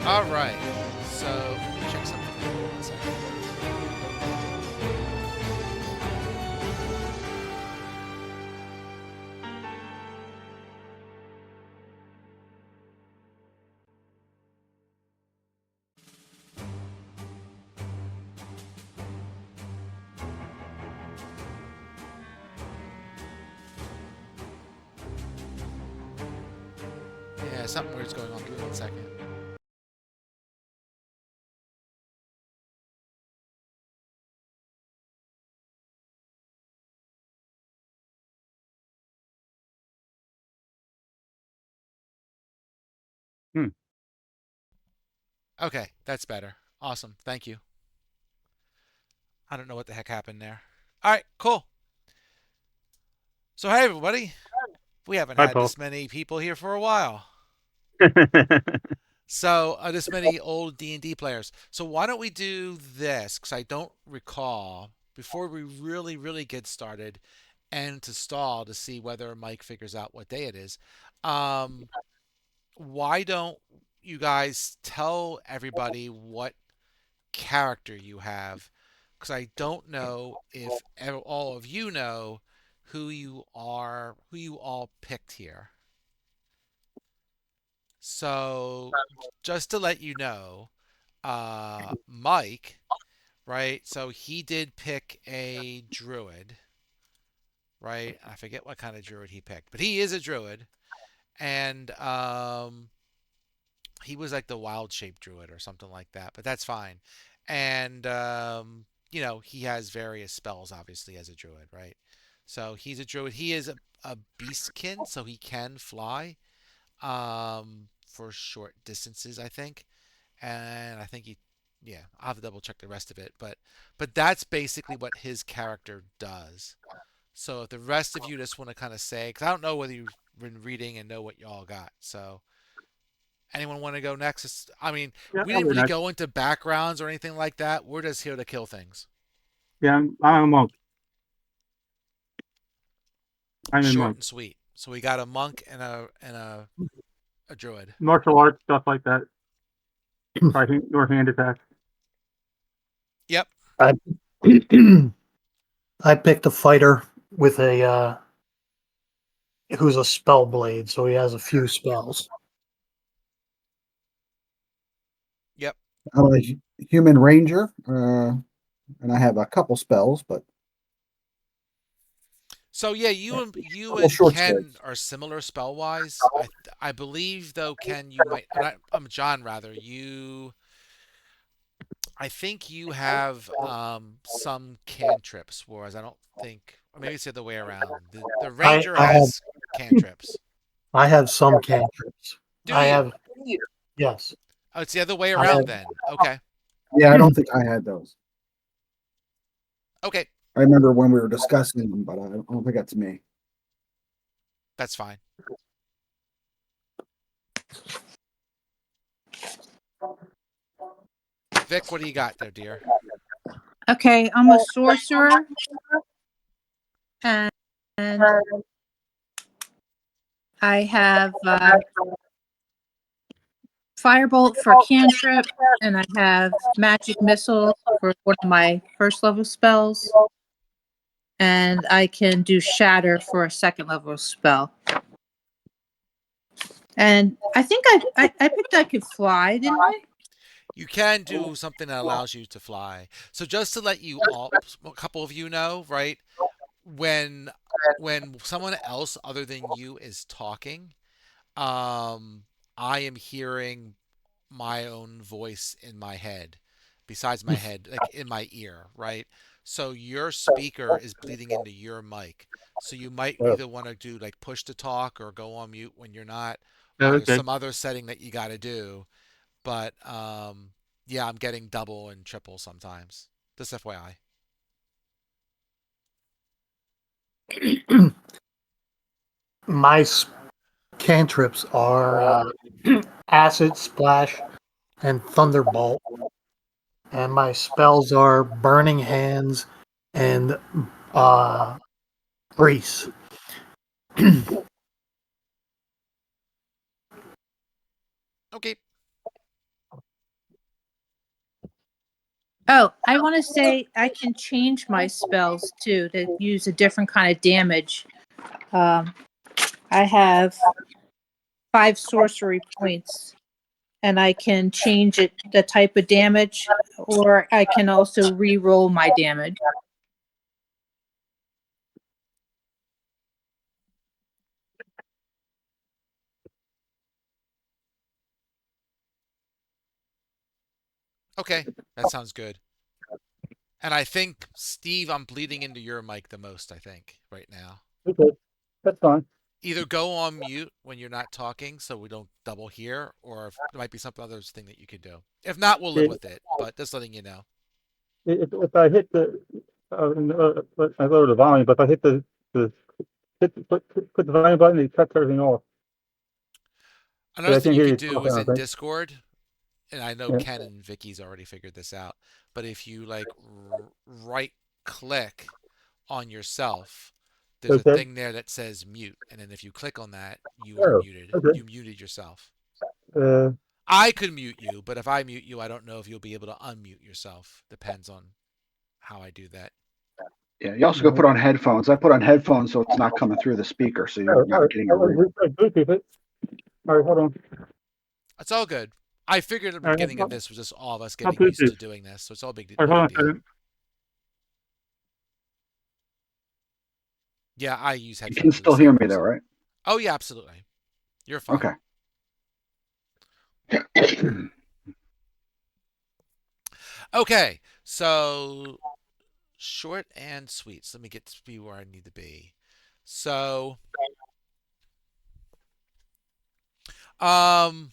All right. So let me check something. Here. 1 second. Yeah, something weird's going on. Give me 1 second. Hmm. Okay, that's better. Awesome. Thank you. I don't know what the heck happened there. All right, cool. So hey everybody, we haven't Hi, had Paul. this many people here for a while. So this many old D&D players. So why don't we do this? Because I don't recall before we really get started, and to stall to see whether Mike figures out what day it is. Um, why don't you guys tell everybody what character you have? Because I don't know if all of you know who you are, who you all picked here. So just to let you know, Mike, right? So he did pick a druid, right? I forget what kind of druid he picked, but he is a druid, and he was like the wild shape druid or something like that. But that's fine, and he has various spells obviously as a druid, right? So he's a druid. He is a beastkin, so he can fly for short distances, I think. And I think yeah, I'll have to double check the rest of it, but that's basically what his character does. So if the rest of you just want to kind of say, because I don't know whether you've been reading and know what y'all got. So anyone want to go next? I mean, Yeah, we I'll didn't go really next. go into backgrounds or anything like that. We're just here to kill things. Yeah, I'm a monk. I'm a Short monk. and sweet. So we got a monk and a druid. Martial arts, stuff like that. Probably or hand attack. Yep. I I picked a fighter with a who's a spell blade, so he has a few spells. Yep. I'm a human ranger, and I have a couple spells, but So yeah, a you couple and short Ken swords. are similar spell wise. I believe though, Ken, you might. I'm John rather. I think you have some cantrips, whereas I don't think, or maybe it's the other way around. The I ranger I have has cantrips. I have some cantrips. Do I you? have yes. Oh, it's the other way I around have then. Okay. Yeah, I don't think I had those. Okay, I remember when we were discussing them, but I don't think that's me. that's fine. Vic, what do you got there, dear? Okay, I'm a sorcerer, and I have firebolt for cantrip, and I have magic missile for one of my first level spells, and I can do shatter for a second level spell. And I think I picked I could fly, didn't I? You can do something that allows you to fly. So just to let you all, a couple of you know, right? When someone else other than you is talking, um, I am hearing my own voice in my head, besides my head, like in my ear, right? So your speaker is bleeding into your mic. So you might either want to do like push to talk or go on mute when you're not, or there's Okay. some other setting that you got to do. But yeah, I'm getting double and triple sometimes. Just FYI. My cantrips are acid splash and thunderbolt, and my spells are burning hands and uh grease. Okay. Oh, I want to say I can change my spells too to use a different kind of damage. Um, I have 5 sorcery points, and I can change it the type of damage, or I can also re-roll my damage. Okay, that sounds good. And I think, Steve, I'm bleeding into your mic the most, I think, right now. Okay, that's fine. Either go on mute when you're not talking so we don't double hear, or if, there might be some other thing that you could do. If not, we'll live It, with it, but just letting you know. if I hit I lower the volume, but if I hit the put the volume button, it cuts everything off. Another But I thing can't you hear could you do talking, is I in think. Discord, and I know Yeah. Ken and Vicky's already figured this out, but if you like right click on yourself, there's a Okay. thing there that says mute, and then if you click on that, you are Oh, muted. okay. You muted yourself. Uh, I could mute you, but if I mute you, I don't know if you'll be able to unmute yourself. Depends on how I do that. Yeah, you also go put on headphones. I put on headphones so it's not coming through the speaker, so you're all not right. getting a read. Bluetooth it. All right, hold on. It's all good. I figured at the All right, beginning of this was just all of us not getting used Bluetooth. to doing this, so it's all big, All right, no hold on big a deal. second. Yeah, I use You can headphones for the still hear same me though, reason. right? Oh yeah, absolutely. You're fine. Okay. Okay, so short and sweet. So let me get to be where I need to be. So, um,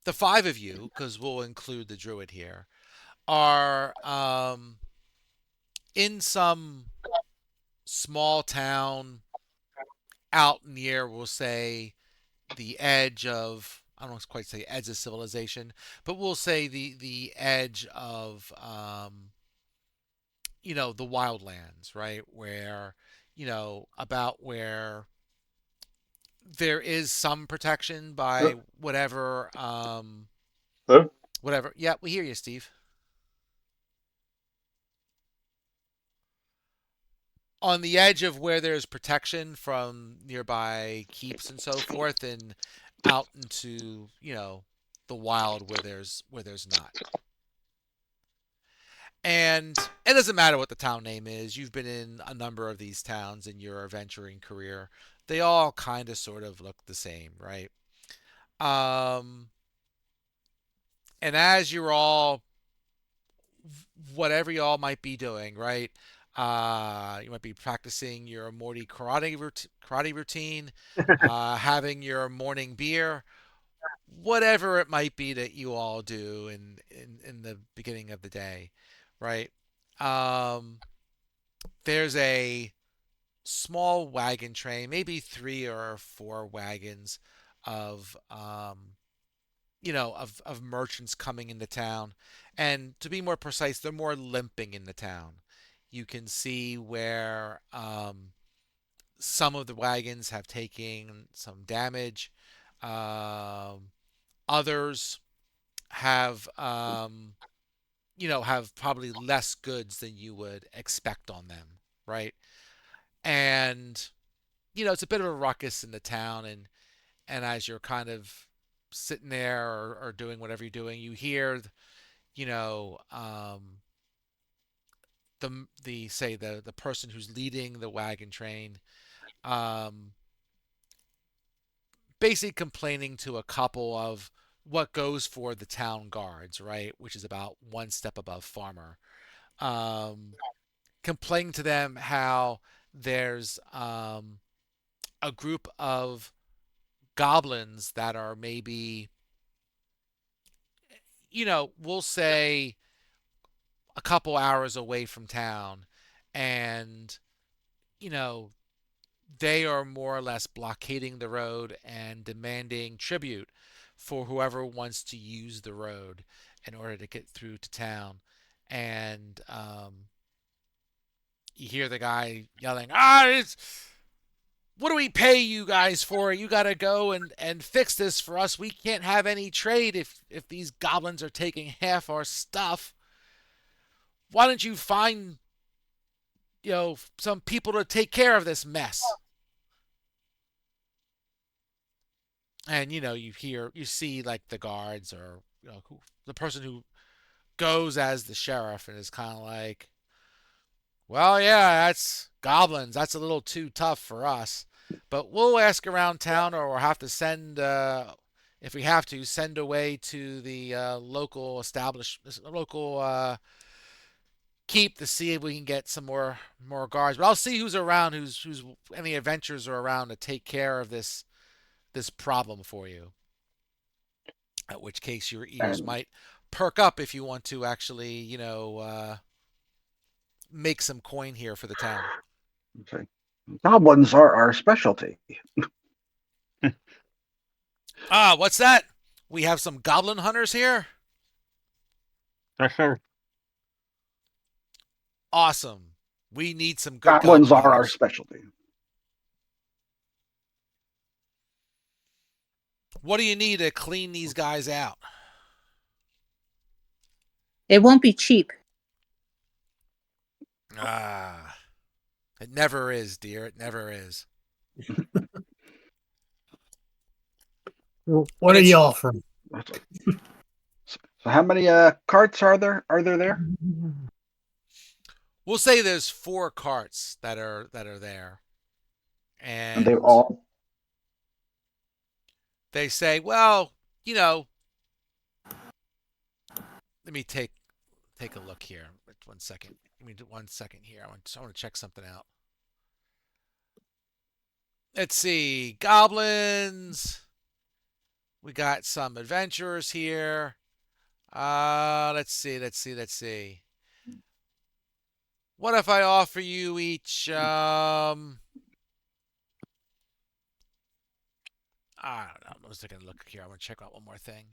the 5 of you, because we'll include the druid here, are in some small town out near, we'll say, the edge of, I don't quite say edge of civilization, but we'll say the edge of the wildlands, right? Where, about where there is some protection by Hello? whatever. Yeah, we hear you, Steve. On the edge of where there's protection from nearby keeps and so forth, and out into the wild where there's not. And it doesn't matter what the town name is. You've been in a number of these towns in your adventuring career. They all kind of sort of look the same, right? Um, and as you're all, whatever y'all might be doing, right? You might be practicing your morning karate routine, having your morning beer, whatever it might be that you all do in the beginning of the day, right? Um, there's a small wagon train, maybe 3 or 4 wagons of of merchants coming into town. And to be more precise, they're more limping in the town. You can see where some of the wagons have taken some damage. Um, Others have have probably less goods than you would expect on them, right? And it's a bit of a ruckus in the town, and as you're kind of sitting there or doing whatever you're doing, you hear, you know, the say the person who's leading the wagon train, um, basically complaining to a couple of what goes for the town guards, right, which is about one step above farmer. Um, Complaining to them how there's a group of goblins that are maybe, we'll say a couple hours away from town, and you know they are more or less blockading the road and demanding tribute for whoever wants to use the road in order to get through to town. And you hear the guy yelling, it's, what do we pay you guys for? You got to go and fix this for us. We can't have any trade if these goblins are taking half our stuff. why don't you find, some people to take care of this mess? And you see like the guards, or the person who goes as the sheriff, and is kind of like, well, yeah, that's goblins. That's a little too tough for us. But we'll ask around town, or we'll have to send, if we have to, send away to the local keep, to see if we can get some more guards. But I'll see who's around, who's any adventurers are around to take care of this problem for you. At which case your ears And might perk up if you want to actually, make some coin here for the town. say, goblins are our specialty. Ah, what's that? We have some goblin hunters here? Yes, sir. Awesome. We need some good Goblins goblin are our hunters. specialty. What do you need to clean these guys out? It won't be cheap. Ah, it never is, dear. It never is. What But are it's you offering? So how many carts are there? Are there? We'll say there's 4 carts that are there, And they and all they say, well, you know, let me take a look here. 1 second. Give me 1 second here. I want to check something out. Let's see. Goblins. We got some adventurers here. Let's see. What if I offer you each I don't know. I'm just taking a look here. I want to check out one more thing.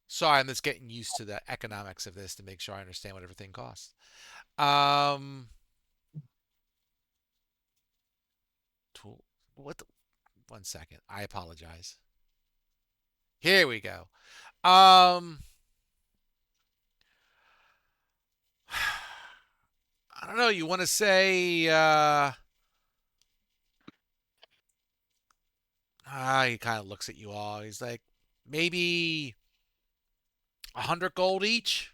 Sorry, I'm just getting used to the economics of this to make sure I understand what everything costs. Um, tool. What? 1 second. I apologize. Here we go. I don't know. You want to say? He kind of looks at you all. He's like, maybe 100 gold each.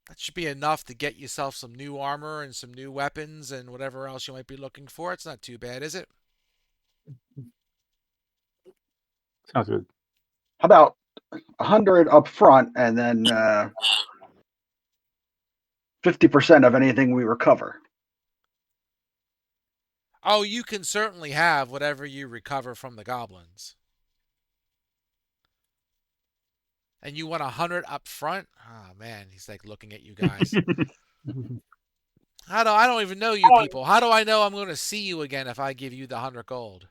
That should be enough to get yourself some new armor and some new weapons and whatever else you might be looking for. It's not too bad, is it? Sounds good. how about 100 up front, and then 50% of anything we recover. Oh, you can certainly have whatever you recover from the goblins. And you want 100 up front? Oh man, he's like looking at you guys. I don't even know you people. How do I know I'm going to see you again if I give you the 100 gold?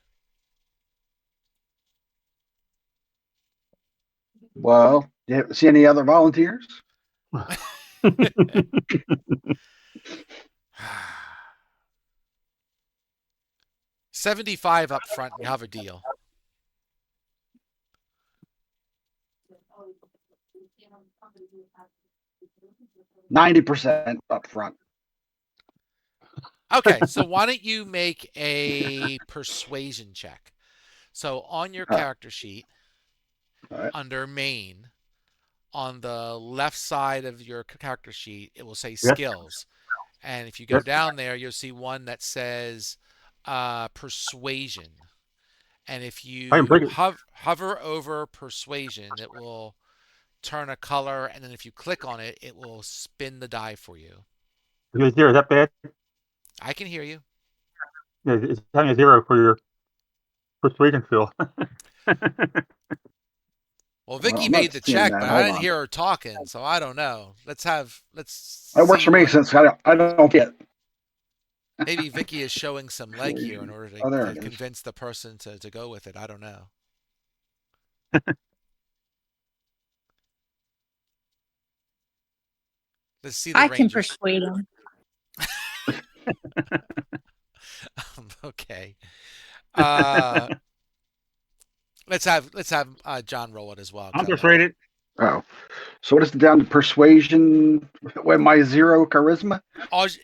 Well, do you see any other volunteers? 75 up front, and you have a deal. %90 up front. Okay, so why don't you make a persuasion check? So on your All right. character sheet, All right. under main, on the left side of your character sheet, it will say Yes. skills. And if you go Yes. down there, you'll see one that says persuasion. And if I am you pretty. hover over persuasion, it will turn a color. And then if you click on it, it will spin the die for you. Is zero that bad? I can hear you. Yeah, it's having a 0 for your persuasion skill. Well, Well, Vicky I'm not made the seeing check, that. but I Hold didn't on. hear her talking, so I don't know. Let's That works see for me what since I don't get. maybe Vicky is showing some leg here in order Oh, there to it is. convince the person to go with it. I don't know. Let's see the I can Rangers. persuade him. Okay. Uh, let's have John roll it as well. I'm Go ahead. persuaded. Oh, so what is the down to persuasion when my 0 charisma?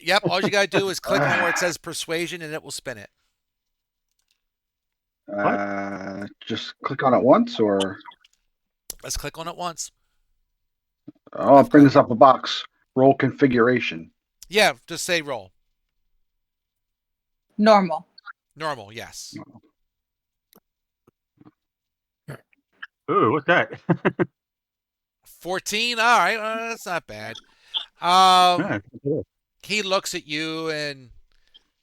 Yep. All you gotta do is click on where it Ah. says persuasion, and it will spin it. Just click on it once, or Let's click on it once. it brings up a box. Roll configuration. Yeah, just say roll. Normal. Normal, yes. Ooh, what's that? 14. All right, that's not bad. Yeah, He looks at you and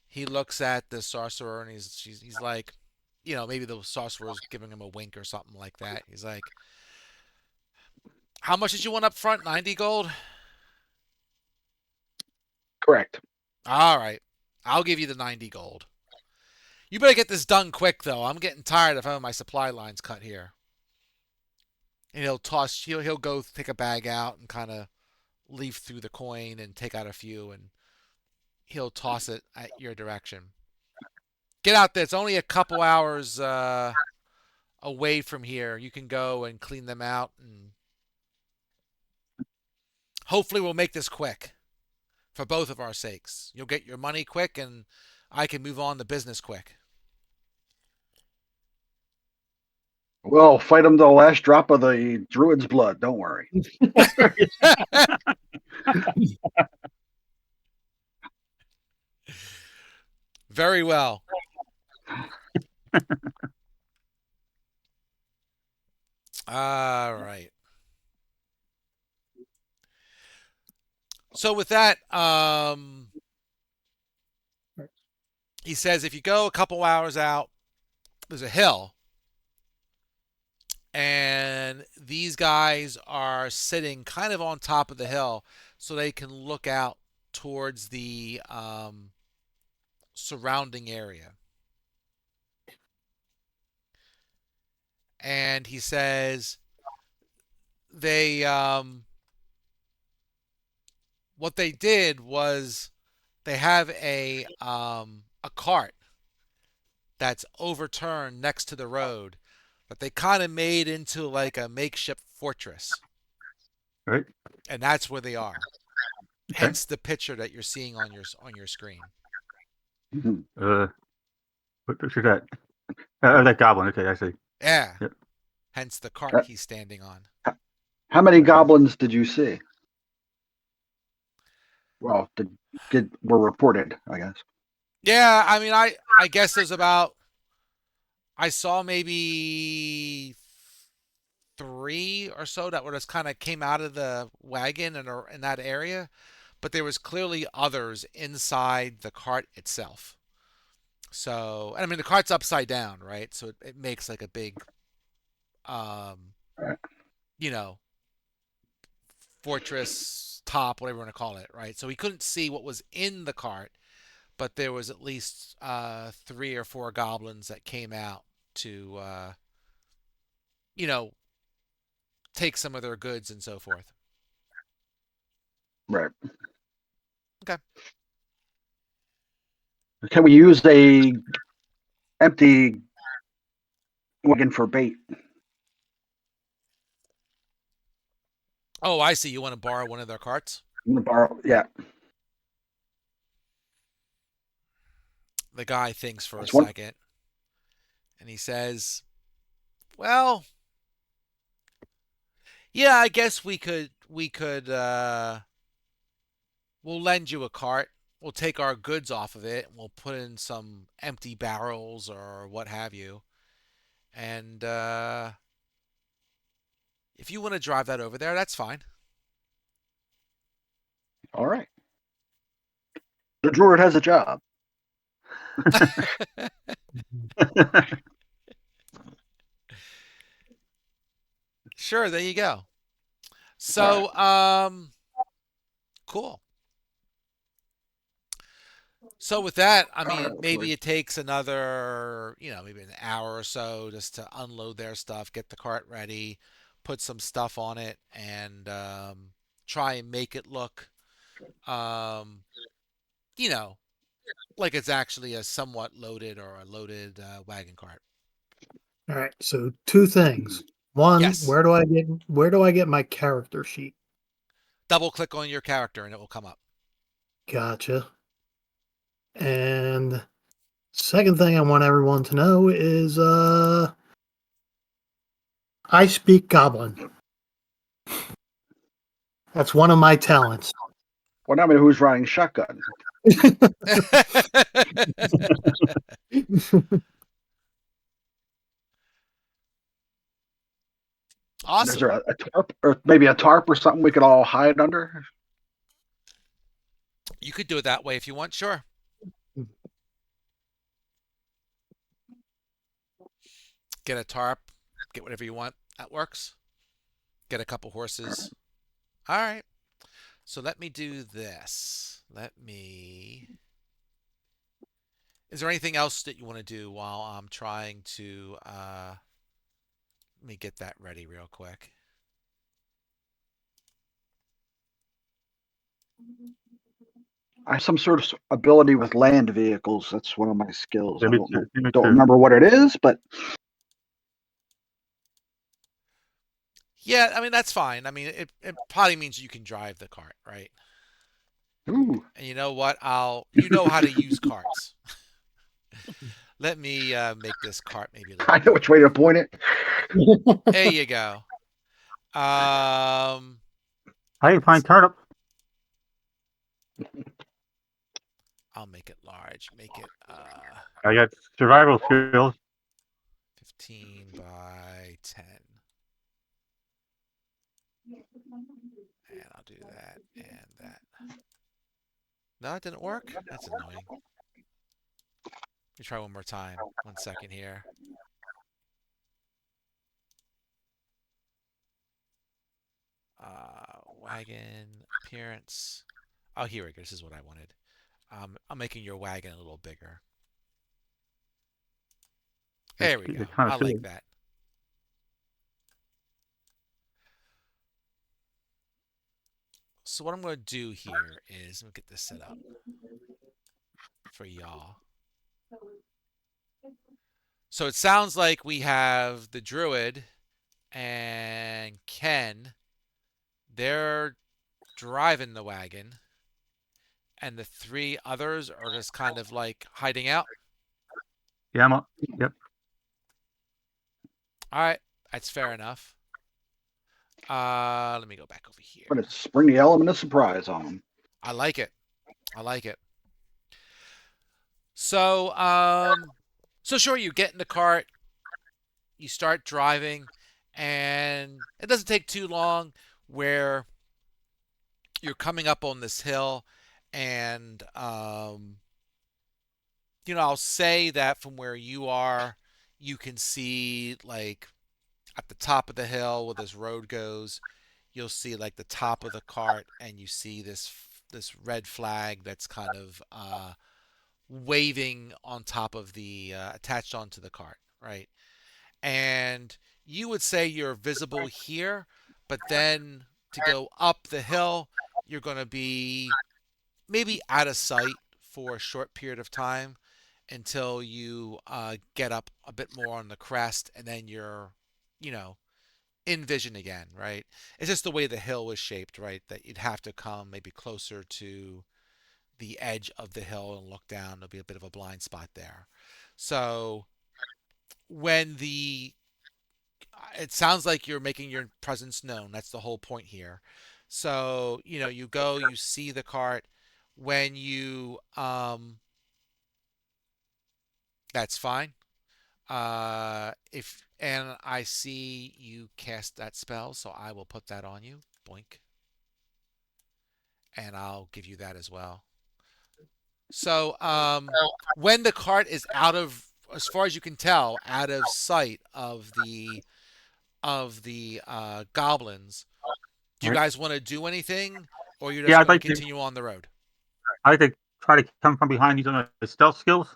he looks at the sorcerer and he's like, maybe the sorcerer's giving him a wink or something like that. He's like, "How much did you want up front? 90 gold." Correct. All right, I'll give you the 90 gold. You better get this done quick though. I'm getting tired of having my supply lines cut here. And he'll go take a bag out and kind of leaf through the coin and take out a few, and he'll toss it at your direction. Get out there. It's only a couple hours away from here. You can go and clean them out, and hopefully we'll make this quick for both of our sakes. You'll get your money quick, and I can move on to business quick. We'll fight them to the last drop of the druid's blood. Don't worry. Very well. All right. So with that, he says if you go a couple hours out, there's a hill, and these guys are sitting kind of on top of the hill, so they can look out towards the surrounding area. And he says they what they did was they have a cart that's overturned next to the road that they kind of made into like a makeshift fortress. right. And that's where they are. Okay. Hence the picture that you're seeing on your screen. What picture that? That goblin. Okay, I see. Yeah. Yep. Hence the cart he's standing on. How many goblins did you see? Well, were reported, I guess. Yeah, I mean I guess there's about I saw maybe 3 or so that were just kind of came out of the wagon and are in that area, but there was clearly others inside the cart itself. So, and I mean the cart's upside down, right? So it makes like a big, um, Right. you know, fortress top, whatever you want to call it, right? So he couldn't see what was in the cart, but there was at least 3 or 4 goblins that came out to, you know, take some of their goods and so forth. Right. Okay. Can we use a empty wagon for bait? Oh, I see. You want to borrow one of their carts? I'm gonna borrow. Yeah. The guy thinks for a That's one. second, and he says, "Well, yeah, I guess we'll lend you a cart. We'll take our goods off of it, and we'll put in some empty barrels or what have you. And if you want to drive that over there, that's fine." All right. The druid has a job. Sure, there you go. All So, cool. So with that, I mean, maybe it takes another, maybe an hour or so just to unload their stuff, get the cart ready, put some stuff on it, and try and make it look, um, you know, like it's actually a somewhat loaded or a loaded wagon cart. All right. So two things. One, Yes. where do I get my character sheet? Double click on your character and it will come up. Gotcha. And second thing I want everyone to know is I speak Goblin. That's one of my talents. Well, now I mean, who's riding shotgun? Is Awesome. there a tarp, or maybe a tarp or something we could all hide under? You could do it that way if you want, sure. Get a tarp, get whatever you want. That works. Get a couple horses. All right. So let me do this. Is there anything else that you want to do while I'm trying to let me get that ready real quick. I have some sort of ability with land vehicles. That's one of my skills. I Me don't too, know, me don't too. remember what it is, but Yeah, I mean that's fine. I mean it probably means you can drive the cart, right? ooh, And you know what? You know how to use carts. Let me make this cart maybe a little I know which bigger. way to point it. There you go. Um, How you find turnip? I'll make it large. Make it I got survival skills. 15 by 10. And I'll do that and that. No, it didn't work. That's annoying. Let me try one more time. 1 second here. Wagon appearance. Oh, here we go. This is what I wanted. I'm making your wagon a little bigger. There we go. It's kind I of like silly. that. So what I'm going to do here is, let me get this set up for y'all. So it sounds like we have the Druid and Ken. They're driving the wagon. And the three others are just kind of like hiding out. Yeah, yep. All right. That's fair enough. Let me go back over here. But it's bring the element of surprise on them. I like it. I like it. So, so sure, you get in the cart, you start driving, and it doesn't take too long where you're coming up on this hill, and I'll say that from where you are, you can see like at the top of the hill where this road goes, you'll see like the top of the cart, and you see this red flag that's kind of waving on top of the attached onto the cart, right? And you would say you're visible here, but then to go up the hill, you're going to be maybe out of sight for a short period of time until you get up a bit more on the crest, and then you're, you know, in vision again, right? It's just the way the hill was shaped, right? That you'd have to come maybe closer to the edge of the hill and look down. There'll be a bit of a blind spot there. So when it sounds like you're making your presence known. That's the whole point here. So, you go, you see the cart. When that's fine. If and I see you cast that spell, so I will put that on you. Boink. And I'll give you that as well. So, when the cart is as far as you can tell, out of sight of the goblins, do you Right. guys want to do anything, or you're Yeah, just going to continue on the road? I'd like to try to come from behind using the stealth skills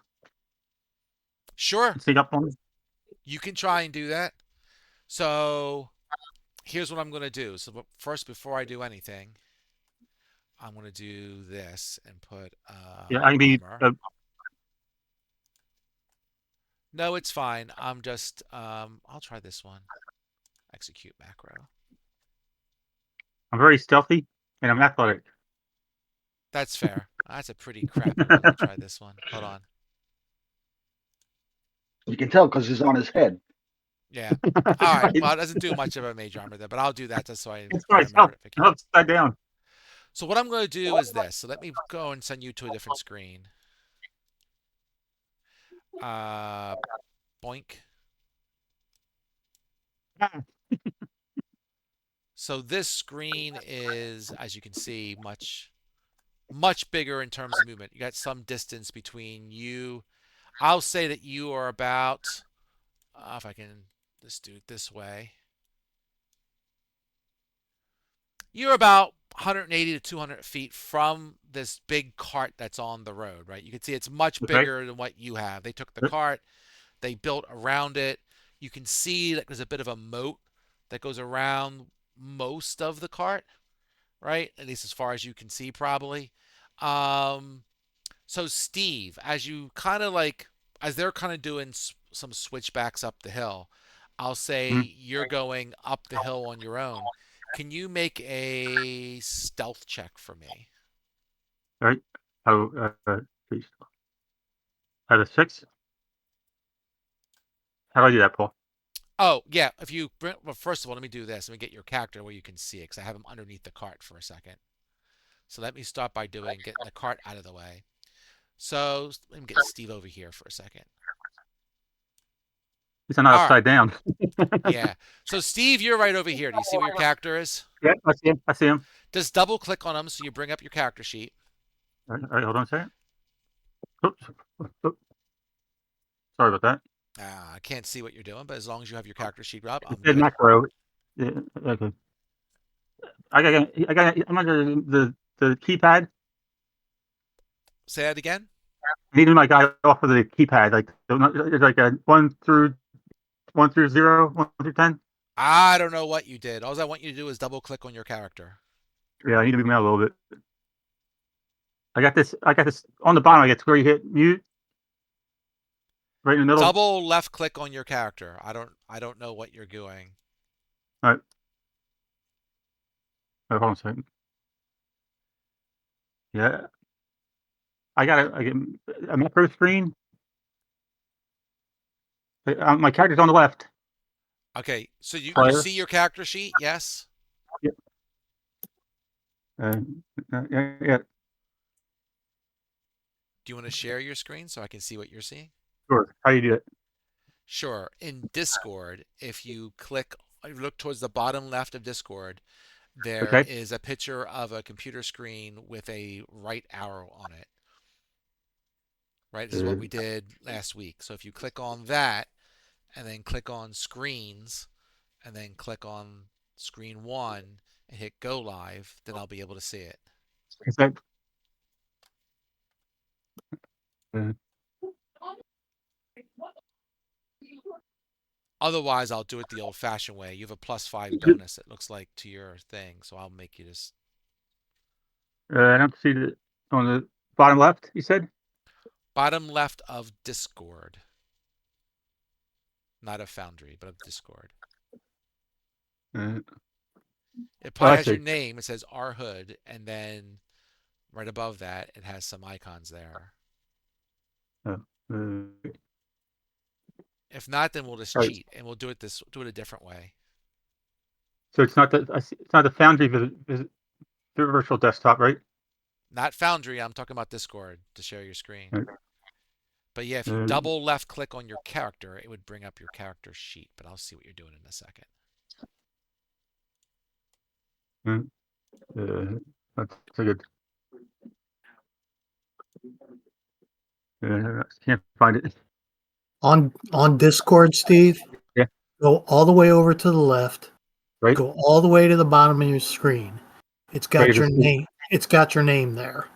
Sure, and sneak up on them. you can try and do that. So here's what I'm going to do. So first, before I do anything, I'm going to do this and put Yeah, I mean, armor. No, it's fine. I'll try this one. execute macro. I'm very stealthy, and I'm athletic. That's fair. That's a pretty crappy one. Let me try this one. Hold on. You can tell because it's on his head. Yeah. All right. Well, it doesn't do much of a major armor there, but I'll do that just so I It's get a myself. notification. Upside down. So what I'm going to do is this. So let me go and send you to a different screen. Boink. So this screen is, as you can see, much bigger in terms of movement. You got some distance between you. I'll say that you are about, if I can just do it this way, you're about 180 to 200 feet from this big cart that's on the road, right? You can see it's much Okay. bigger than what you have. They took the cart, they built around it. You can see that there's a bit of a moat that goes around most of the cart, right? At least as far as you can see, probably. Um, so Steve, as you kind of like, as they're kind of doing some switchbacks up the hill, I'll say Mhm. you're going up the hill on your own. Can you make a stealth check for me? All right. Oh, please. I have a 6. How do I do that, Paul? Oh, yeah. If you bring, well, first of all, let me do this. Let me get your character where you can see it because I have him underneath the cart for a second. So let me start by getting the cart out of the way. So let me get Steve over here for a second. It's not All right. upside down. Yeah. So Steve, you're right over here. Do you see where your character is? Yeah, I see him. I see him. Just double click on him so you bring up your character sheet. All right, hold on a second. Oops. Oops. Sorry about that. I can't see what you're doing, but as long as you have your character sheet up, It I'm said good. macro. Yeah, okay. I'm under the keypad. Say that again. I needed my guy off of the keypad. Like it's like a 1 through 0, 1 through 10. I don't know what you did. All I want you to do is double click on your character. Yeah, I need to move him out a little bit. I got this. On the bottom. I get where you hit mute right in the middle. Double left click on your character. I don't know what you're doing. All right. Hold on a second. Yeah, I get a macro screen. My character's on the left. Okay, so you Player. see your character sheet? Yes. Yep. Yeah. Do you want to share your screen so I can see what you're seeing? Sure. How do you do it? Sure. In Discord, if you look towards the bottom left of Discord, there Okay. is a picture of a computer screen with a right arrow on it. Right? This is what we did last week. So if you click on that and then click on screens and then click on screen 1 and hit go live, then I'll be able to see it. Is that? Uh, Otherwise, I'll do it the old fashioned way. You have a +5 bonus, it looks like, to your thing. So I'll make you just I don't see the on the bottom left. You said. bottom left of Discord. Not of Foundry, but of Discord. Uh, It oh, probably I has your see. name. It says R Hood, and then right above that, it has some icons there. Oh, all If not, then we'll just right. cheat and we'll do it a different way. So it's not the Foundry virtual desktop, right? Not Foundry. I'm talking about Discord to share your screen. Right. But yeah, if you Uh, double left click on your character, it would bring up your character sheet. But I'll see what you're doing in a second. uh, that's a good. Can't find it. On Discord, Steve, Yeah. go all the way over to the left. Right. Go all the way to the bottom of your screen. It's Right. got your name. It's got your name there.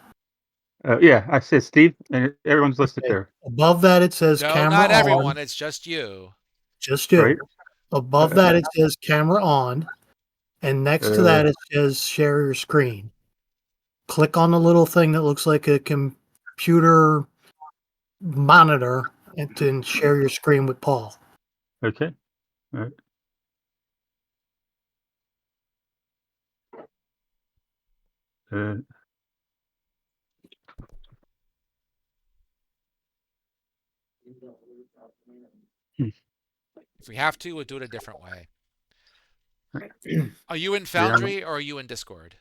Yeah, I said Steve, and everyone's listed Okay. there. Above that, it says No, camera not on. everyone. It's just you. Just Right. you. Above that, it says camera on. And next to Uh, that, it says share your screen. Click on the little thing that looks like a computer monitor and then share your screen with Paul. okay. All right. Uh, If we have to, we'll do it a different way. yeah, Are you in Foundry or are you in Discord?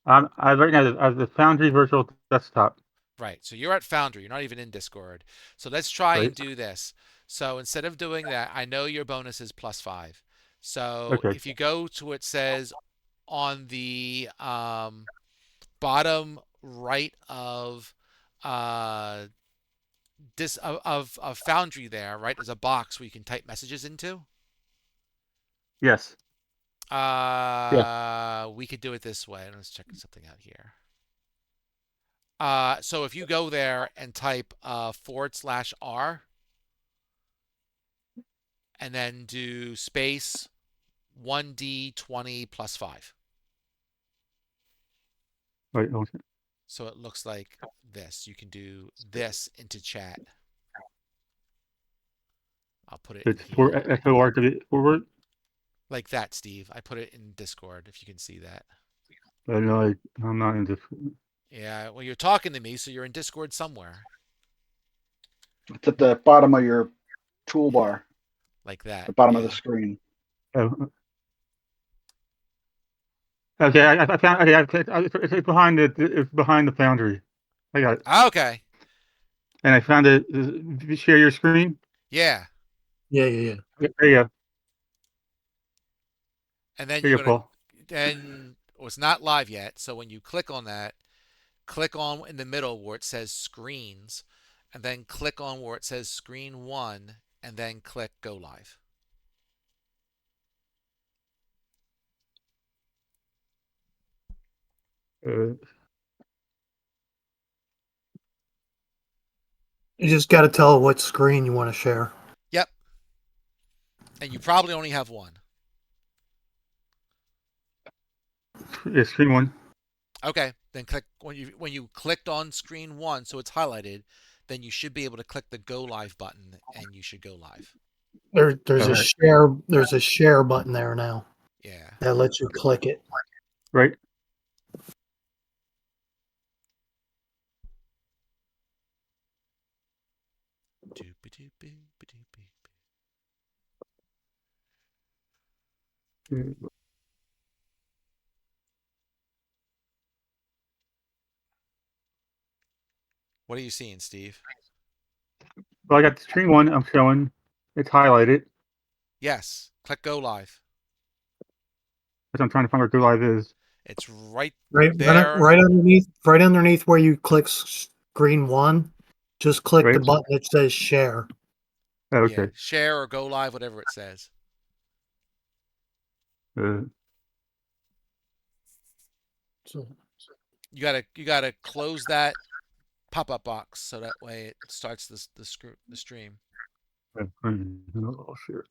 I right now as the Foundry virtual desktop, Right. So you're at Foundry. You're not even in Discord. So let's try right? and do this. So instead of doing that, I know your bonus is +5. So Okay. if you go to what says on the bottom right of this of Foundry there, right? There's a box where you can type messages into. Yes. Yeah. We could do it this way. Let's check something out here. So if you go there and type /R and then do space 1D20 +5. Right. So it looks like this. You can do this into chat. I'll put it in It's for here. FOR to be forward. Like that, Steve. I put it in Discord if you can see that. No, I'm not in this. Yeah, well, you're talking to me, so you're in Discord somewhere. It's at the bottom of your toolbar, Like that. the bottom of the Yeah. screen. Oh. Okay, I found. Okay, it's behind it's behind the Foundry. I got it, Okay. and I found it. Share your screen. Yeah. Yeah, yeah, yeah. There you go. And then There you're you go, going to, Paul. then well, it's not live yet. So when you click on that, click on in the middle where it says screens, and then click on where it says screen one, and then click go live. Uh, You just got to tell what screen you want to share. Yep. And you probably only have one. yeah, screen one. Okay. Then click when you clicked on screen one, so it's highlighted, then you should be able to click the go live button and you should go live. There's All a right. share. There's a share button there now Yeah. that lets you click it. Right. What are you seeing, Steve? Well, I got the screen one. I'm showing. It's highlighted. Yes. Click go live. As I'm trying to find where Go Live is. It's right Right, there. right underneath where you click screen one. Just click the Right. button that says share. Oh, Yeah. okay. Share or go live, whatever it says. Uh, So You gotta close that pop-up box so that way it starts the stream. oh, sure.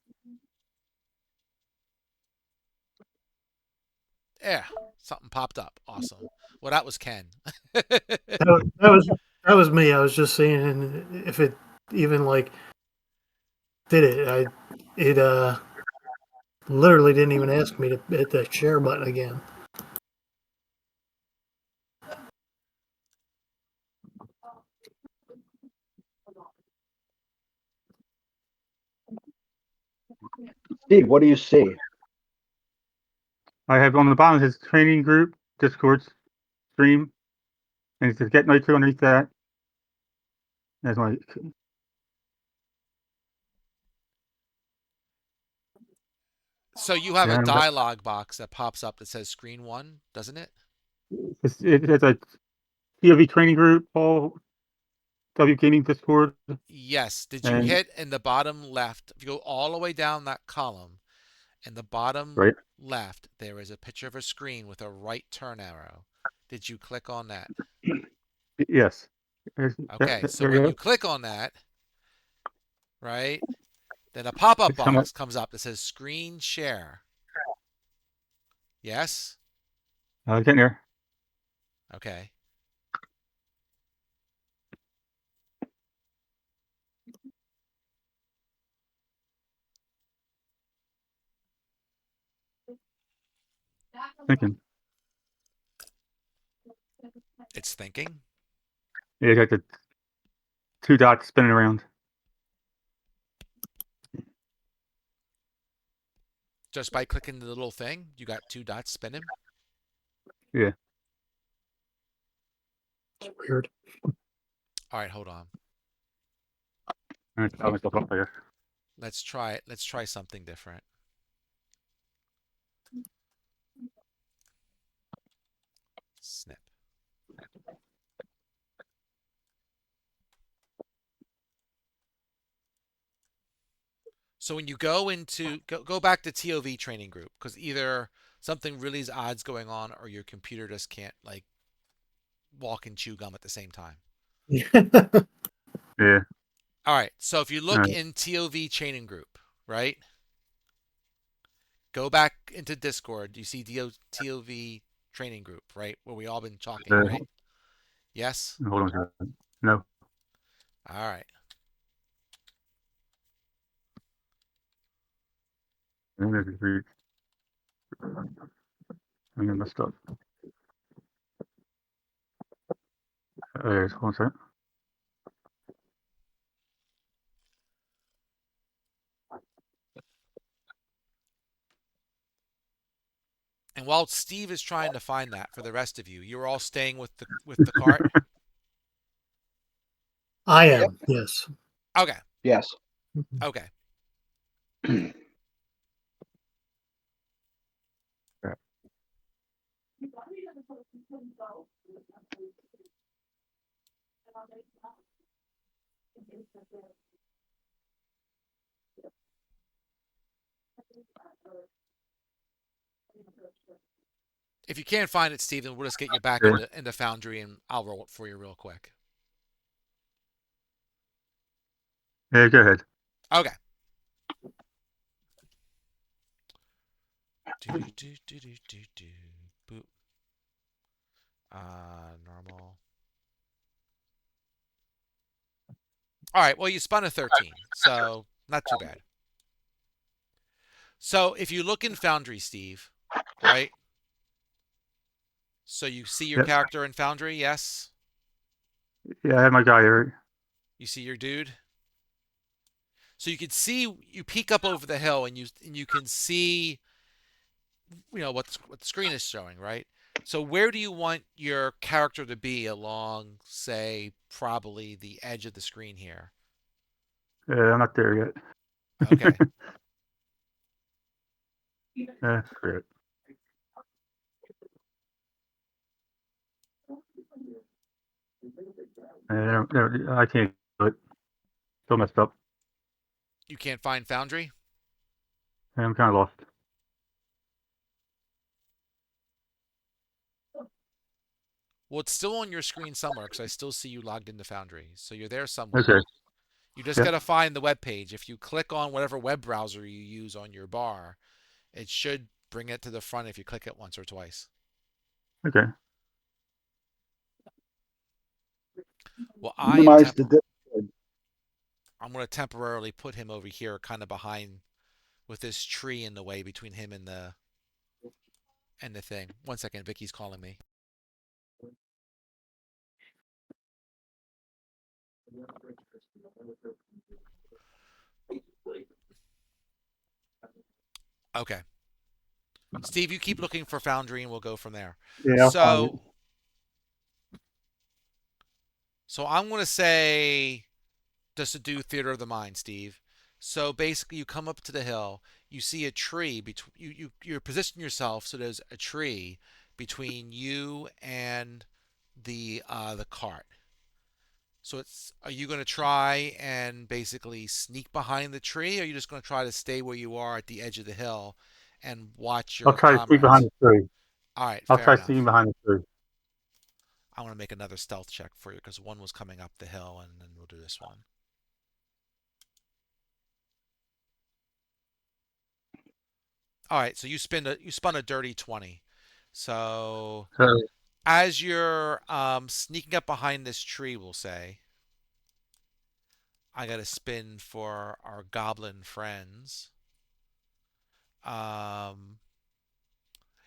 Yeah, something popped up. Awesome. Well, that was Ken. that was me. I was just seeing if it even like did it. It literally didn't even ask me to hit that share button again. Steve, what do you see? I have on the bottom his training group Discord stream, and it says get Nitro underneath that. That's my. So you have a Yeah, dialog box that pops up that says screen one, doesn't it? it's a POV training group, Paul W Gaming Discord, Yes. Did you and hit in the bottom left? If you go all the way down that column, in the bottom right. left, there is a picture of a screen with a right turn arrow. Did you click on that? Yes. Okay, so There you when you go. click on that, right, then a pop-up It's come up. box comes up that says screen share. Yes? Getting there. Okay. Thinking. It's thinking. Yeah, got the 2 dots spinning around. Just by clicking the little thing, you got 2 dots spinning. Yeah. It's weird. All right, hold on. I tell myself up there. Let's try it. Let's try something different. Snip. So when you go into go back to TOV training group, because either something really is odds going on or your computer just can't like walk and chew gum at the same time. Yeah. All right. So if you All look right. in TOV training group, right? Go back into Discord. You see TOV training group, right? Where we all been talking, right? Yes? Hold on a second. No. All right. I'm gonna messed up. Hold on a second. And while Steve is trying to find that for the rest of you, you're all staying with the cart? I Yep. am, yes. Okay. Yes. Okay. Yeah. If you can't find it, Steve, then we'll just get you back Yeah. into Foundry and I'll roll it for you real quick. Yeah, go ahead. Okay. Do. Boop. Normal. All right. Well, you spun a 13, so not too bad. So if you look in Foundry, Steve, right? So you see your Yep. character in Foundry, yes? Yeah, I have my guy here. You see your dude? So you can see, you peek up over the hill and you can see, what the screen is showing, right? So where do you want your character to be along, say, probably the edge of the screen here? I'm not there yet. Okay. Great. I can't do it. Still messed up. You can't find Foundry? I'm kind of lost. Well, it's still on your screen somewhere because I still see you logged into Foundry. So you're there somewhere. Okay. You just got Yep. to find the web page. If you click on whatever web browser you use on your bar, it should bring it to the front if you click it once or twice. Okay. Well, Minimize the Discord. I'm going to temporarily put him over here kind of behind with this tree in the way between him and the thing. 1 second, Vicky's calling me. Okay. Steve, you keep looking for Foundry and we'll go from there. Yeah, I'll find it. So I'm going to say, just to do theater of the mind, Steve. So basically, you come up to the hill, you see a tree between you position yourself so there's a tree between you and the cart. So are you going to try and basically sneak behind the tree, or are you just going to try to stay where you are at the edge of the hill and watch I'll your try to sneak behind comrades? the tree. All right, I'll fair try sneaking enough. behind the tree. I want to make another stealth check for you because one was coming up the hill, and then we'll do this one. All right, so you spun a dirty 20. So So, as you're sneaking up behind this tree, we'll say, I got to spin for our goblin friends.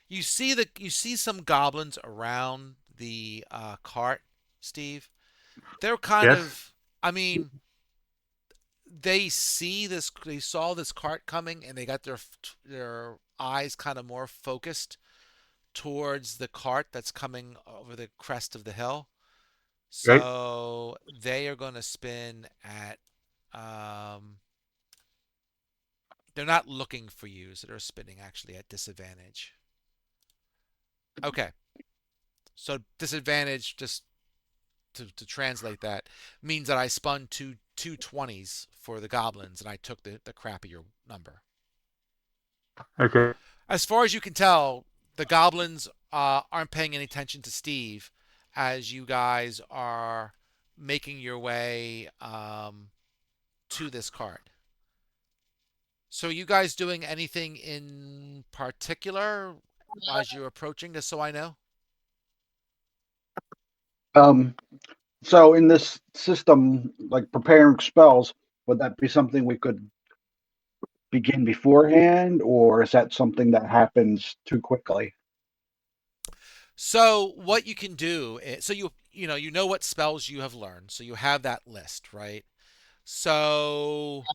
You see some goblins around the cart, Steve, they're kind Yes. of, I mean, they see this, they saw this cart coming, and they got their eyes kind of more focused towards the cart that's coming over the crest of the hill. Right. So they are going to spin at. Um, they're not looking for you, so they're spinning actually at disadvantage. Okay, so disadvantage, just to translate that, means that I spun two 20s for the goblins, and I took the crappier number. Okay. As far as you can tell, the goblins aren't paying any attention to Steve as you guys are making your way to this cart. So, you guys doing anything in particular as you're approaching, just so I know? Um, so in this system, like preparing spells, would that be something we could begin beforehand, or is that something that happens too quickly? So, what you can do is, so you know what spells you have learned, so you have that list, right? So,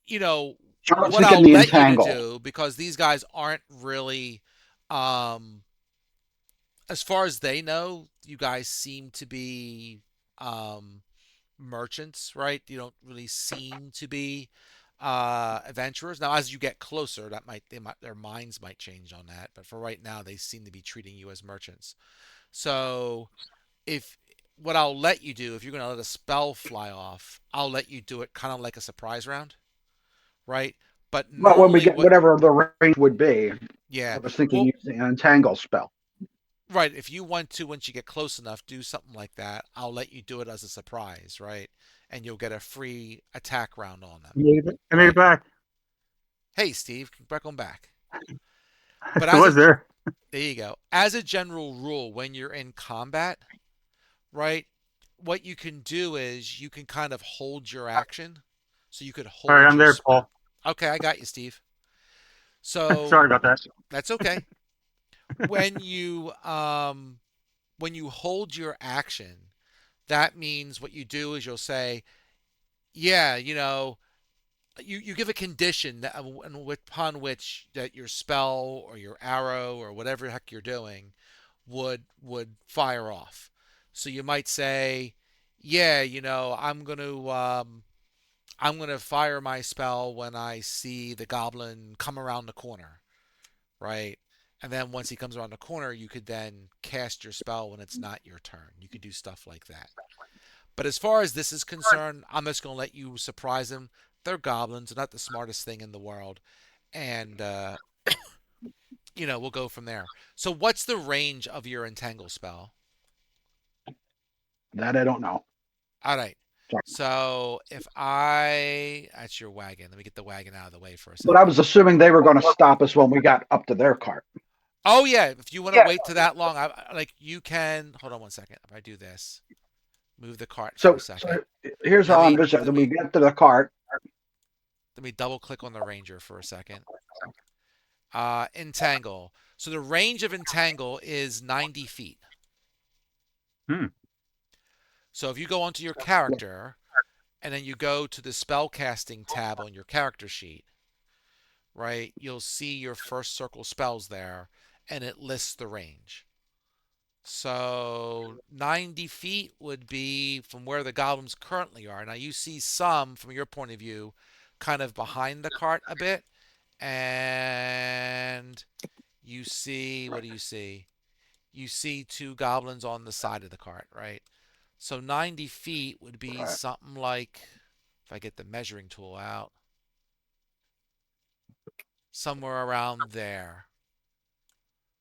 you know, I was what thinking I'll the let you to entangle. do, because these guys aren't really, um, as far as they know, you guys seem to be um, merchants, right? You don't really seem to be adventurers. Now, as you get closer, their minds might change on that. But for right now, they seem to be treating you as merchants. So, if what I'll let you do, if you're going to let a spell fly off, I'll let you do it kind of like a surprise round, right? But But when we normally, get what, whatever the range would be, yeah, I was thinking well, using an entangle spell. right. If you want to, once you get close enough, do something like that, I'll let you do it as a surprise, right? And you'll get a free attack round on them, I made it right? back. Hey, Steve, welcome back. But I was there. there you go. As a general rule, when you're in combat, right, what you can do is you can kind of hold your action. So you could All right, hold I'm your. there, Paul. Okay, I got you, Steve. So Sorry about that. that's okay. When you hold your action, that means what you do is you'll say, yeah, you give a condition that, upon which that your spell or your arrow or whatever the heck you're doing would fire off. So you might say, yeah, I'm gonna fire my spell when I see the goblin come around the corner, right? And then once he comes around the corner, you could then cast your spell when it's not your turn. You could do stuff like that. But as far as this is concerned, I'm just going to let you surprise them. They're goblins. They're not the smartest thing in the world. And, we'll go from there. So, what's the range of your entangle spell? That I don't know. All right. Sorry. So, that's your wagon. Let me get the wagon out of the way for a But I second. was assuming they were going to stop us when we got up to their cart. Oh, yeah. If you want to wait to that long, you can. Hold on one second. If I do this, move the cart for a So second. here's Let how I'm me, visualizing. let We me, get to the cart. let me double click on the ranger for a second. Entangle. So the range of entangle is 90 feet. Hmm. So if you go onto your character and then you go to the spell casting tab on your character sheet, right, you'll see your first circle spells there and it lists the range. So 90 feet would be from where the goblins currently are. Now you see some, from your point of view, kind of behind the cart a bit. And you see, what do you see? You see two goblins on the side of the cart, right? So 90 feet would be something like, if I get the measuring tool out, somewhere around there.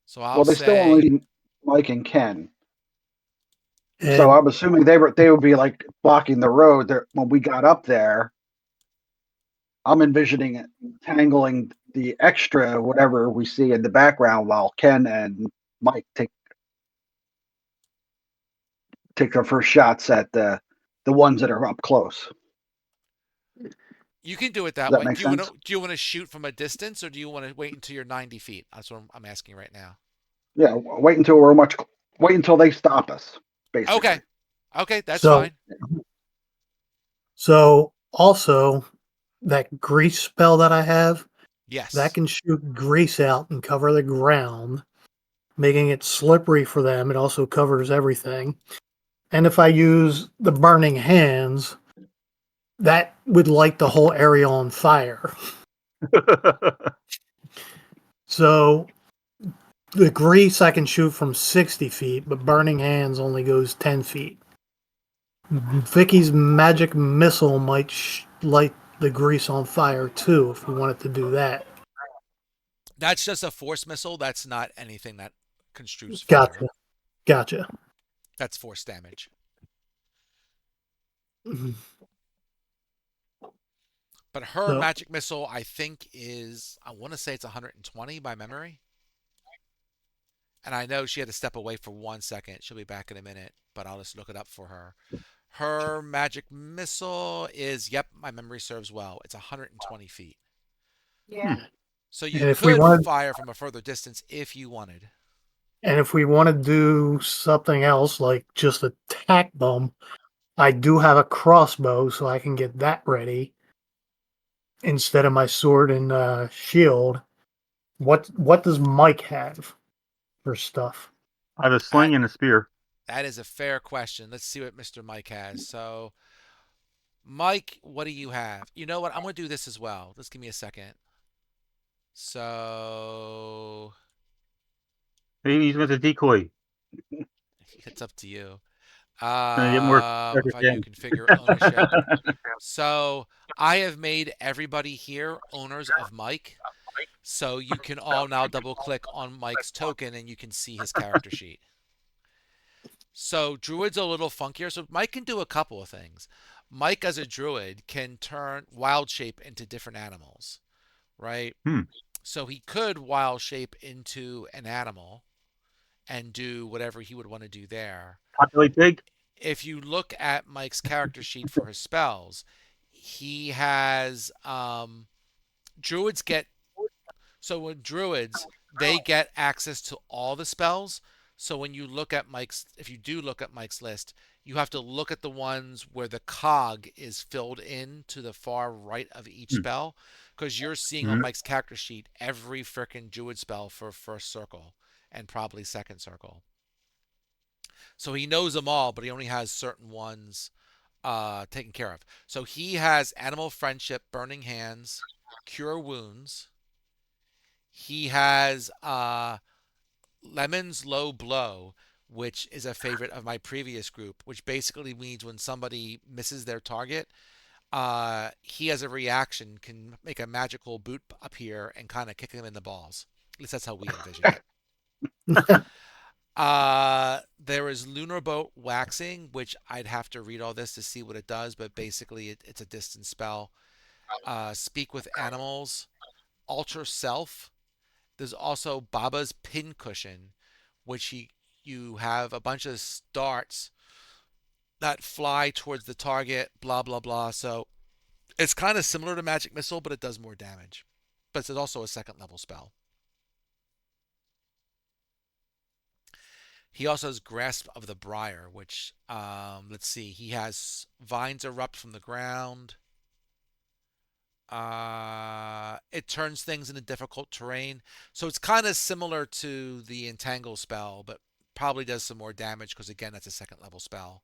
So I'll Well, they still only say, see Mike and Ken. So And I'm assuming they would be like blocking the road. There when we got up there. I'm envisioning it tangling the extra whatever we see in the background while Ken and Mike take their first shots at the ones that are up close. you can do it Does that that way. make sense? Do you want to shoot from a distance, or do you want to wait until you're 90 feet? That's what I'm asking right now. Yeah, wait until we're much. Wait until they stop us. Basically. Okay. Okay, that's So fine. so also that grease spell that I have, that Yes. can shoot grease out and cover the ground, making it slippery for them. It also covers everything. And if I use the burning hands, that would light the whole area on fire. So the grease I can shoot from 60 feet, but burning hands only goes 10 feet. Vicky's magic missile might light the grease on fire too if we wanted to do that. That's just a force missile. That's not anything that construes fire. Gotcha. Gotcha. That's force damage. Mhm. But her So, magic missile, I think, is, I want to say it's 120 by memory. And I know she had to step away for 1 second. She'll be back in a minute, but I'll just look it up for her. Her magic missile is, yep, my memory serves well. It's 120 feet. Hmm. So you and if we could wanted, fire from a further distance if you wanted. and if we want to do something else like just a tack bomb, I do have a crossbow, so I can get that ready instead of my sword and shield. What does Mike have for stuff? I have a That sling and a spear. that is a fair question. Let's see what Mr. Mike has. So, Mike, what do you have? You know what? I'm going to do this as well. Just give me a second. So, Maybe he's with a decoy. it's up to you. Gonna get more If better I do damage. configure ownership. So, I have made everybody here owners of Mike. So, you can all now double click on Mike's token and you can see his character sheet. So druid's a little funkier. So Mike can do a couple of things. Mike as a druid can turn wild shape into different animals, right? Hmm. So he could wild shape into an animal and do whatever he would want to do there. Populate big. If you look at Mike's character sheet for his spells, he has druids get, so when druids, they get access to all the spells. So when you look at Mike's, if you do look at Mike's list, you have to look at the ones where the cog is filled in to the far right of each Hmm. spell, because you're seeing on Hmm. Mike's character sheet every freaking druid spell for first circle and probably second circle. So he knows them all, but he only has certain ones taken care of. So he has animal friendship, burning hands, cure wounds. He has Lemon's Low Blow, which is a favorite of my previous group, which basically means when somebody misses their target, he has a reaction, can make a magical boot appear and kind of kick them in the balls. At least that's how we envision it. There is Lunar Boat Waxing, which I'd have to read all this to see what it does, but basically it's a distance spell. Speak with Animals, Alter Self. There's also Baba's Pincushion, which you have a bunch of darts that fly towards the target, blah blah blah. So it's kind of similar to Magic Missile, but it does more damage. But it's also a second level spell. He also has Grasp of the Briar, which let's see, he has vines erupt from the ground. It turns things into difficult terrain, so it's kind of similar to the Entangle spell, but probably does some more damage because again, that's a second level spell.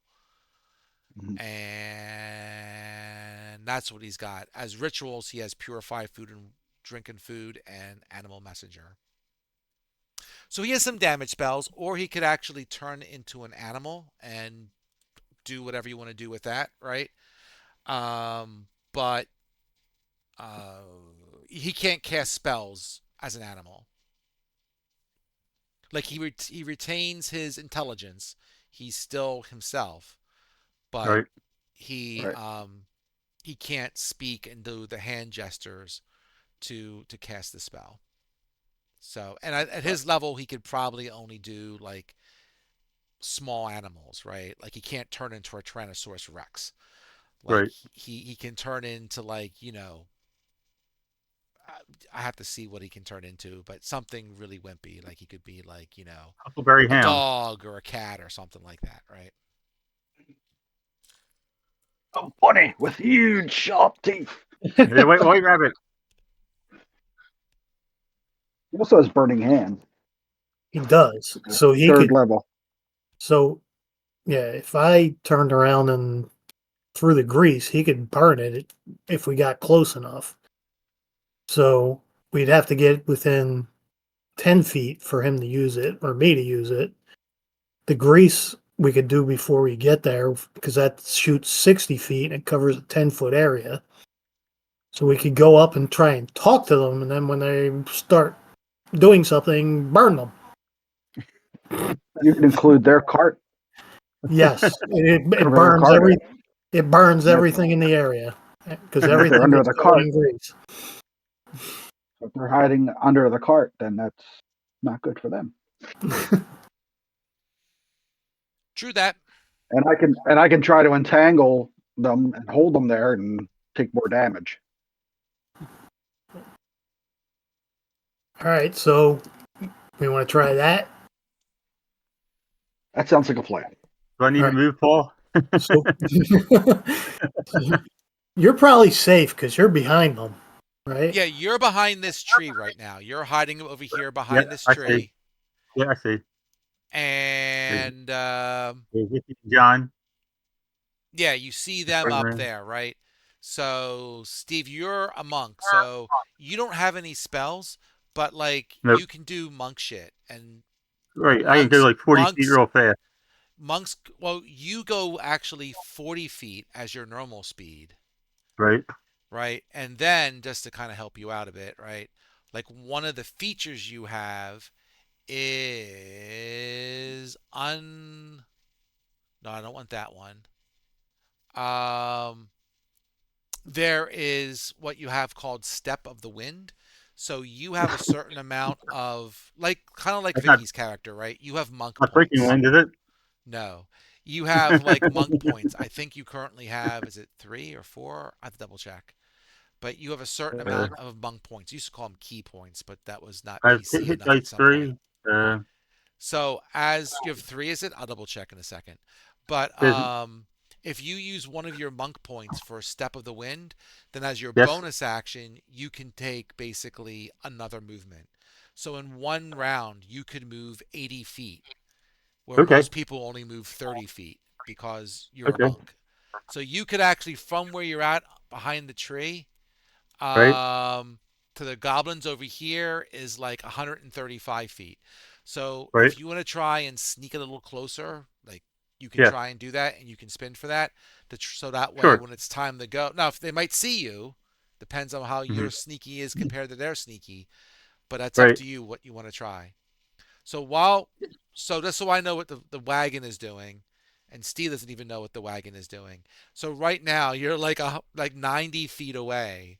Mhm. And that's what he's got. As rituals, he has Purify Food and Drink and Food and Animal Messenger. So he has some damage spells, or he could actually turn into an animal and do whatever you want to do with that, right? But uh, he can't cast spells as an animal. Like he retains his intelligence. He's still himself, but Right. he Right. he can't speak and do the hand gestures to cast the spell. So, and at Right. his level, he could probably only do like small animals, right? Like he can't turn into a Tyrannosaurus Rex. Like Right. he can turn into like I have to see what he can turn into, but something really wimpy. Like he could be like, Huckleberry a Hound. dog or a cat or something like that, right? A bunny with huge sharp teeth. Yeah, White Rabbit. He also has burning hands. He does. So he Third could. level. So yeah, if I turned around and threw the grease, he could burn it if we got close enough. So we'd have to get within 10 feet for him to use it or me to use it. The grease we could do before we get there because that shoots 60 feet and covers a 10-foot area. So we could go up and try and talk to them, and then when they start doing something, burn them. You can include their cart. Yes, it Cover their burns cart. it burns Yep. everything in the area because And if they're everything under gets the covered cart, in grease. if they're hiding under the cart, then that's not good for them. True that. And I can try to entangle them and hold them there and take more damage. All right, so we want to try that. That sounds like a plan. Do I need to Right. move, Paul? So you're probably safe because you're behind them, right? Yeah, you're behind this tree right now. You're hiding over here behind Yeah, this I see. tree. Yeah, I see. And There's Vicky and John. yeah, you see them up there, right? So, Steve, you're a monk, so you don't have any spells, but like Nope. you can do monk shit. And Right, I can go like 40 feet real fast. monks, well, you go actually 40 feet as your normal speed, Right. right? And then just to kind of help you out a bit, right? Like one of the features you have is no, I don't want that one. Um, there is what you have called Step of the Wind. So you have a certain amount of like kind of like That's not Vicky's character, right? You have monk breaking points. wind, is it? No. You have like monk points. I think you currently have, is it 3 or 4? I have to double check. But you have a certain amount of monk points. You used to call them key points, but that was not I've PC hit enough at dice some point. 3. So as you have 3, is it? I'll double check in a second. But There's- if you use one of your monk points for Step of the Wind, then as your yes. bonus action, you can take basically another movement. So in one round, you could move 80 feet, where Okay. most people only move 30 feet because you're a monk. So you could actually, from where you're at behind the tree, Right. to the goblins over here is like 135 feet. So Right. if you want to try and sneak a little closer, like you can Yeah. try and do that, and you can spin for that, so that way Sure. when it's time to go. Now, if they might see you, depends on how Mhm. your sneaky is compared to their sneaky, but that's up Right. to you what you want to try. So so just so I know what the wagon is doing, and Steve doesn't even know what the wagon is doing. So right now you're like 90 feet away.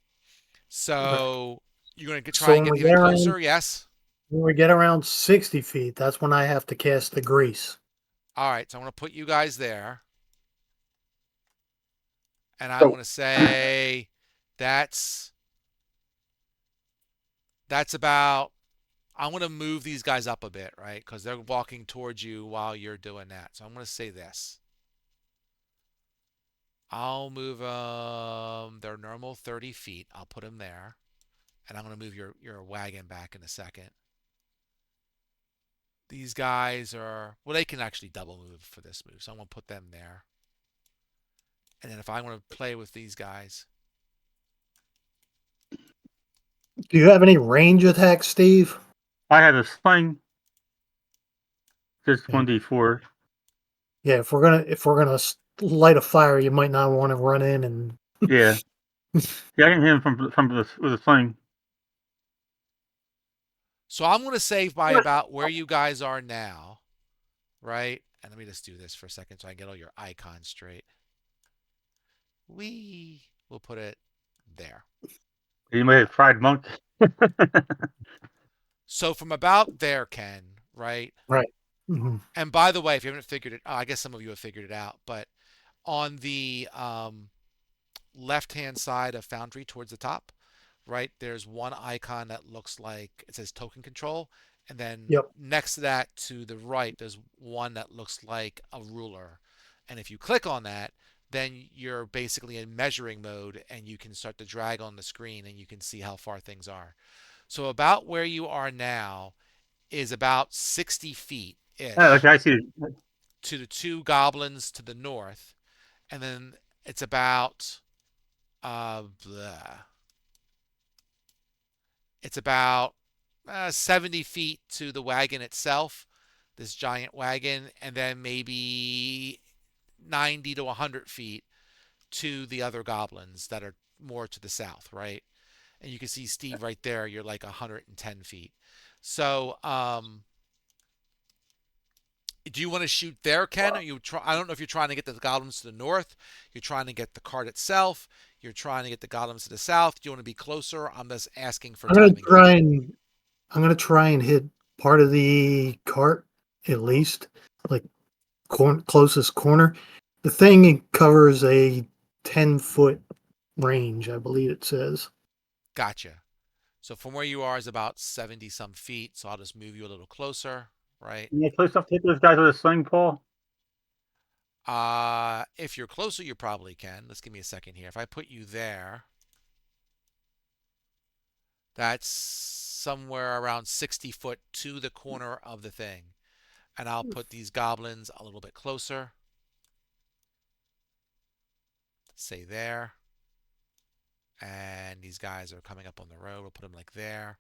So you're gonna try So and get even closer. Yes. when we get around 60 feet, that's when I have to cast the grease. All right. So I'm gonna put you guys there, and I'm So gonna say that's about. I'm gonna move these guys up a bit, right? Because they're walking towards you while you're doing that. So I'm gonna say this. I'll move their normal 30 feet. I'll put them there, and I'm gonna move your wagon back in a second. These guys are, well, they can actually double move for this move, so I'm gonna put them there. And then if I want to play with these guys, Do you have any range attacks, Steve? I have a sling. Just Yeah. 1d4. Yeah, if we're gonna light a fire, you might not want to run in and Yeah. Yeah, I can hit him with a sling. so I'm gonna say by about where you guys are now, right? And let me just do this for a second so I can get all your icons straight. We'll put it there. You might have fried monk. So from about there, Ken, right? right. Mm-hmm. And by the way, if you haven't figured it, I guess some of you have figured it out, but on the left-hand side of Foundry towards the top, right? There's one icon that looks like it says token control, and then Yep. next to that to the right, there's one that looks like a ruler. And if you click on that, then you're basically in measuring mode and you can start to drag on the screen and you can see how far things are. So about where you are now is about 60 feet Okay, ish I see. to the two goblins to the north. And then it's about it's about 70 feet to the wagon itself, this giant wagon, and then maybe 90 to 100 feet to the other goblins that are more to the south, right? And you can see Steve right there. You're like 110 feet. So, do you want to shoot there, Ken? Or you try? I don't know if you're trying to get the goblins to the north. You're trying to get the cart itself. You're trying to get the goblins to the south. Do you want to be closer? I'm just asking for I'm gonna timing here. try and I'm gonna try and hit part of the cart at least, like closest corner. The thing covers a 10-foot range, I believe it says. Gotcha. So from where you are is about 70 some feet. So I'll just move you a little closer, right? Can you close enough to hit those guys with a sling, Paul? If you're closer, you probably can. Let's give me a second here. If I put you there, that's somewhere around 60 foot to the corner of the thing. And I'll put these goblins a little bit closer. Say there. And these guys are coming up on the road. We'll put them like there.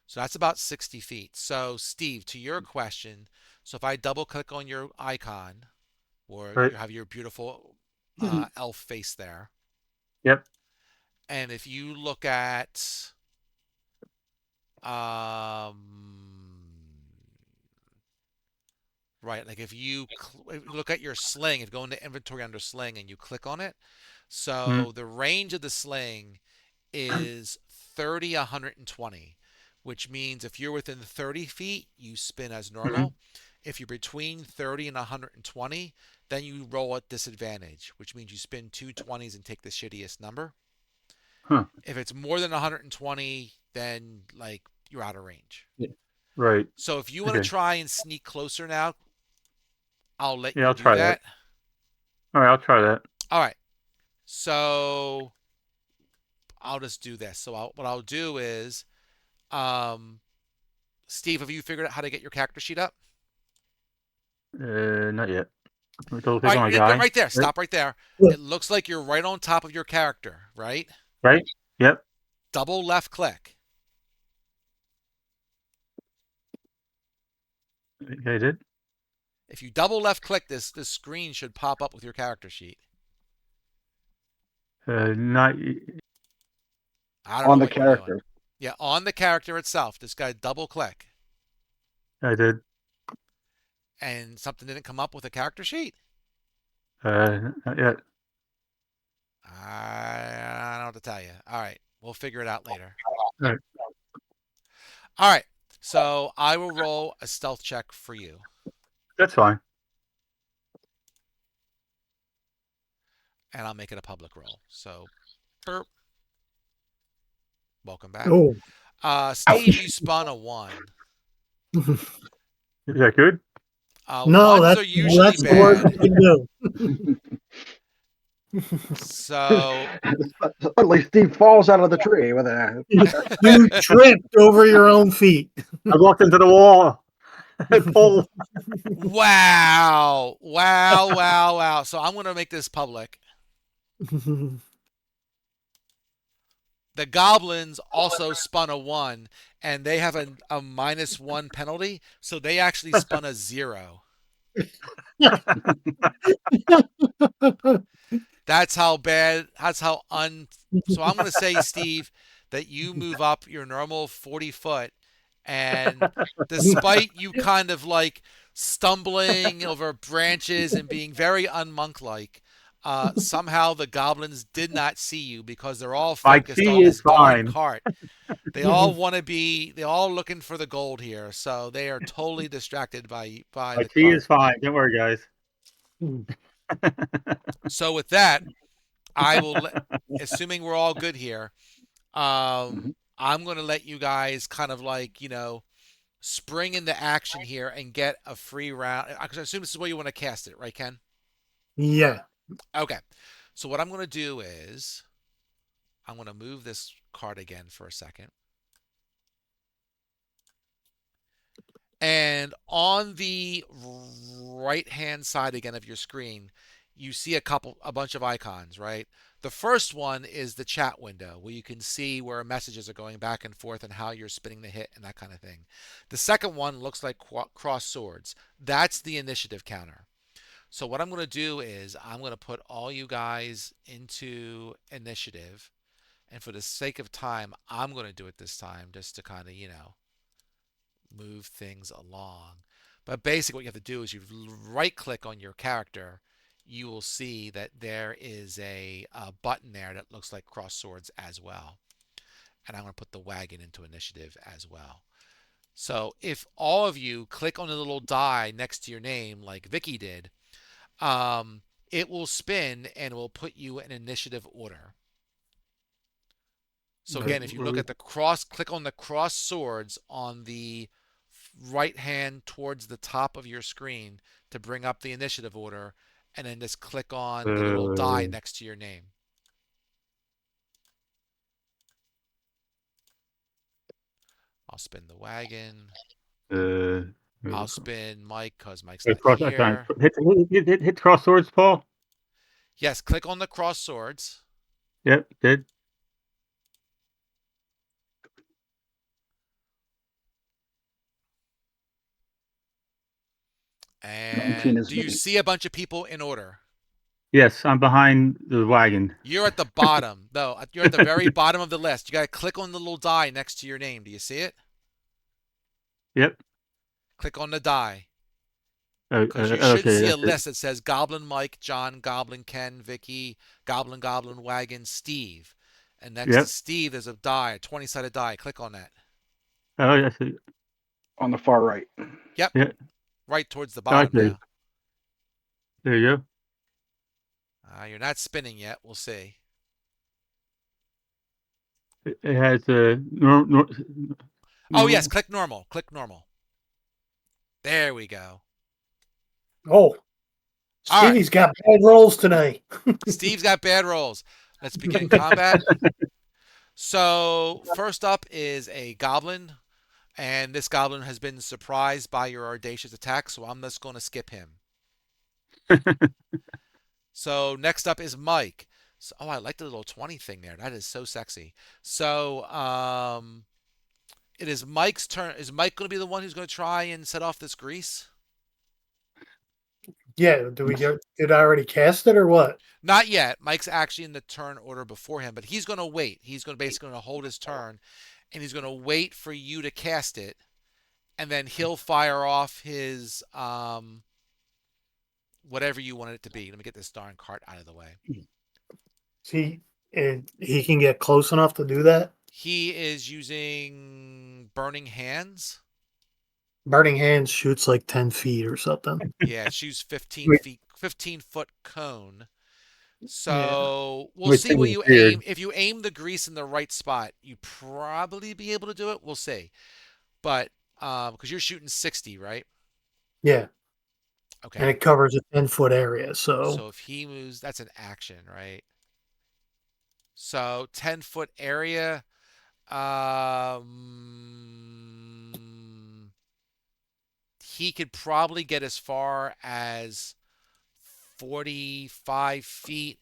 So that's about 60 feet. So, Steve, to your question, so if I double click on your icon, or Right. you have your beautiful elf face there, Yep. and if you look at um, right, like if you look at your sling, if you go into inventory under sling and you click on it, Mm-hmm. so the range of the sling is 30, 120, which means if you're within 30 feet, you spin as Mm-hmm. normal. If you're between 30 and 120, then you roll at disadvantage, which means you spin two 20s and take the shittiest number. Huh. If it's more than 120, then like you're out of range. Right. So if you want to Okay. try and sneak closer now, I'll let Yeah, you I'll do try that. that. All right, I'll try that. All right. So I'll just do this. So what I'll do is, um, Steve, have you figured out how to get your character sheet up? Not yet. Let me double All click on right, my guy. right there. Right. Stop right there. Yeah. It looks like you're right on top of your character, right? Right. Yep. Double left click. Okay, I did. If you double left click this screen should pop up with your character sheet. Not. I don't On know the what you're doing. character. Yeah, on the character itself. This guy double click, I did. and something didn't come up with a character sheet. Not yet. I don't know what to tell you. All right, we'll figure it out later. All right. All right, so I will roll a stealth check for you, That's fine. and I'll make it a public roll. So, burp. Welcome back. Oh, Steve, you spun a one. Is that good? no, Ones are usually that's the worst bad. you can So, Suddenly, Steve falls out of the tree with a. do. You tripped over your own feet. I walked into the wall. Pull. wow, wow, wow, wow. So I'm going to make this public. The goblins also spun a one, and they have a -1 penalty, so they actually spun a 0. That's how bad. That's how un. So I'm going to say, Steve, that you move up your normal 40 foot, and despite you kind of like stumbling over branches and being very unmonk-like, somehow the goblins did not see you because they're all My focused tea on this is darn fine. cart. They all want to be. They're all looking for the gold here, so they are totally distracted by My the tea is cart. fine. Don't worry, guys. So with that, I will, assuming we're all good here, Mhm. I'm going to let you guys kind of like, spring into action here and get a free round. I assume this is where you want to cast it, right, Ken? Yeah. Okay. So what I'm going to do is I'm going to move this card again for a second. And on the right hand side again of your screen, you see a bunch of icons, right? The first one is the chat window where you can see where messages are going back and forth and how you're spinning the hit and that kind of thing. The second one looks like cross swords. That's the initiative counter. So what I'm going to do is I'm going to put all you guys into initiative. And for the sake of time, I'm going to do it this time just to kind of, move things along. But basically, what you have to do is you right click on your character. You will see that there is a button there that looks like cross swords as well. And I'm going to put the wagon into initiative as well. So if all of you click on the little die next to your name, like Vicky did, um, it will spin and it will put you in initiative order. So again, if you look at the cross, click on the cross swords on the right hand towards the top of your screen to bring up the initiative order, and then just click on the little die next to your name. I'll spin the wagon. I'll spin Mike because Mike's not here. Hit cross swords, Paul. Yes, click on the cross swords. Yep, did. Nineteen And is do you me. see a bunch of people in order? Yes, I'm behind the wagon. You're at the bottom. No, you're at the very bottom of the list. You got to click on the little die next to your name. Do you see it? Yep. Click on the die. Oh, Because you should okay, see a that's it. list that says Goblin Mike, John, Goblin Ken, Vicky, Goblin Wagon, Steve. And next to Yep. Steve, there's a die, a 20-sided die. Click on that. Oh, that's it. On the far right. Yep, Yeah. right towards the bottom Okay. now. There you go. You're not spinning yet. We'll see. It has Oh, yes, normal. click normal. Click normal. There we go. Oh, All right. Stevie's got bad rolls today. Steve's got bad rolls. Let's begin combat. So, first up is a goblin. And this goblin has been surprised by your audacious attack, so I'm just going to skip him. So next up is Mike. So, oh, I like the little 20 thing there. That is so sexy. So it is Mike's turn. Is Mike going to be the one who's going to try and set off this grease? Yeah, did I already cast it or what? Not yet. Mike's actually in the turn order before him, but he's going to wait. He's going to basically going to hold his turn, and he's going to wait for you to cast it, and then he'll fire off his whatever you want it to be. Let me get this darn cart out of the way. See, he can get close enough to do that. He is using Burning Hands. Burning Hands shoots like 10 feet or something. Yeah, shoots 15 feet, 15-foot cone. So we'll Which see where is you weird. aim. If you aim the grease in the right spot, you probably be able to do it. We'll see. But because you're shooting 60, right? Yeah, and Okay. it covers a 10-foot area. So So if he moves, that's an action, right? So 10-foot area. He could probably get as far as 45 feet,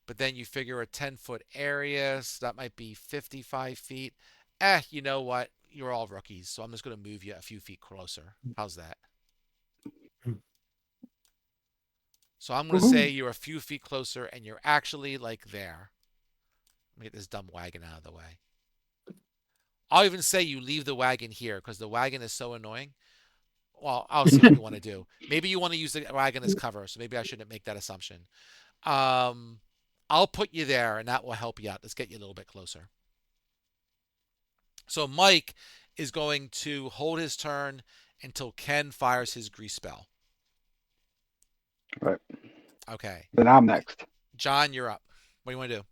but then you figure a 10-foot area, so that might be 55 feet. You know what? You're all rookies, so I'm just going to move you a few feet closer. How's that? So I'm going to say Woohoo. you're a few feet closer, and you're actually like there. Let me get this dumb wagon out of the way. I'll even say you leave the wagon here because the wagon is so annoying. Well, I'll see what you want to do. Maybe you want to use the wagon as cover, so maybe I shouldn't make that assumption. Um, I'll put you there, and that will help you out. Let's get you a little bit closer. So Mike is going to hold his turn until Ken fires his grease spell. Right. Okay. Then I'm next. John, you're up. What do you want to do?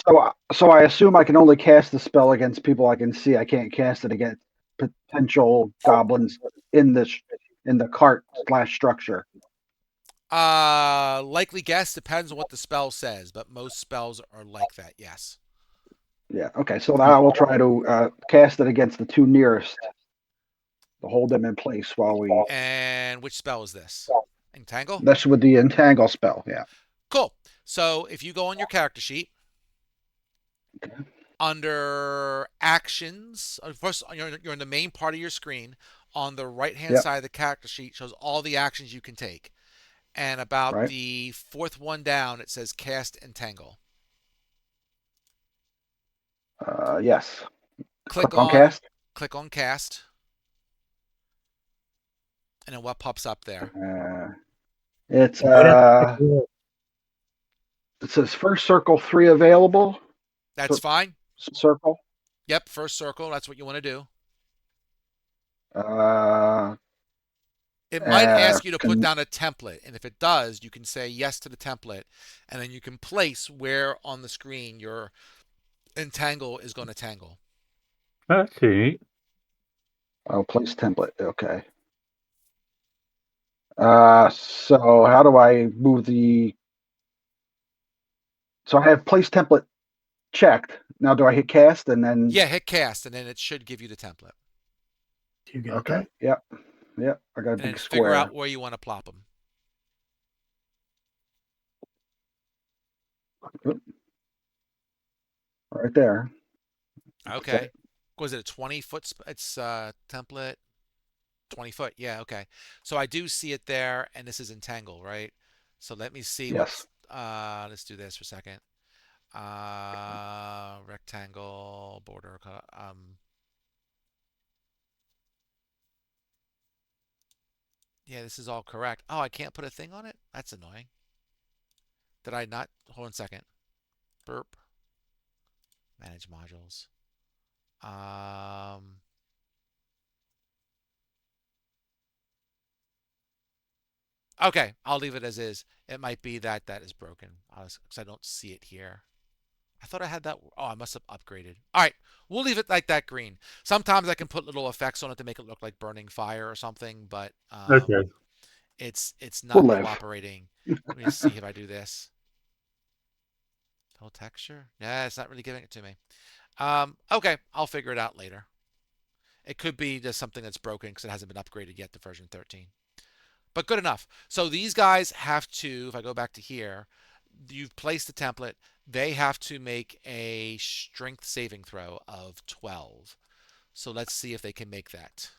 So I assume I can only cast the spell against people I can see. I can't cast it against potential goblins in the cart / structure. Likely guess depends on what the spell says, but most spells are like that. Yes. Yeah. Okay. So I will try to cast it against the two nearest to hold them in place while we. And which spell is this? Entangle. That's with the entangle spell. Yeah. Cool. So if you go on your character sheet, Okay. under actions, first you're in the main part of your screen. On the right hand Yep. side of the character sheet shows all the actions you can take. And about Right. the fourth one down, it says cast entangle. Yes. Click On on cast. click on cast. And then what pops up there? It's Right at the it says first circle 3 available. That's fine. Circle. Yep, first circle. That's what you want to do. Uh, It might ask you to put can, down a template, and if it does, you can say yes to the template, and then you can place where on the screen your entangle is going to tangle. Let's see. oh, place template. Okay. So how do I move the? So I have place template checked. Now do I hit cast and then? Yeah, hit cast, and then it should give you the template. You got Okay. that? Yep. Yep. I got a And then big figure square. out where you want to plop them. Right there. Okay. Was it a 20-foot? It's template 20 foot. Yeah. Okay. So I do see it there, and this is entangle, right? So let me see Yes. what's. Let's do this for a second. Rectangle border. Yeah, this is all correct. Oh, I can't put a thing on it? That's annoying. Did I not? Hold on a second. Burp. Manage modules. Okay, I'll leave it as is. It might be that that is broken because I don't see it here. I thought I had that. Oh, I must have upgraded. All right, we'll leave it like that green. Sometimes I can put little effects on it to make it look like burning fire or something, but Okay. it's We'll not live. cooperating. Let me see if I do this. Fill texture? Yeah, it's not really giving it to me. Okay, I'll figure it out later. It could be just something that's broken because it hasn't been upgraded yet to version 13. But good enough. So these guys have to, if I go back to here, you've placed the template. They have to make a strength saving throw of 12. So let's see if they can make that.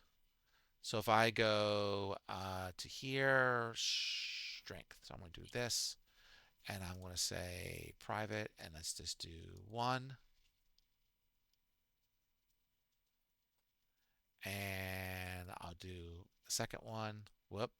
So if I go to here, strength. So I'm going to do this. And I'm going to say private. And let's just do 1. And I'll do the second one. Whoop.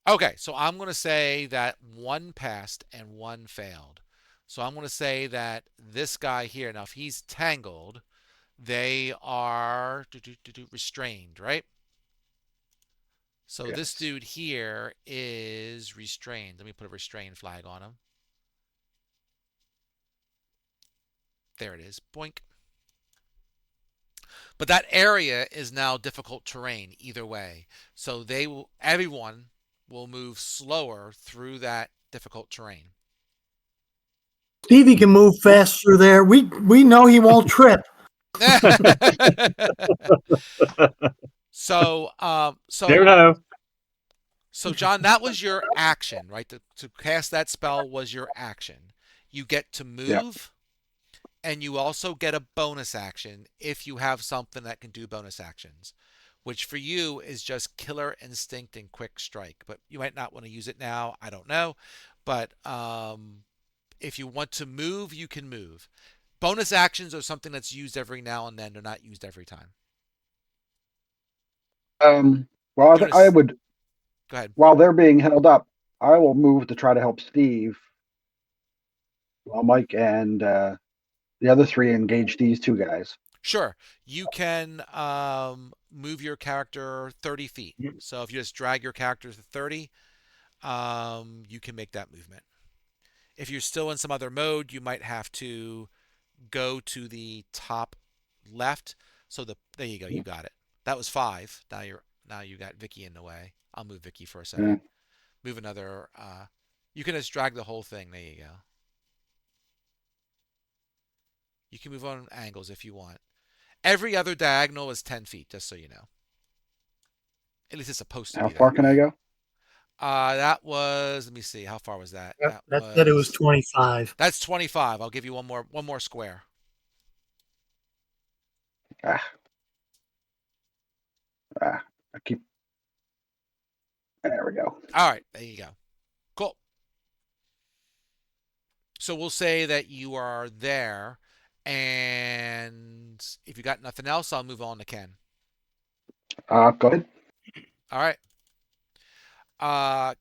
Okay, so I'm going to say that 1 passed and 1 failed. So I'm going to say that this guy here, now if he's tangled, they are restrained, right? So Yes. this dude here is restrained. Let me put a restrained flag on him. There it is. Boink. But that area is now difficult terrain either way. So everyone will move slower through that difficult terrain. Stevie can move fast through there. We know he won't trip. So Never know. so John, that was your action, right? To cast that spell was your action. You get to move, and you also get a bonus action if you have something that can do bonus actions, which for you is just Killer Instinct and Quick Strike. But you might not want to use it now. I don't know. But if you want to move, you can move. Bonus actions are something that's used every now and then. They're not used every time. Well, I think I would. Go ahead. While they're being held up, I will move to try to help Steve. While Mike and the other 3 engage these 2 guys. Sure, you can move your character 30 feet. So if you just drag your character to 30, you can make that movement. If you're still in some other mode, you might have to go to the top left. So there you go, you got it. That was 5. Now you got Vicky in the way. I'll move Vicky for a Yeah. second. Move another. You can just drag the whole thing. There you go. You can move on angles if you want. Every other diagonal is 10 feet, just so you know. At least it's supposed to How be far that can I way. go? That was. Let me see. How far was that? Yep, That that said it was was. 25. That's 25. I'll give you one more square. Ah, I keep. There we go. All right, there you go. Cool. So we'll say that you are there, and if you got nothing else, I'll move on to Ken. Go ahead. All right.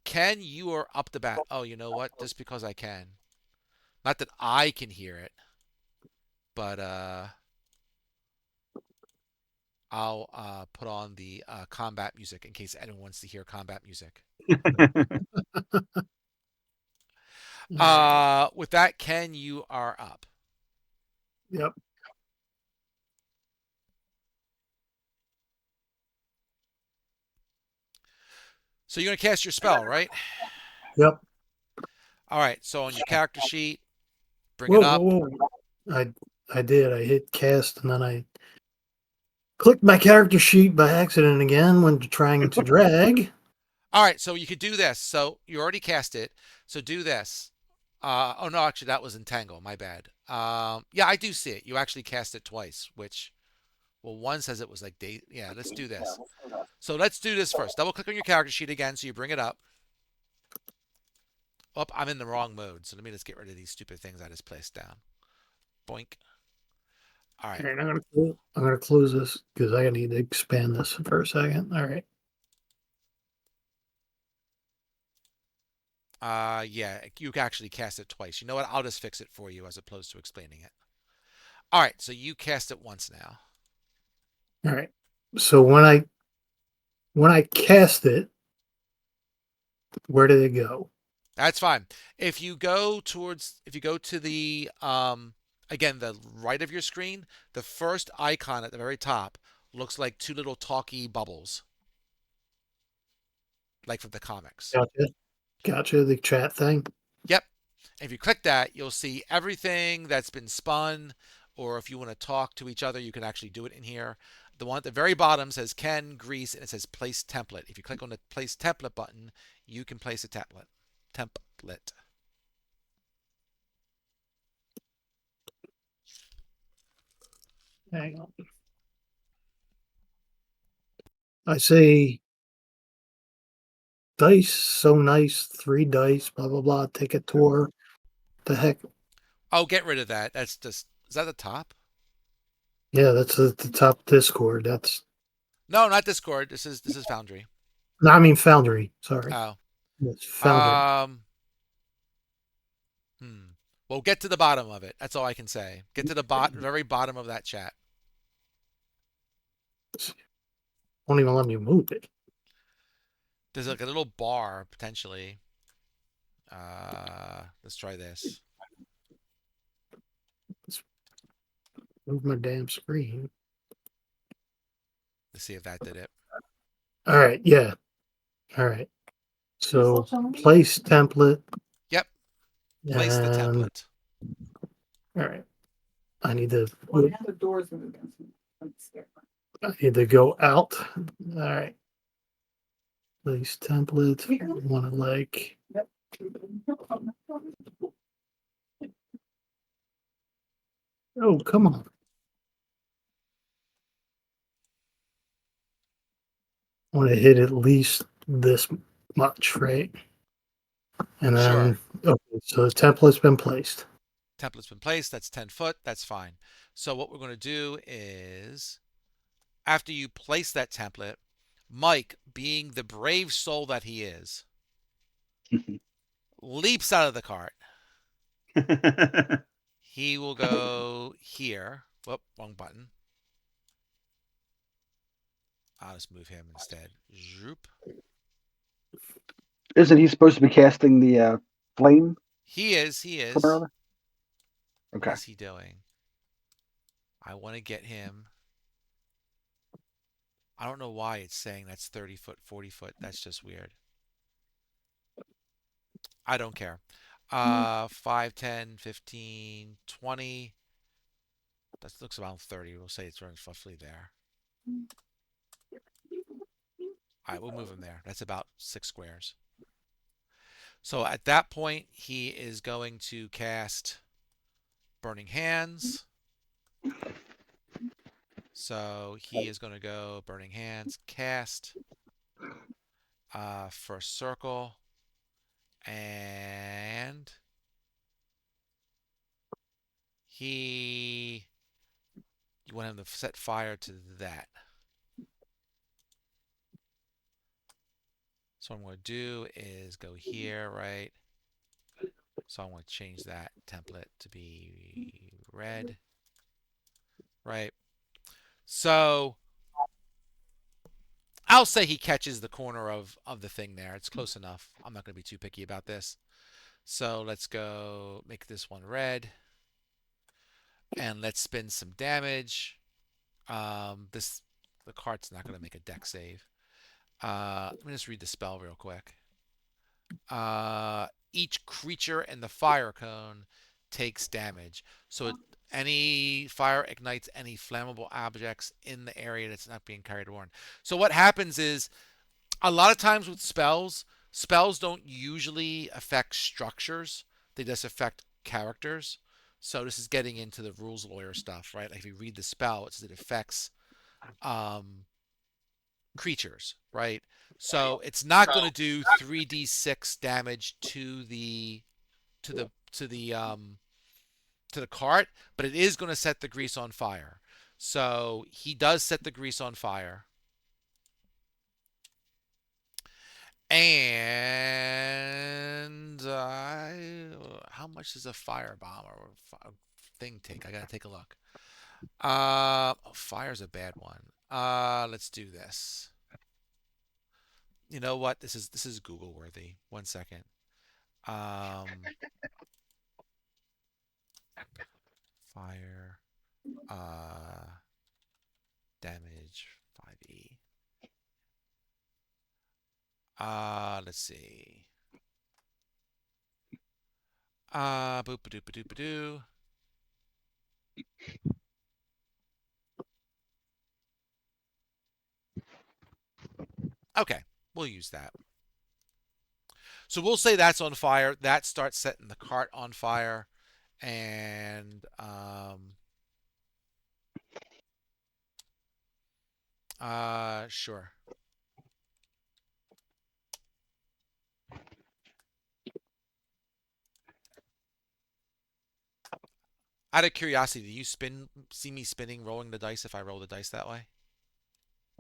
Ken, you are up the bat. Oh, you know what? Just because I can. Not that I can hear it, but I'll put on the combat music in case anyone wants to hear combat music. Alright. With that, Ken, you are up. Yep. So you're gonna cast your spell, right? Yep. All right. So on your character sheet, bring it Whoa, up. whoa, whoa. I did. I hit cast and then I clicked my character sheet by accident again when trying to drag. All right. So you could do this. So you already cast it. So do this. Oh no, actually that was Entangle. My bad. Yeah, I do see it. You actually cast it twice, which well, one says it was like day. Yeah, let's do this. So let's do this first. Double click on your character sheet again, so you bring it up. Oh, I'm in the wrong mode, so let me just get rid of these stupid things I just placed down. Boink. All right. Alright, I'm gonna close this because I need to expand this for a second. All right. Yeah, you can actually cast it twice. You know what? I'll just fix it for you as opposed to explaining it. All right, so you cast it once now. All right. So when I cast it, where did it go? That's fine. If you go to the again the right of your screen, the first icon at the very top looks like two little talky bubbles, like from the comics. Gotcha. Gotcha. The chat thing. Yep. If you click that, you'll see everything that's been spun, or if you want to talk to each other, you can actually do it in here. The one at the very bottom says Ken Grease, and it says Place Template. If you click on the Place Template button, you can place a template. Template. Hang on. I say dice, so nice, 3 dice, blah blah blah. Take a tour. The heck? Oh, get rid of that. That's just is that the top? Yeah, that's at the top Discord. That's No, not Discord. This is Foundry. no, I mean Foundry. Sorry, Oh. it's Foundry. Um. Hmm. Well, get to the bottom of it. That's all I can say. Get to the very bottom of that chat. Won't even let me move it. There's like a little bar potentially. Let's try this. Move my damn screen. Let's see if that did it. All right. Yeah. All right. So place template. Yep. Place the And template. all right. I need to. The doors moved. I need to go out. All right. Place template. Want to like. Oh, come on. I want to hit at least this much, right? And Sure. then, okay, so the template's been placed. Template's been placed. That's 10 foot. That's fine. So what we're going to do is, after you place that template, Mike, being the brave soul that he is, leaps out of the cart. He will go here. Whoop, wrong button. I'll just move him instead. Zoop. Isn't he supposed to be casting the flame He is. He from is. earlier? What Okay. is he doing? I want to get him. I don't know why it's saying that's 30 foot, 40 foot. That's just weird. I don't care. 5, 10, 15, 20. That looks around 30. We'll say it's roughly there. All right, we'll move him there. That's about 6 squares. So at that point, he is going to cast Burning Hands. So he is going to go Burning Hands, cast, first circle, and you want him to set fire to that. So what I'm going to do is go here, right? So I'm going to change that template to be red, right? So I'll say he catches the corner of the thing there. It's close enough. I'm not going to be too picky about this. So let's go make this one red. And let's spin some damage. The card's not going to make a deck save. Let me just read the spell real quick. Each creature in the fire cone takes damage. So any fire ignites any flammable objects in the area that's not being carried or worn. So what happens is a lot of times with spells don't usually affect structures. They just affect characters. So this is getting into the rules lawyer stuff, right? Like if you read the spell, it says it affects um, creatures, right? So it's not going to do 3d6 damage to the to the to the to the cart, but it is going to set the grease on fire. So he does set the grease on fire. And how much does a firebomb or thing take? I gotta take a look. Fire's a bad one. Let's do this. You know what? This is Google worthy. 1 second. Fire. Damage 5e. Let's see. Boop a doop a doop a doo. Okay, we'll use that. So we'll say that's on fire. That starts setting the cart on fire. And sure. Out of curiosity, do you see me spinning, rolling the dice if I roll the dice that way?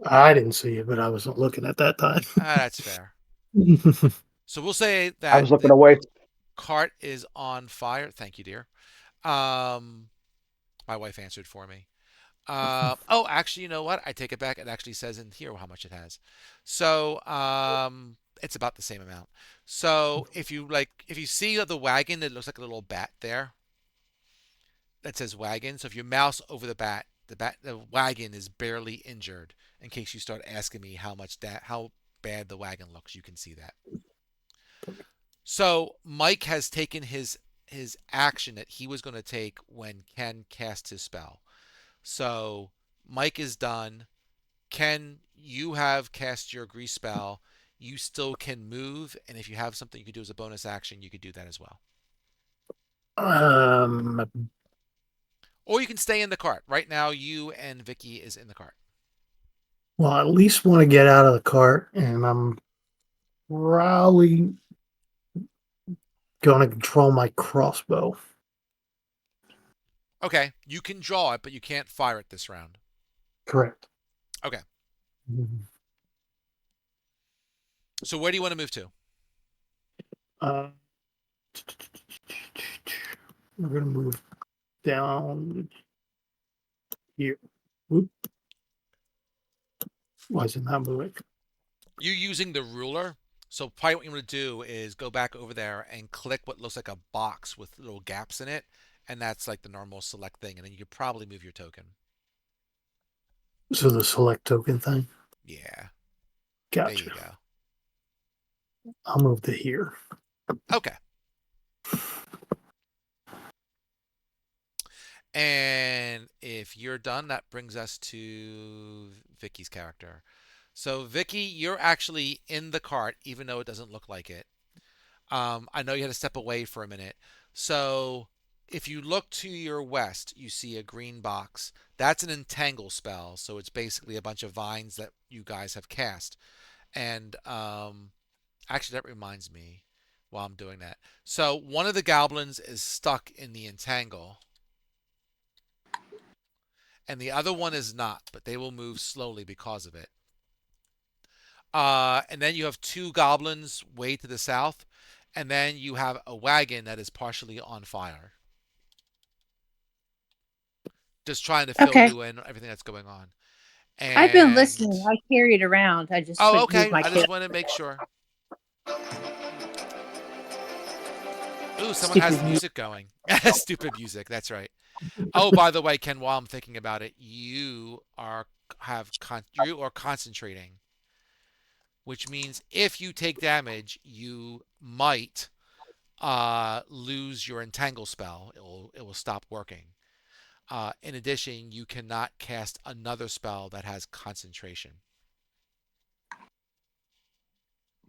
I didn't see it, but I wasn't looking at that time. That's fair. So we'll say I that was looking the away. cart is on fire. Thank you, dear. My wife answered for me. Oh, actually, you know what? I take it back. It actually says in here how much it has. So, it's about the same amount. So if you see the wagon, it looks like a little bat there that says wagon. So if you mouse over the wagon is barely injured. In case you start asking me how bad the wagon looks, you can see that. So Mike has taken his action that he was going to take when Ken cast his spell. So Mike is done. Ken, you have cast your grease spell. You still can move, and if you have something you could do as a bonus action, you could do that as well. um, Or you can stay in the cart. Right now, you and Vicky is in the cart. well, I at least want to get out of the cart, and I'm probably going to control my crossbow. Okay, you can draw it, but you can't fire it this round. Correct. Okay. So where do you want to move to? Uh, we're going to move down here. Whoop. Why isn't that moving? You're using the ruler. So probably what you want to do is go back over there and click what looks like a box with little gaps in it, and that's like the normal select thing, and then you could probably move your token. So the select token thing. Yeah, there Gotcha. you go. I'll move to here. Okay. And if you're done, that brings us to Vicky's character. So Vicky, you're actually in the cart, even though it doesn't look like it. I know you had to step away for a minute. So if you look to your west, you see a green box. That's an entangle spell. So it's basically a bunch of vines that you guys have cast. And actually, that reminds me while I'm doing that. So one of the goblins is stuck in the entangle, and the other one is not, but they will move slowly because of it. And then you have two goblins way to the south, and then you have a wagon that is partially on fire. Just trying to fill Okay. you in on everything that's going on. I've been And listening. I carry it around. I just oh, couldn't move okay. my I kid. just want to make sure. Ooh, someone has Stupid the music. music going. Stupid music. That's right. Oh, by the way, Ken, while I'm thinking about it, you are concentrating, which means if you take damage, you might lose your entangle spell. It will stop working. In addition, you cannot cast another spell that has concentration.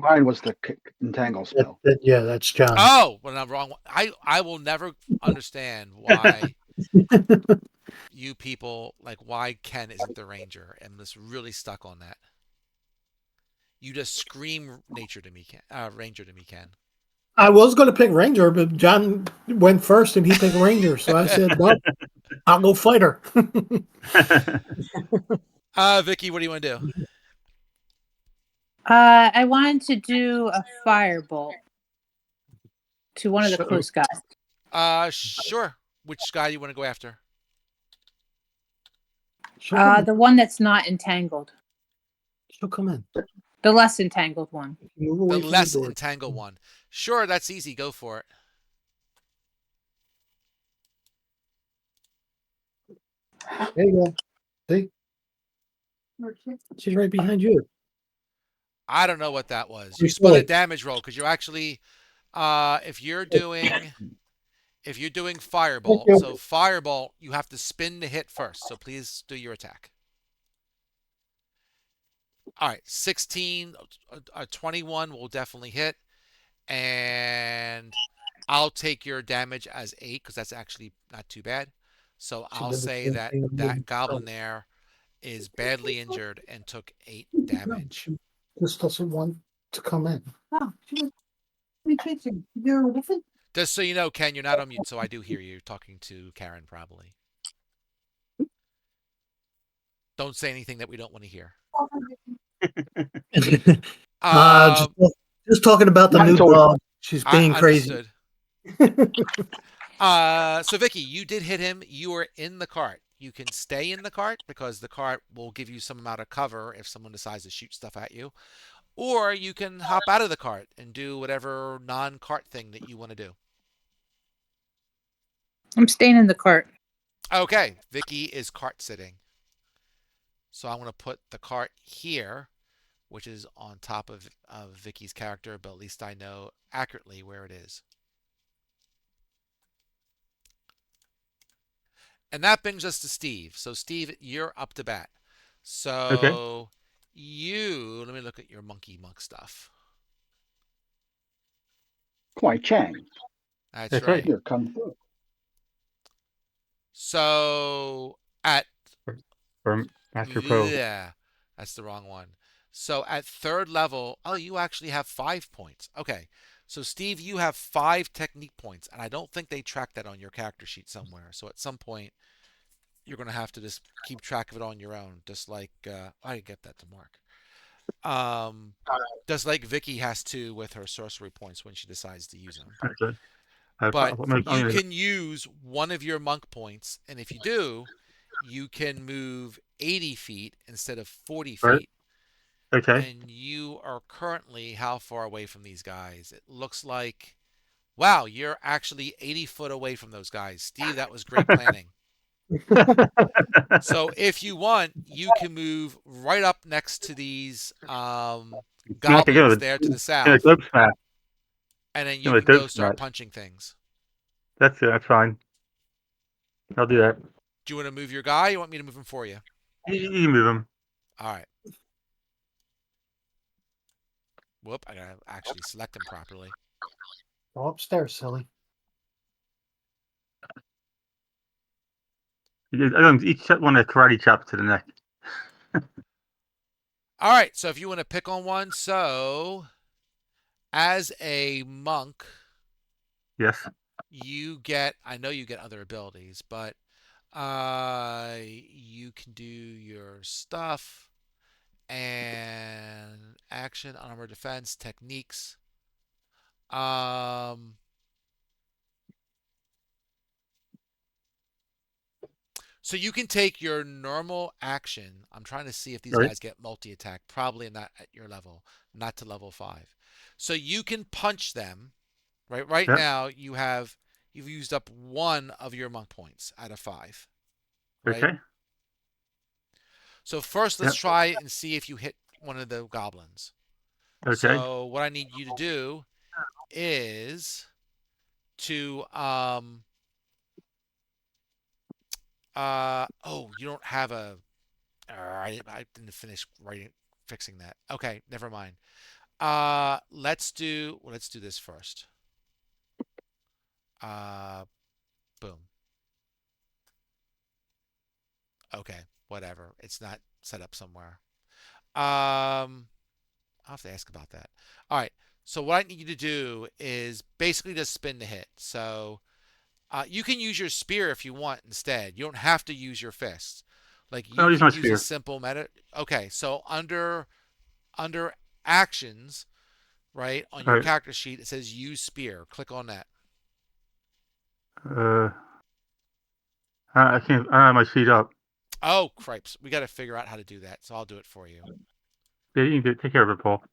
Mine was the entangle spell. Yeah, that's John's. Oh, well, I'm wrong. I will never understand why you people like why Ken isn't the ranger. I'm just really stuck on that. You just scream nature to me, Ken. Ranger to me, Ken. I was going to pick Ranger, but John went first and he picked Ranger. So I said, well, I'll go fighter. Vicky, what do you want to do? I wanted to do a firebolt to one of the So- close guys. Sure. Which guy do you want to go after? The one that's not entangled. She'll come in. The less entangled one. Move away The from less the door. entangled one. Sure, that's easy. Go for it. There you go. See? She's right behind you. I don't know what that was. You You're spun a silly. damage roll because you're actually if you're doing firebolt, Thank you. so firebolt you have to spin the hit first. So please do your attack. All right, 16, 21 will definitely hit, and I'll take your damage as 8 because that's actually not too bad. So She I'll did the say same that thing that with goblin there is badly injured and took 8 damage. Just doesn't want to come in. Oh, you're with it? Just so you know, Ken, you're not on mute, so I do hear you talking to Karen probably. Don't say anything that we don't want to hear. uh, just talking about the Not new until we- dog. She's being I crazy. understood. So Vicky, you did hit him. You are in the cart. You can stay in the cart because the cart will give you some amount of cover if someone decides to shoot stuff at you. Or you can hop out of the cart and do whatever non-cart thing that you want to do. I'm staying in the cart. Okay, Vicky is cart sitting. So I'm going to put the cart here, which is on top of Vicky's character, but at least I know accurately where it is. And that brings us to Steve. So Steve, you're up to bat. So let me look at your monkey monk stuff. Kwai Chang. That's right. Here, come through. So at For Master Pro. yeah, that's the wrong one. So at third level, oh, you actually have 5 points. Okay. So Steve, you have 5 technique points, and I don't think they track that on your character sheet somewhere. So at some point, you're going to have to just keep track of it on your own, just like I didn't get that to mark. Just like Vicky has to with her sorcery points when she decides to use them. Okay. But you can use one of your monk points, and if you do, you can move 80 feet instead of 40 feet. Right. Okay. And you are currently how far away from these guys? It looks like, wow, you're actually 80 foot away from those guys. Steve, that was great planning. So if you want, you can move right up next to these Smack goblins again. there to the Yeah, south, dope smack. and then you Yeah, can dope go start smack. punching things. That's fine. I'll do that. Do you want to move your guy? Or you want me to move him for you? You can move him. All right. Whoop! I gotta actually select him properly. Go upstairs, silly. Each one a karate chop to the neck. All right. So if you want to pick on one, so as a monk, Yes. you get. I know you get other abilities, but you can do your stuff and action, armor, defense, techniques. Um, so you can take your normal action. I'm trying to see if these All right. guys get multi attack. Probably not at your level, not to level 5. So you can punch them. Right Yep. now you've used up 1 of your monk points out of 5. Right. Okay. So first let's Yep. try and see if you hit one of the goblins. Okay. So what I need you to do is to oh, you don't have a I didn't finish writing fixing that. Okay, never mind. Let's do this first. Uh boom. Okay, whatever. It's not set up somewhere. I'll have to ask about that. All right. So what I need you to do is basically just spin the hit. So you can use your spear if you want instead. You don't have to use your fists. Like you I'll use can my use a spear. simple meta. Okay, so under actions, right on All your right. character sheet, it says use spear. Click on that. Uh, I can't. I don't have my feet up. Oh, cripes! We got to figure out how to do that. So I'll do it for you. Yeah, you can take care of it, Paul.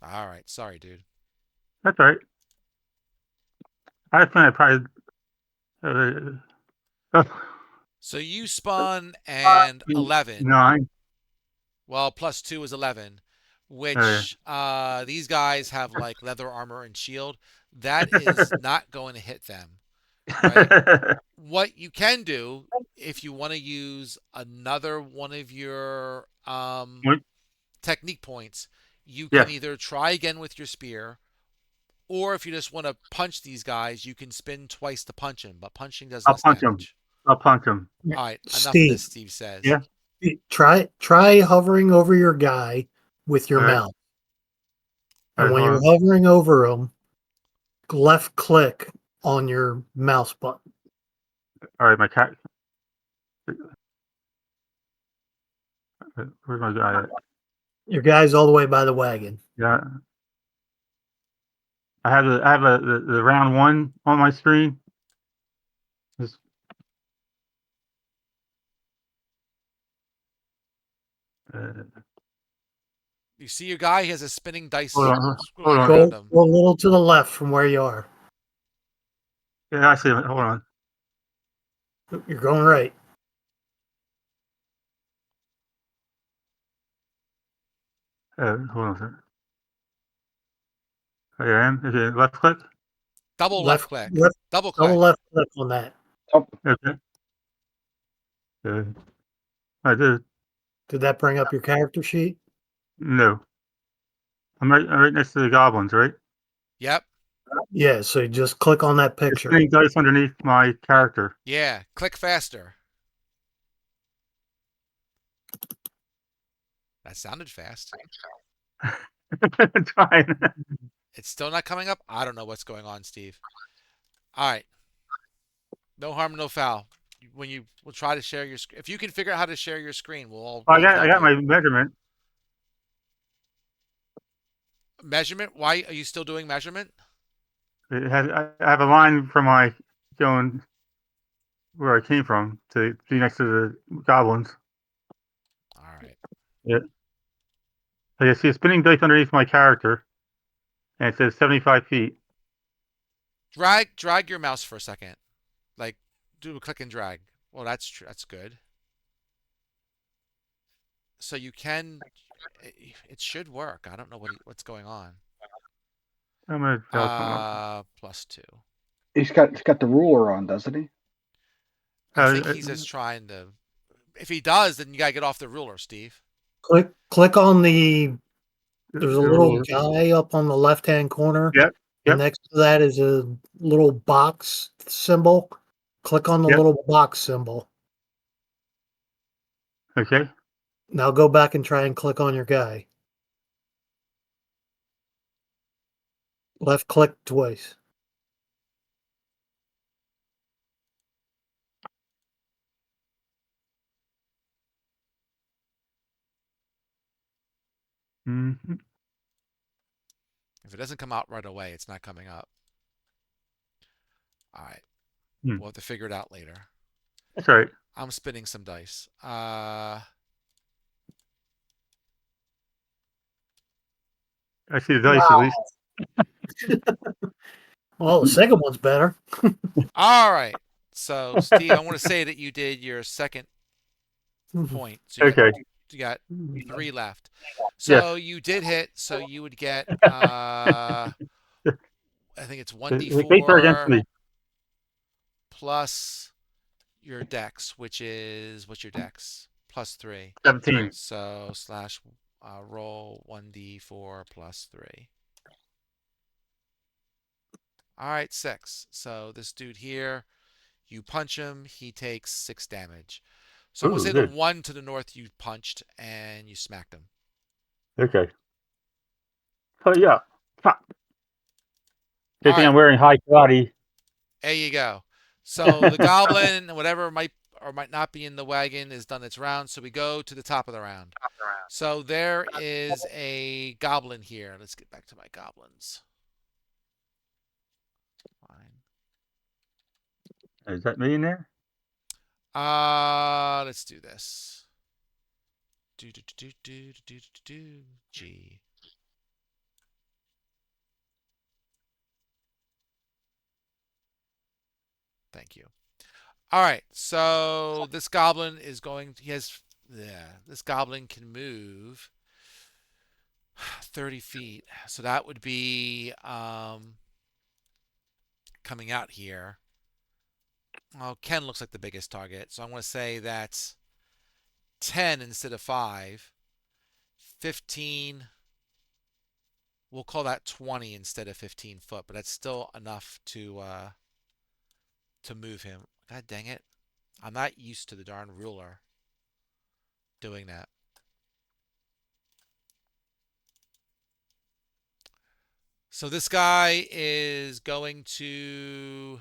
All right. Sorry, dude. That's all right. I think I probably. Oh, So you spun and 11. 9. Well, plus 2 is 11, Uh, which these guys have like leather armor and shield. That is not going to hit them, right? What you can do if you want to use another one of your What? technique points, you can Yes, either try again with your spear, or if you just want to punch these guys, you can spin twice to punch him, but punching does I'll less punch him. damage. I'll punch him. All right, enough of Steve, this, Steve says. Yeah. try hovering over your guy with your All right. mouse. All And right. when Hold you're on. hovering over him, left click on your mouse button. All right. My cat. Where's my guy at? Your guy's all the way by the wagon. Yeah. I have the round 1 on my screen. Just, uh, You see your guy? He has a spinning hold dice on. Hold scrolling on. around Go, him. go a little to the left from where you are. Yeah, I see it. Hold on. You're going right. Hold on a second. I am. Okay. Left click. Double left Left, click. left, Double double click. left click on that. Oh, Okay. I did. Did that bring up your character sheet? No. I'm right next to the goblins, right? Yep. Yeah, so you just click on that It's picture. spinning dice underneath my character. Yeah. Click faster. That sounded fast. It's fine. It's still not coming up. I don't know what's going on, Steve. All right. No harm, no foul. When you will try to share your screen, if you can figure out how to share your screen, I we'll got I help got you. my measurement. Measurement. Why are you still doing measurement? It has I have a line from my going where I came from to be next to the goblins. All right. Yeah. I see a spinning dice underneath my character, and it says 75 feet. Drag your mouse for a second. Like, do a click and drag. Well, that's good. So you can. It should work. I don't know what's going on. I'm gonna tell someone. +2. He's got the ruler on, doesn't he? I think he's just trying to. If he does, then you gotta get off the ruler, Steve. Click on the. There's a little Yep. guy up on the left-hand corner. Yep. Next to that is a little box symbol. Click on the Yep. little box symbol. Okay. Now go back and try and click on your guy. Left click twice. Mm-hmm. If it doesn't come out right away, it's not coming up. All right. Hmm. We'll have to figure it out later. That's all right. I'm spinning some dice. I see the dice at least. Well, the second one's better. All right. So, Steve, I want to say that you did your second point. So Okay. you got 3 left. Yes. So you did hit. So you would get, I think it's The gates are against 1d4 me. plus your dex, which is, what's your dex? +3. 17. So slash roll 1d4 +3. All right, 6. So this dude here, you punch him, he takes 6 damage. So I'm going to say the Good. one to the north you punched and you smacked him. Okay. So yeah. Good All thing right, I'm wearing high karate. there you go. So the goblin, whatever might or might not be in the wagon, is done its round. So we go to the top of the round. So there is a goblin here. Let's get back to my goblins. Fine. Is that me in there? Let's do this. G. Thank you. All right, so this goblin is going. This goblin can move 30 feet. So that would be coming out here. Well, Ken looks like the biggest target. So I'm going to say that's 10 instead of 5. 15. We'll call that 20 instead of 15 foot, but that's still enough to move him. God dang it. I'm not used to the darn ruler doing that. So this guy is going to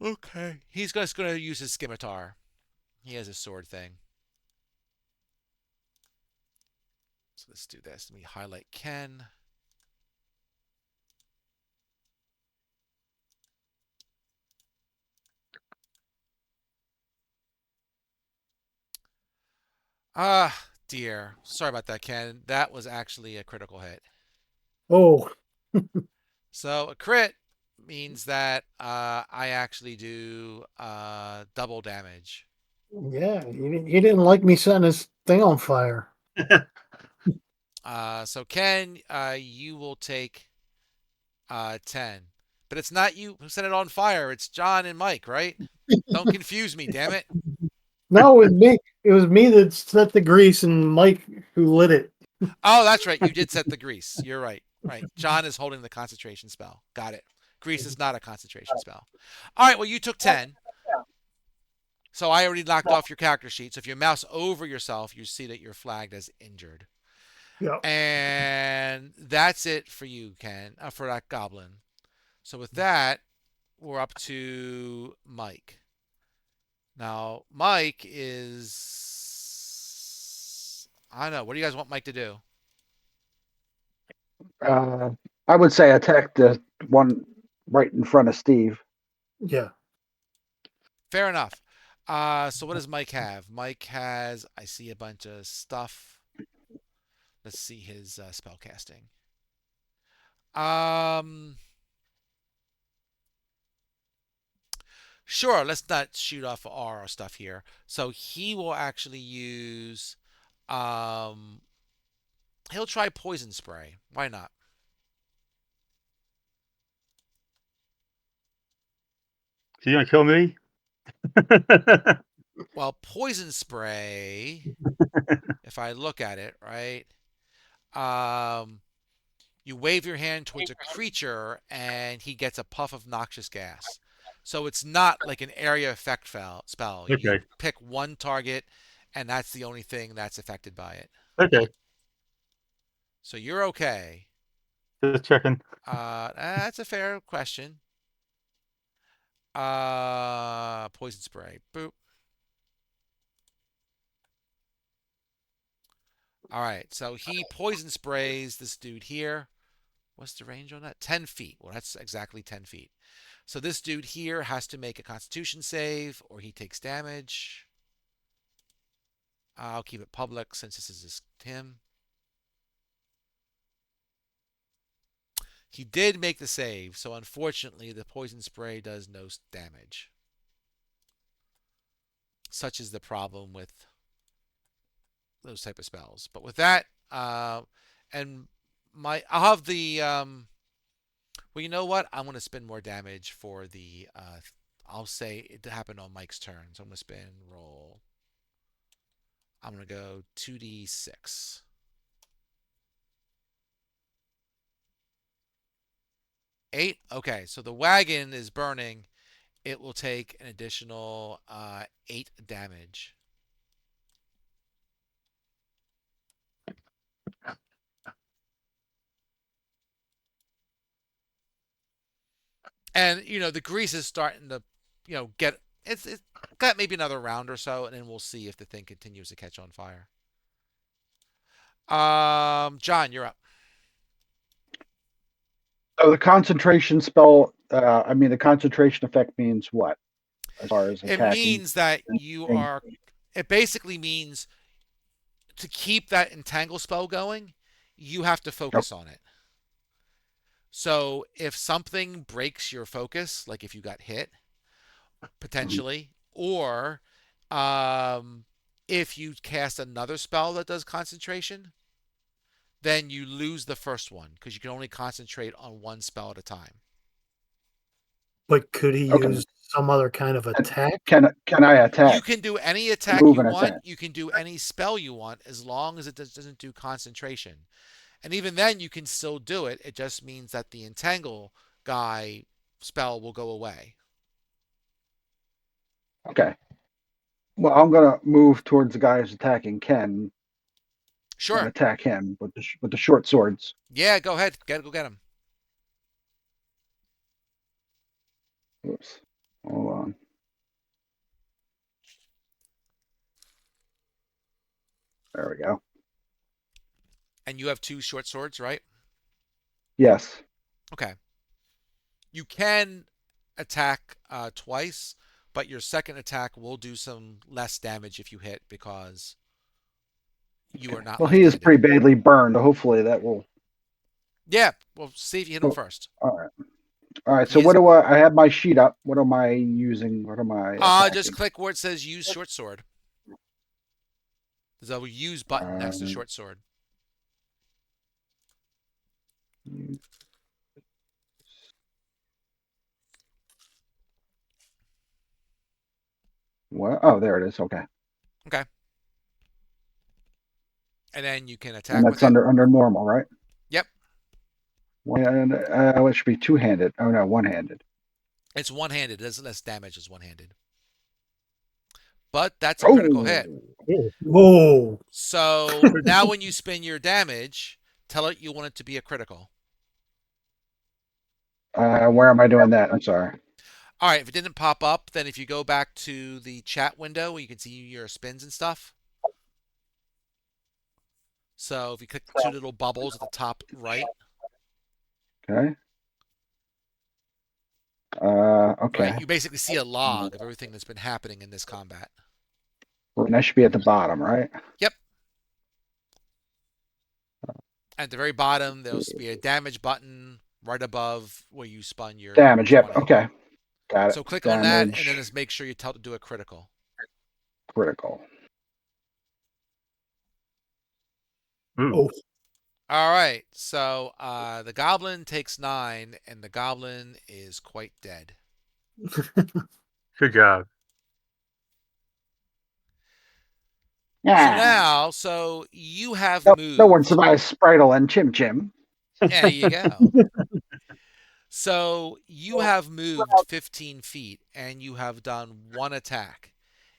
okay. He's just going to use his scimitar. He has a sword thing. So let's do this. Let me highlight Ken. Ah, dear. Sorry about that, Ken. That was actually a critical hit. Oh, So a crit means that I actually do double damage. yeah. He didn't like me setting his thing on fire. So Ken, you will take 10. But it's not you who set it on fire. It's John and Mike, right? Don't confuse me, damn it. No, it was me. It was me that set the grease, and Mike who lit it. Oh, that's right. You did set the grease. You're right. Right. John is holding the concentration spell. Got it. Grease is not a concentration spell. All right. Well, you took 10. So I already knocked off your character sheet. So if you mouse over yourself, you see that you're flagged as injured. Yeah. And that's it for you, Ken, for that goblin. So with that, we're up to Mike. Now, Mike is. I don't know. What do you guys want Mike to do? I would say attack the one right in front of Steve. Yeah. Fair enough. So what does Mike have? Mike has, I see a bunch of stuff. Let's see his spell casting. Um, sure. Let's not shoot off our stuff here. So he will actually use, um, he'll try poison spray. Why not? So you gonna kill me? Well, poison spray. If I look at it right, um, you wave your hand towards a creature and he gets a puff of noxious gas. So it's not like an area effect spell. You Okay. pick one target and that's the only thing that's affected by it. Okay. So you're okay. Just checking. That's a fair question. Poison spray. Boop. All right. So he poison sprays this dude here. What's the range on that? 10 feet. Well, that's exactly 10 feet. So this dude here has to make a constitution save or he takes damage. I'll keep it public since this is him. He did make the save, so unfortunately the poison spray does no damage. Such is the problem with those type of spells. But with that, and I'll have the well, you know what? I'm gonna spend more damage for the I'll say it happened on Mike's turn, so I'm gonna spin roll. I'm gonna go 2d6. 8. Okay, so the wagon is burning. It will take an additional 8 damage. And the grease is starting to get it's got maybe another round or so, and then we'll see if the thing continues to catch on fire. John, you're up. So the concentration spell, I mean, the concentration effect means what as far as It attacking? means that you are. It basically means to keep that entangle spell going, you have to Oh, focus on it. So if something breaks your focus, like if you got hit, mhm. potentially, or um, if you cast another spell that does concentration, then you lose the first one because you can only concentrate on one spell at a time. But could he Okay. use some other kind of And attack? can I You attack? can do any attack Move you and want. attack. You can do any spell you want as long as it doesn't do concentration. And even then, you can still do it. It just means that the entangle guy spell will go away. Okay. Well, I'm gonna move towards the guy who's attacking Ken and Sure. attack him with the short swords. Yeah, go ahead. Go get him. Oops. Hold on. There we go. And you have 2 short swords, right? Yes. Okay. You can attack twice, but your second attack will do some less damage if you hit because you Okay. are not Well, he is left-handed. pretty badly burned. Hopefully that will. Yeah, well, see if you hit him Oh, first. all right. All right. So He what is. do I have my sheet up? What am I using? What am I Just attacking? click where it says use short sword. There's a use button next to Um, short sword. what? Oh, there it is. Okay. Okay. And then you can And attack with that's it. under normal, right? Yep. It should be two-handed. Oh no, one-handed. It's one-handed. It does less damage as one-handed. But that's a critical hit. Oh, Oh, Whoa. So now when you spin your damage, tell it you want it to be a critical. where am I doing that? I'm sorry. All right, if it didn't pop up, then if you go back to the chat window where you can see your spins and stuff. So if you click the 2 little bubbles at the top right, Okay. Okay. Right? You basically see a log of everything that's been happening in this combat. And that should be at the bottom, right? Yep. At the very bottom, there'll be a damage button right above where you spun your Damage. Yep. 20. Okay. Got it. So click on that, and then Damage. just make sure you tell it to do a critical. Critical. Ooh, Oh, All right. So the goblin takes 9, and the goblin is quite dead. good job. Yeah. So you have No one moved. survives Spritle and Chim Chim. There you go. So you have moved 15 feet, and you have done one attack.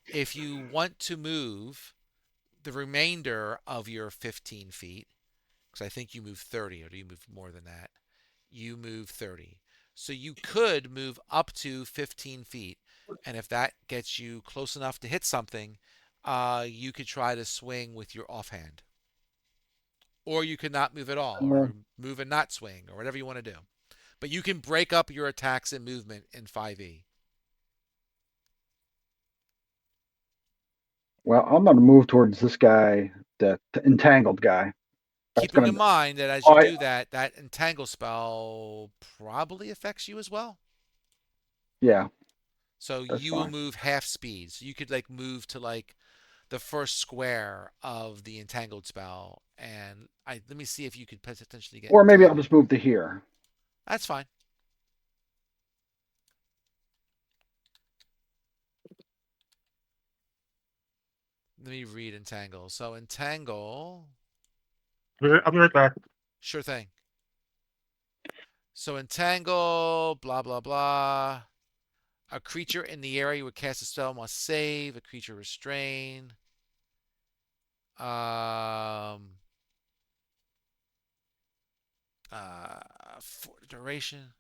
If you want to move the remainder of your 15 feet, because I think you move 30, or do you move more than that? You move 30. So you could move up to 15 feet. And if that gets you close enough to hit something, you could try to swing with your offhand. Or you could not move at all, Uh, or move and not swing, or whatever you want to do. But you can break up your attacks and movement in 5e. well, I'm going to move towards this guy, the entangled guy. That's Keeping going in to. mind that as Oh, you do that, that entangle spell probably affects you as well. yeah, So that's you will fine. move half speed. So you could like move to like the first square of the entangled spell, and let me see if you could potentially get Or maybe I'll entangled. just move to here. That's fine. Let me read entangle. So entangle, I'll be right back. sure thing. So entangle, blah blah blah. A creature in the area who cast a spell must save. A creature restrain. Um, for duration.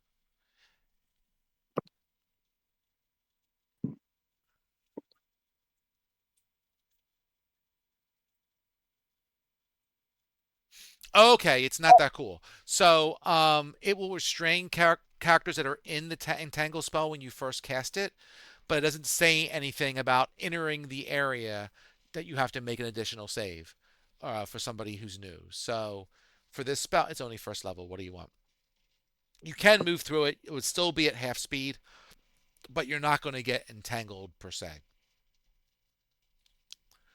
Okay, it's not that cool. So, it will restrain characters that are in the entangle spell when you first cast it, but it doesn't say anything about entering the area that you have to make an additional save for somebody who's new. So, for this spell, it's only first level. What do you want? You can move through it. It would still be at half speed, but you're not going to get entangled per se.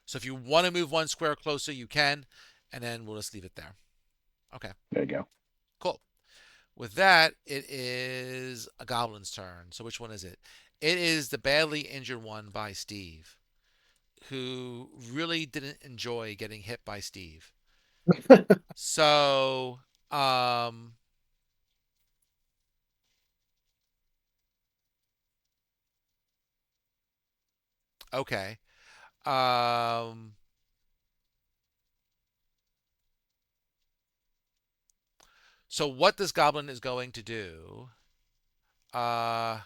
So, if you want to move one square closer, you can, and then we'll just leave it there. Okay, There you go. cool. With that, it is a goblin's turn. So which one is it? It is the badly injured one by Steve, who really didn't enjoy getting hit by Steve. So, okay. Um, so what this goblin is going to do? Uh,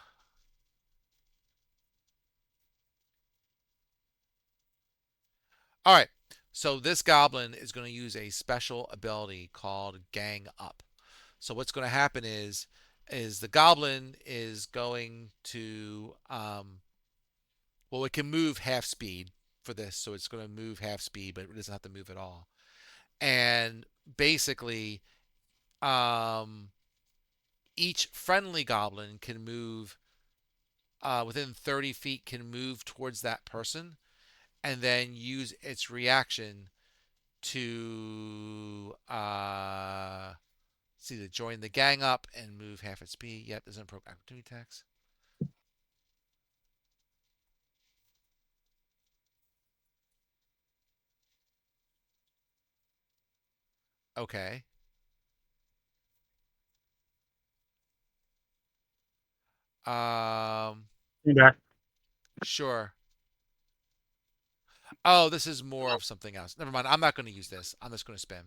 all right. So this goblin is going to use a special ability called Gang Up. So what's going to happen is the goblin is going to well, it can move half speed for this, so it's going to move half speed, but it doesn't have to move at all. And basically, um, each friendly goblin can move within 30 feet, can move towards that person, and then use its reaction to see to join the gang up and move half its speed. Yep, there's an appropriate opportunity tax. Okay. Um, Be back. sure. Oh, this is more of something else. Never mind. I'm not going to use this. I'm just going to spam.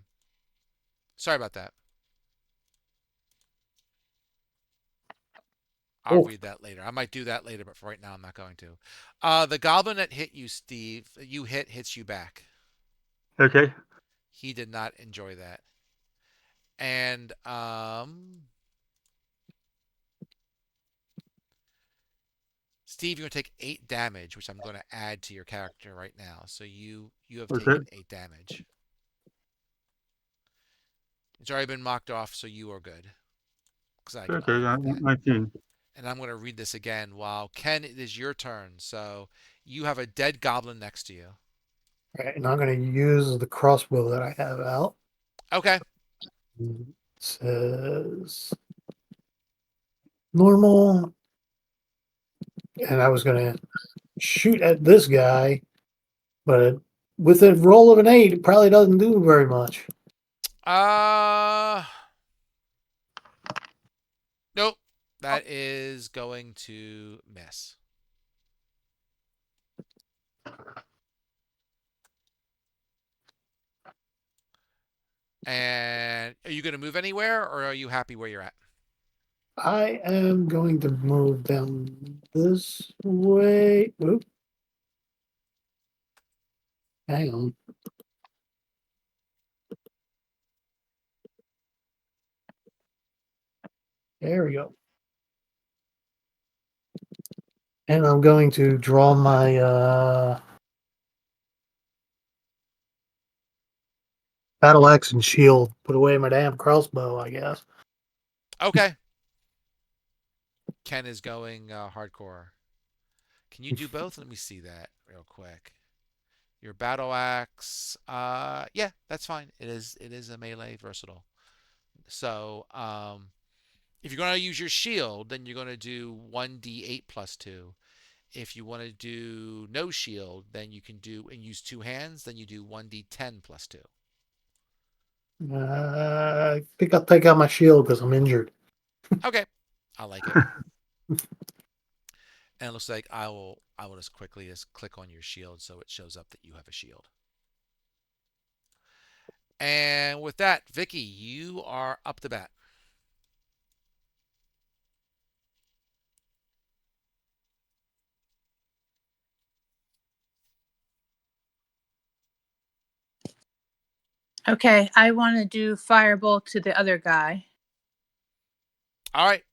Sorry about that. I'll oh, read that later. I might do that later, but for right now, I'm not going to. The goblin that hit you, Steve, you hits you back. Okay. He did not enjoy that. And Steve, you're gonna take 8 damage, which I'm gonna add to your character right now. So you have Okay. taken 8 damage. It's already been mocked off, so you are good. Because Okay. I'll read that. 19. And I'm gonna read this again. While Ken, it is your turn. So you have a dead goblin next to you. Right, and I'm going to use the crossbow that I have out. Okay. It says normal, and I was going to shoot at this guy, but with a roll of an 8, it probably doesn't do very much. Uh nope. That is going to miss. And are you going to move anywhere, or are you happy where you're at? I am going to move down this way. Oop. Hang on. There we go. And I'm going to draw my battle axe and shield. Put away my damn crossbow, I guess. Okay. Ken is going hardcore. Can you do both? Let me see that real quick. Your battle axe. Yeah, that's fine. It is a melee versatile. So if you're gonna use your shield, then you're gonna do 1d8 plus 2. If you want to do no shield, then you can do and use 2 hands. Then you do 1d10 plus 2. I think I'll take out my shield because I'm injured. Okay, I like it. And it looks like I will just quickly just click on your shield so it shows up that you have a shield. And with that, Vicky, you are up to bat. Okay, I want to do firebolt to the other guy. All right.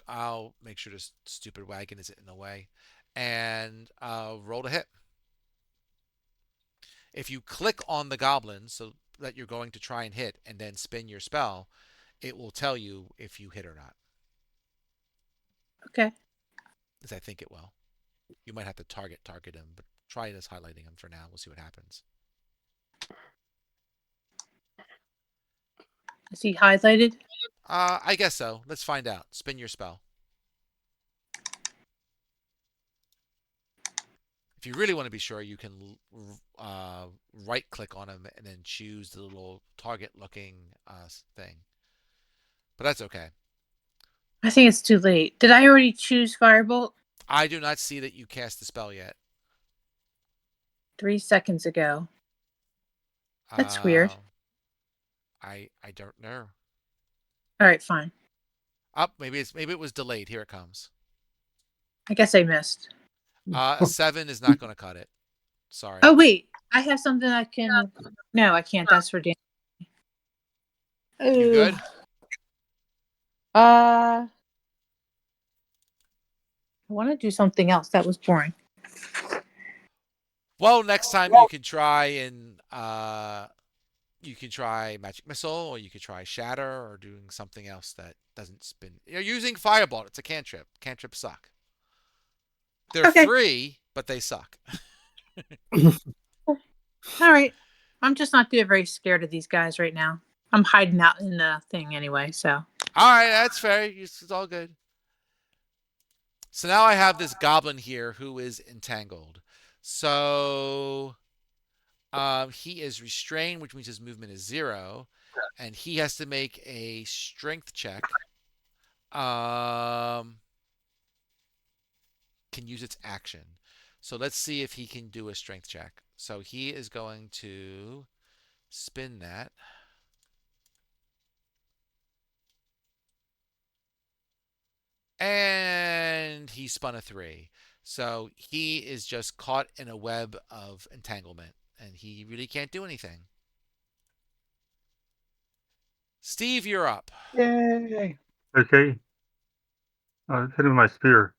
I'll make sure this stupid wagon isn't in the way. And roll to hit. If you click on the goblin so that you're going to try and hit and then spin your spell, it will tell you if you hit or not. Okay. As I think it will. You might have to target him, but try just highlighting him for now. We'll see what happens. Is he highlighted? I guess so. Let's find out. Spin your spell. If you really want to be sure, you can right click on him and then choose the little target looking thing. But that's okay. I think it's too late. Did I already choose firebolt? I do not see that you cast the spell yet. 3 seconds ago. That's weird. I don't know. All right, fine. Up, maybe it was delayed. Here it comes. I guess I missed. A 7 is not going to cut it. Sorry. Oh wait, I have something I can. No, I can't. That's for Dan. You good? I want to do something else. That was boring. Well, next time you can try and you can try magic missile, or you could try shatter, or doing something else that doesn't spin. You're using firebolt. It's a cantrip. Cantrips suck. They're Okay. free, but they suck. All right. I'm just not very scared of these guys right now. I'm hiding out in the thing anyway, so. All right, that's fair. It's all good. So now I have this goblin here who is entangled. So he is restrained, which means his movement is 0, and he has to make a strength check. Can use its action. So let's see if he can do a strength check. So he is going to spin that. And he spun a 3. So he is just caught in a web of entanglement, and he really can't do anything. Steve, you're up. Yay! Okay. Hit him with my spear.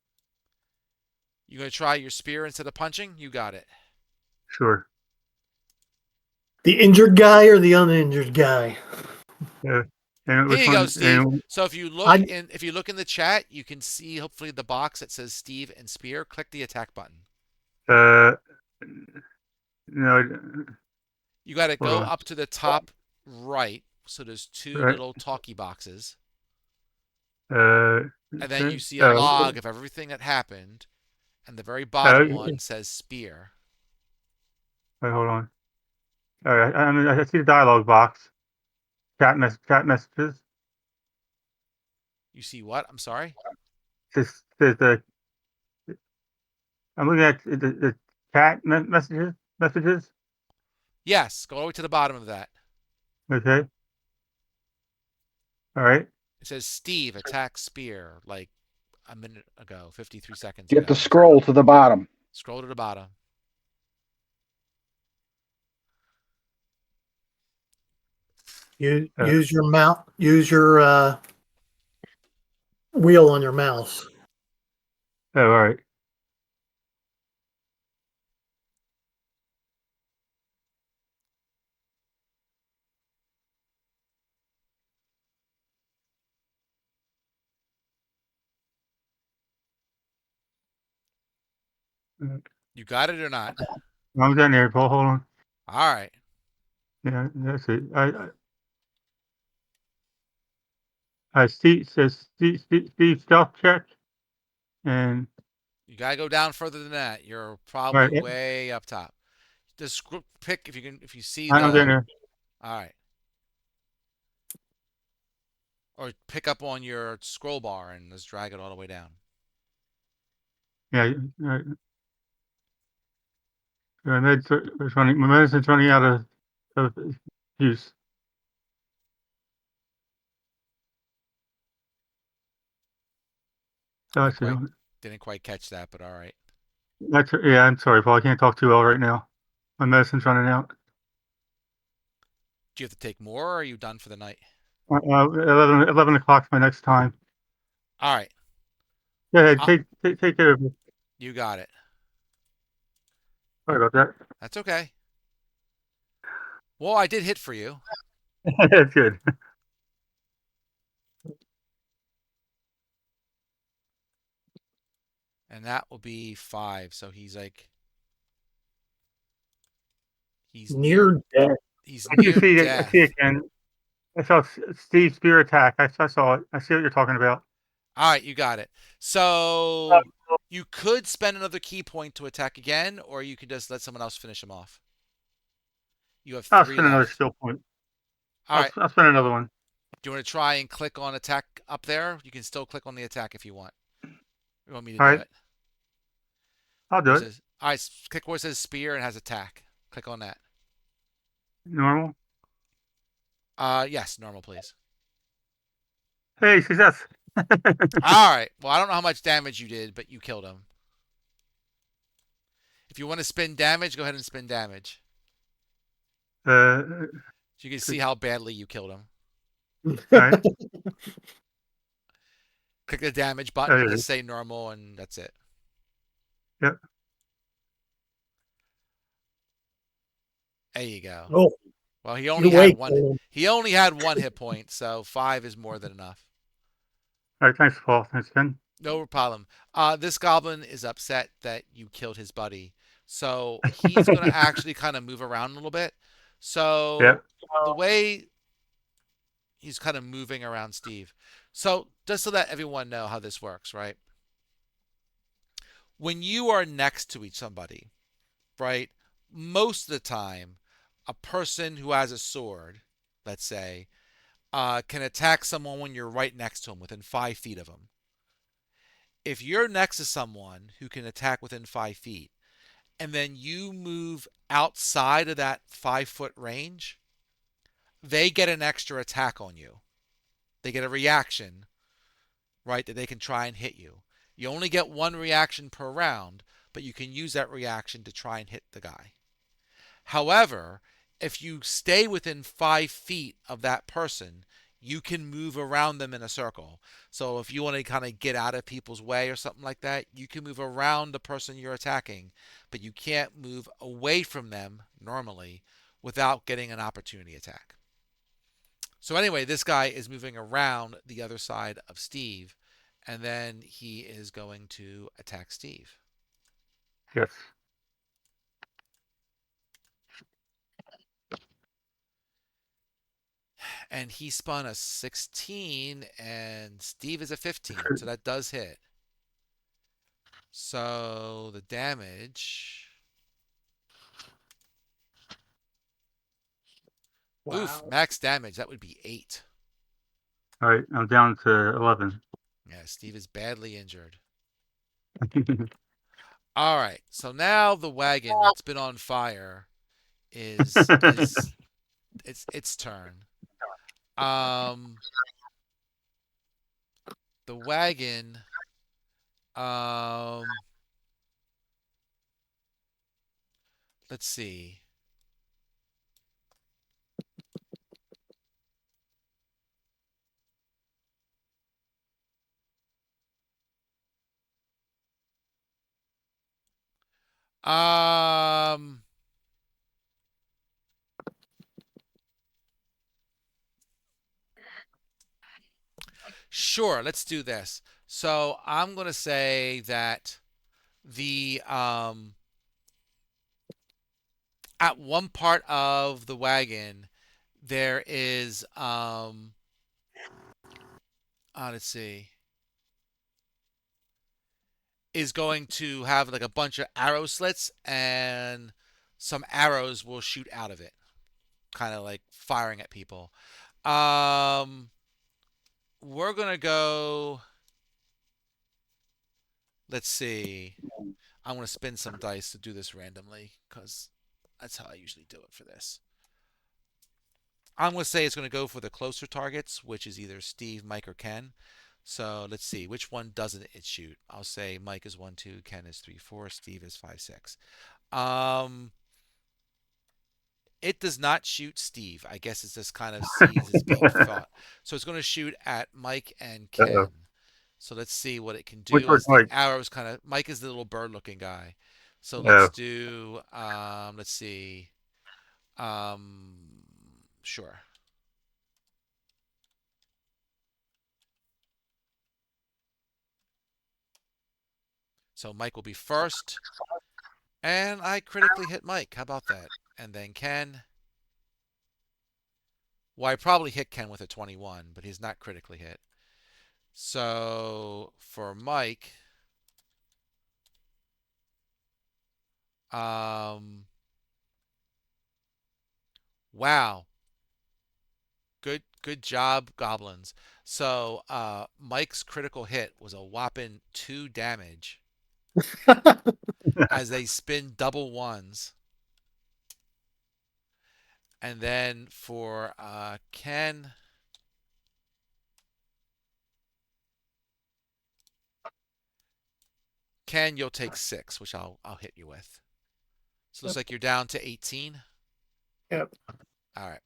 You gonna try your spear instead of punching? You got it. Sure. The injured guy or the uninjured guy? Yeah. And Here which you go, one? Steve. And So if you look I in the chat, you can see hopefully the box that says Steve and Spear. Click the attack button. uh, no, You got to hold go on. up to the top right. So there's two Right. little talkie boxes, Uh, and then you see a oh, log of everything that happened, and the very oh, bottom one says Spear. wait, hold on. All right, I see the dialogue box. Chat messages. You see what? I'm sorry. Says the I'm looking at the chat messages. Yes, go all the way to the bottom of that. Okay. All right. It says Steve attack Spear like a minute ago, 53 seconds You have to ago. scroll to the bottom. Scroll to the bottom. use your mount. Use your wheel on your mouse. Oh, all right. You got it or not? I'm getting there, Paul. Hold on. All right. Yeah, that's it. Steve says Steve stealth check, and You gotta go down further than that. You're all probably right, way up top. Just pick if you can if you see I'm getting the. there. All right. Or pick up on your scroll bar and just drag it all the way down. Yeah, my medicine's running out of use. So Didn't that's it. quite didn't quite catch that, but all right. Yeah. I'm sorry, Paul. I can't talk too well right now. My medicine's running out. Do you have to take more, or are you done for the night? 11 o'clock's my next time. All right. Go ahead. Uh, Take care of it. you got it. Sorry about that. That's okay. Well, I did hit for you. That's good. And that will be 5. So he's like he's near Near death. he's I can near see it. I see death. it again. I saw Steve's spear attack. I saw it. I see what you're talking about. All right, you got it. So you could spend another key point to attack again, or you could just let someone else finish him off. You have I'll 3 spend another left. skill point. All right. I'll spend another one. Do you want to try and click on attack up there? You can still click on the attack if you want. You want me to All do right. it? I'll do Where it it. says, all right, click where it says spear and has attack. Click on that. Normal. Yes, normal, please. Hey, success. All right. Well, I don't know how much damage you did, but you killed him. If you want to spin damage, go ahead and spin damage. uh, So you can see how badly you killed him. all right. Click the damage Oh, button, there it just is. say normal, and that's it. Yep. There you go. Oh, Well, you wait. Colin. he only had 1 hit point, so 5 is more than enough. All right. Thanks, Paul. Thanks, Ken. No problem. This goblin is upset that you killed his buddy, so he's going to actually kind of move around a little bit. Yeah. So the way he's kind of moving around Steve. So just to let everyone know how this works, right? When you are next to somebody, right? Most of the time, a person who has a sword, let's say, can attack someone when you're right next to them, within 5 feet of them. If you're next to someone who can attack within 5 feet, and then you move outside of that 5-foot range, they get an extra attack on you. They get a reaction, right, that they can try and hit you. You only get 1 reaction per round, but you can use that reaction to try and hit the guy. However, if you stay within 5 feet of that person, you can move around them in a circle. So if you want to kind of get out of people's way or something like that, you can move around the person you're attacking, but you can't move away from them normally without getting an opportunity attack. So anyway, this guy is moving around the other side of Steve, and then he is going to attack Steve. Yes. And he spun a 16, and Steve is a 15, so that does hit. So the damage. Oof, Wow. max damage. That would be 8. All right, I'm down to 11. Yeah, Steve is badly injured. All right, so now the wagon that's been on fire is its turn. Um, the wagon. Um, let's see. Um, sure, let's do this. So I'm gonna say that the at one part of the wagon there is let's see, is going to have like a bunch of arrow slits, and some arrows will shoot out of it, kind of like firing at people. um we're gonna go, let's see, I'm gonna spin some dice to do this randomly because that's how I usually do it for this. I'm going to say it's going to go for the closer targets, which is either Steve, Mike, or Ken. So let's see, which one doesn't it shoot? I'll say Mike is 1, 2, Ken is 3, 4, Steve is 5, 6. Um, it does not shoot Steve. I guess it just kind of sees it's being fought. So it's going to shoot at Mike and Uh-oh. Ken. So let's see what it can Which do one's as the Mike? arrows kind of. Mike is the little bird-looking guy. So let's Oh, do. Let's see. Um, sure. So Mike will be first. And I critically hit Mike. How about that? And then Ken. Well, I probably hit Ken with a 21, but he's not critically hit. So for Mike, um, wow, good job, goblins. So Mike's critical hit was a whopping 2 damage as they spin double ones. And then for Ken, you'll take 6, which I'll hit you with. So it looks Yep. like you're down to 18. Yep. All right.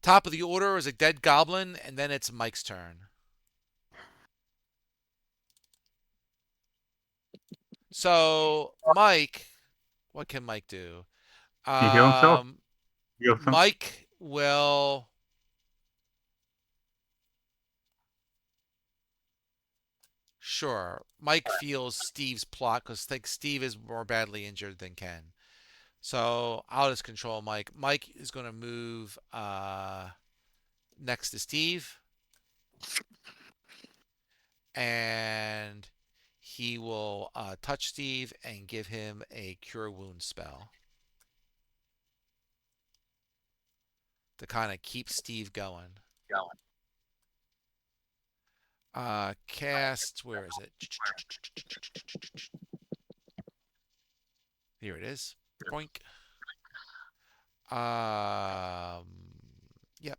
Top of the order is a dead goblin, and then it's Mike's turn. So Mike, what can Mike do? he heal himself? Um, Heal some? Mike will. Sure. Mike feels Steve's plot because think Steve is more badly injured than Ken. So I'll just control Mike. Mike is going to move next to Steve, and he will touch Steve and give him a cure wound spell to kind of keep Steve going. Cast, where is it? Here it is. Boink. Um, yep.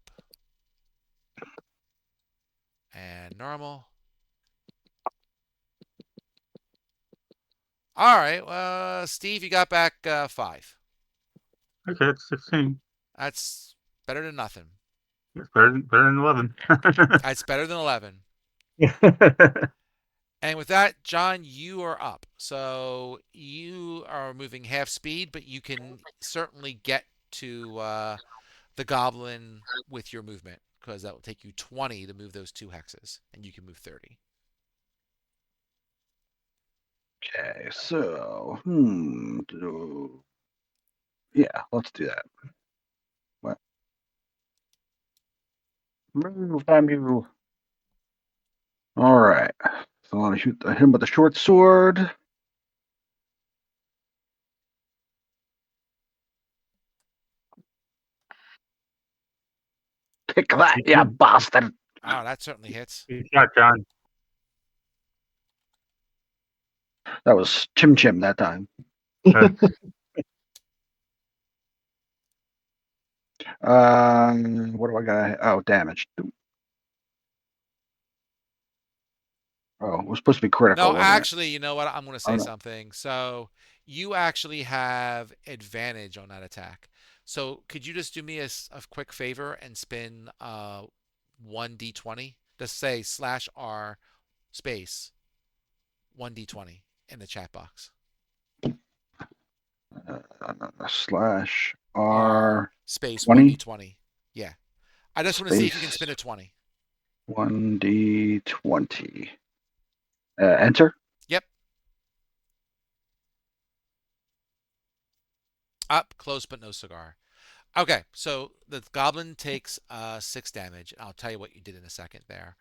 And normal. All right. Steve, you got back 5. Okay, it's 16. That's Better than nothing. It's better than 11. That's better than 11. And with that, John, you are up. So you are moving half speed, but you can certainly get to the goblin with your movement because that will take you 20 to move those 2 hexes, and you can move 30. Okay, so yeah, let's do that. What? Move, time you. All right. So I want to shoot him with the short sword. Take that, you bastard! Oh, that certainly hits. Good shot, John. That was Chim Chim that time. What do I got? Oh, damage. Oh, it was supposed to be critical, No, wasn't actually, you know what? I'm going to it? Oh, say no. something. So you actually have advantage on that attack. So could you just do me a quick favor and spin 1d20? Just say /r space 1d20 in the chat box. Slash R R space 20 1d20. Yeah. I just want to see if you can space spin a 20. 1d20. Enter. Yep. Up close but no cigar. Okay, so the goblin takes 6 damage. I'll tell you what you did in a second there.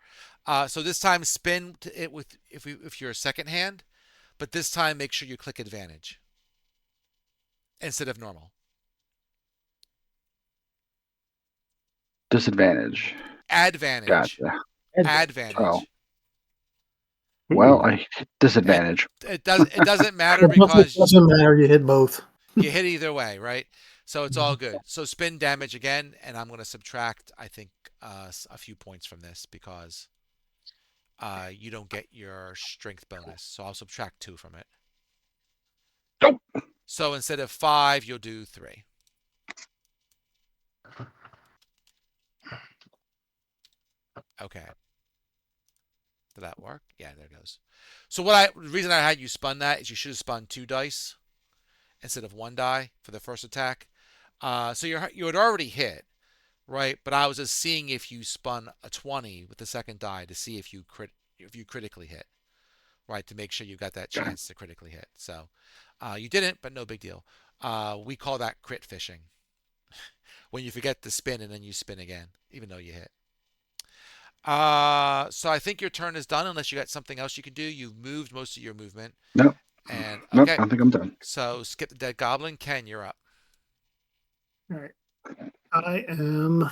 So this time spin it with if you're a second hand, but this time make sure you click advantage instead of normal. Disadvantage. Advantage. Gotcha. Oh, Advantage. well, I hit It disadvantage. it doesn't matter It because doesn't matter. You hit both. you hit either way, right? So it's all good. So spin damage again, and I'm going to subtract, I think, a few points from this because you don't get your strength bonus. So I'll subtract 2 from it. Nope. So instead of 5, you'll do 3. Okay. Did that work? Yeah, there it goes. So the reason I had you spun that is you should have spun 2 dice instead of 1 die for the first attack. So you had already hit, right? But I was just seeing if you spun a 20 with the second die to see if you critically hit, right? To make sure you got that chance to critically hit. So you didn't, but no big deal. We call that crit fishing. When you forget to spin and then you spin again, even though you hit. So I think your turn is done unless you got something else you can do. You've moved most of your movement. Nope. And Nope. okay. I think I'm done. So skip the dead goblin. Ken, you're up. All right. I am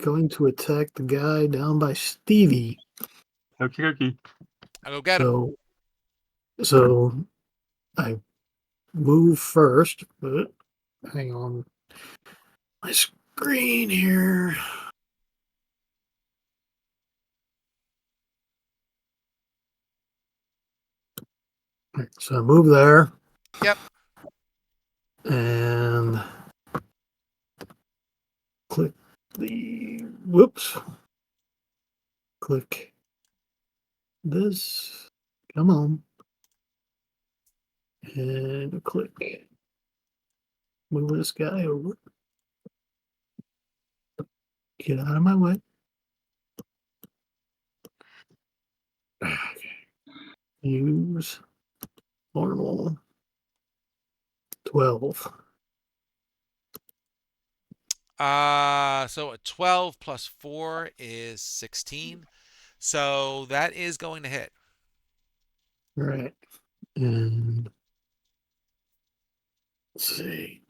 going to attack the guy down by Stevie. Okie dokie. I'll go get him. So I move first, but hang on my screen here. All right, so I move there. Yep. And click click this. Come on. And click. Move this guy over. Get out of my way. Okay. Use normal 12. So a 12 plus 4 is 16. So that is going to hit. All right. And let's see.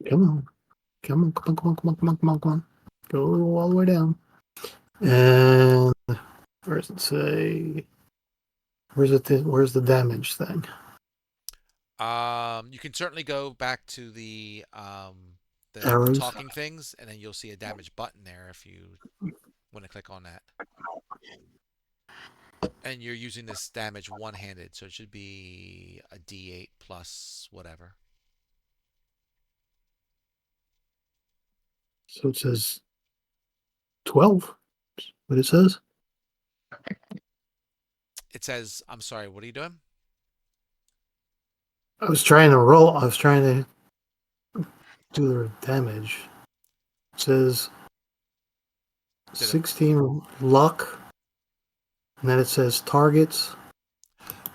Come on. Come on, come on, come on, come on, come on, come on, come on. Go all the way down. And where does it say? Where's the damage thing? You can certainly go back to the Arrows. talking things, and then you'll see a damage button there if you want to click on that. And you're using this damage one-handed, so it should be a D8 plus whatever. So it says 12. What it says? It says, I'm sorry, what are you doing? I was trying to roll. I was trying to do the damage. It says Did it? 16 luck. And then it says targets.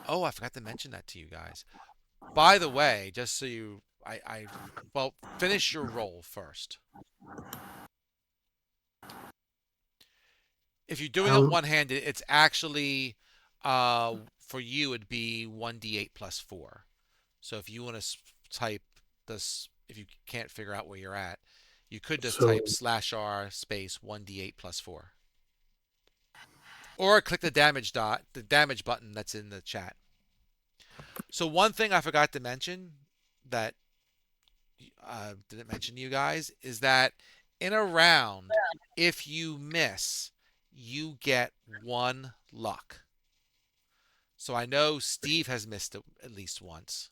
Oh, I forgot to mention that to you guys. By the way, just so you, well, finish your roll first. If you're doing it Um, one-handed, it's actually, for you, it'd be 1d8 plus 4. So if you want to type this, if you can't figure out where you're at, you could just type so /r space 1d8 plus 4. Or click the damage button that's in the chat. So one thing I forgot to mention that didn't mention to you guys is that in a round, if you miss, you get 1 luck. So I know Steve has missed it at least once,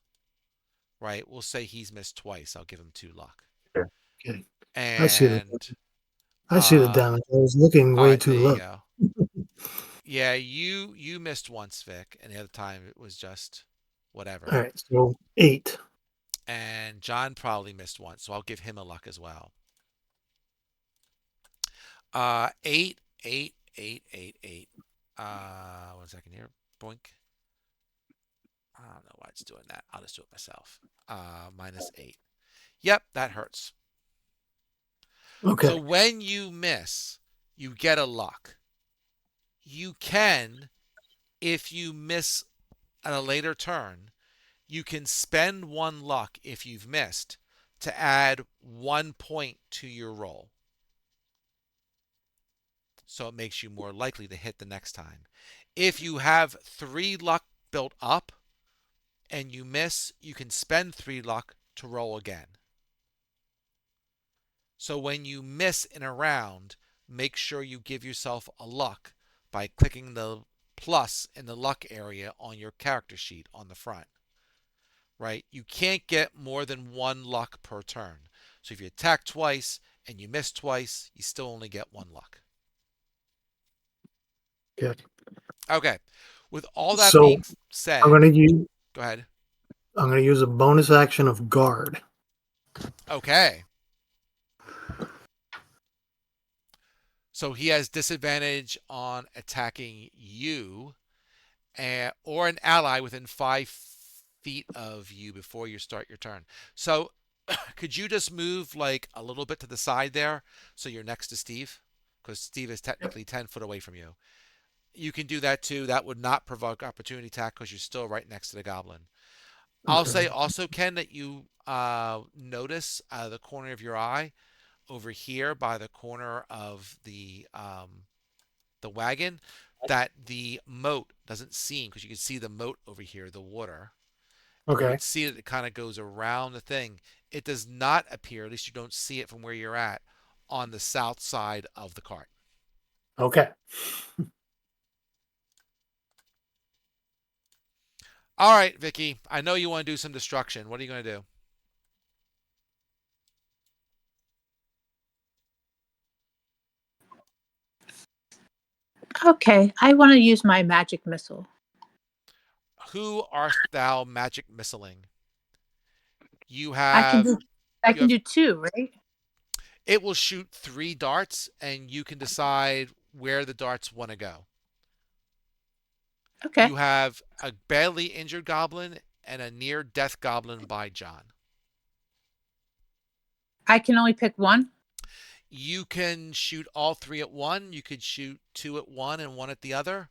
right? We'll say he's missed twice. I'll give him 2 luck. okay. I see the And I see the damage. I was looking all way right, there too you low. go. Yeah, you missed once, Vic, and the other time it was just whatever. All right, so 8. And John probably missed once, so I'll give him a luck as well. 8, 8, 8, 8, 8. 1 second here. Boink. I don't know why it's doing that. I'll just do it myself. -8. Yep, that hurts. So Okay. when you miss, you get a luck. You can, if you miss at a later turn, you can spend 1 luck if you've missed to add 1 point to your roll. So it makes you more likely to hit the next time. If you have 3 luck built up and you miss, you can spend 3 luck to roll again. So when you miss in a round, make sure you give yourself a luck by clicking the plus in the luck area on your character sheet on the front. Right? You can't get more than 1 luck per turn. So if you attack twice and you miss twice, you still only get 1 luck. Good. Okay. With all that So being I'm said, gonna use go ahead. I'm gonna use a bonus action of guard. Okay. So he has disadvantage on attacking you or an ally within 5 feet of you before you start your turn. So could you just move like a little bit to the side there so you're next to Steve? Because Steve is technically 10 foot away from you. You can do that too. That would not provoke opportunity attack because you're still right next to the goblin. I'll say Okay. also, Ken, that you notice the corner of your eye over here by the corner of the wagon that the moat doesn't seem, because you can see the moat over here, the water, and you Okay. can see that it kind of goes around the thing. It does not appear, at least you don't see it from where you're at, on the south side of the cart. Okay. All right, Vicky, I know you want to do some destruction. What are you going to do? Okay, I want to use my magic missile. Who art thou magic missiling? You I can have do I you can have do 2, right? it will shoot 3 darts and you can decide where the darts want to go. Okay. You have a badly injured goblin and a near death goblin by John. I can only pick one. You can shoot all 3 at one. You could shoot 2 at one and 1 at the other.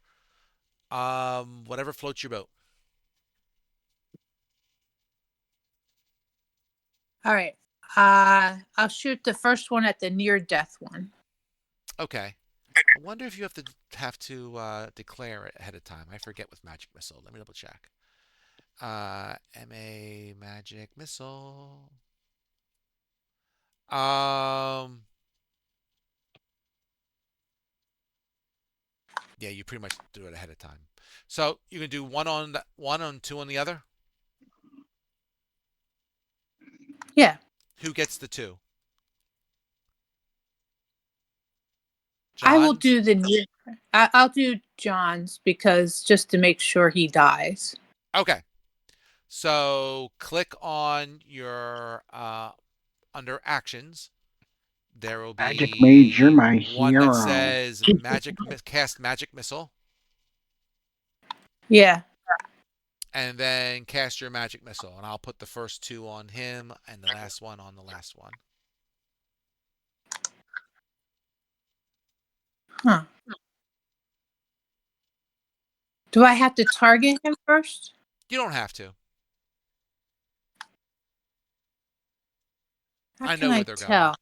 Whatever floats your boat. All right. I'll shoot the first one at the near death one. Okay. I wonder if you have to declare it ahead of time. I forget with magic missile. Let me double check. MA magic missile. Um, Yeah, you pretty much do it ahead of time. So you can do one on two on the other. Yeah. Who gets the two? I will John's? do I'll do John's because just to make sure he dies. Okay. So click on your under actions. There will Magic Mage, you're be my one that hero. says cast magic missile, Yeah. and then cast your magic missile. And I'll put the first two on him and the last one on the last one. Huh. Do I have to target him first? You don't have to. How I can know where I they're going. tell?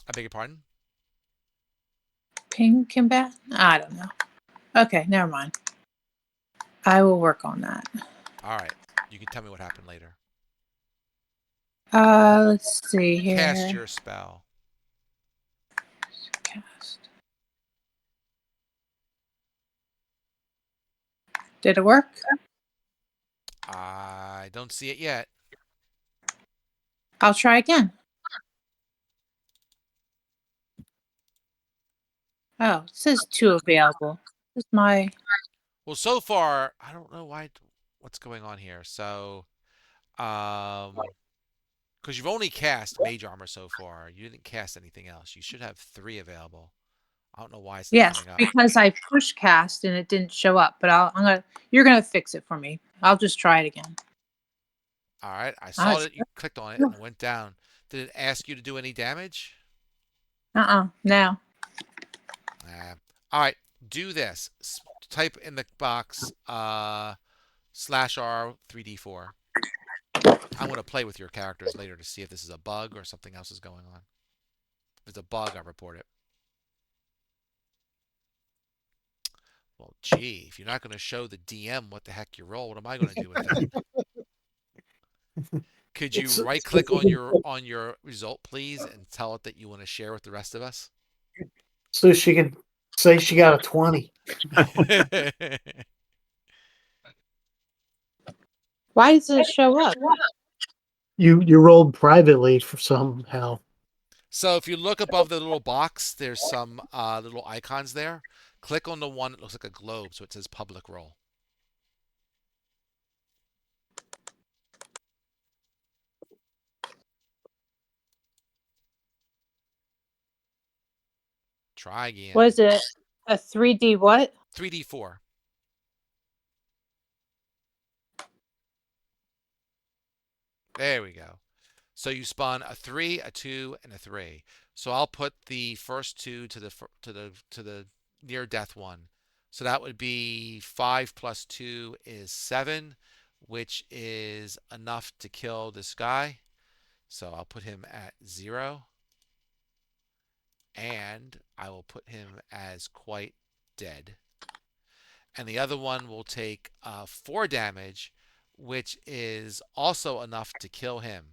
I beg your pardon? Ping combat? I don't know. Okay, never mind. I will work on that. All right. You can tell me what happened later. Let's see Cast here. your spell. Cast. Did it work? I don't see it yet. I'll try again. Oh, it says two available. This is my Well, so far, I don't know what's going on here. So, because you've only cast mage armor so far, you didn't cast anything else. You should have 3 available. I don't know why it's not yes, coming up. because I push cast and it didn't show up. But you're gonna fix it for me. I'll just try it again. All right, I Oh, saw that you clicked on it and it went down. Did it ask you to do any damage? no. All right, do this. Type in the box /R 3D4. I'm going to play with your characters later to see if this is a bug or something else is going on. If it's a bug, I'll report it. Well, gee, if you're not going to show the DM what the heck you roll, what am I going to do with that? Could you right click on your result, please, and tell it that you want to share with the rest of us? So she can say she got a 20. Why does it show up? You rolled privately for somehow. So if you look above the little box, there's some little icons there. Click on the one that looks like a globe, so it says public roll. Try again. What is it? A 3D what? 3D4. There we go. So you spawn a 3, a 2, and a 3. So I'll put the first two to the near death one. So that would be 5 plus 2 is 7, which is enough to kill this guy. So I'll put him at 0. And I will put him as quite dead. And the other one will take 4 damage, which is also enough to kill him.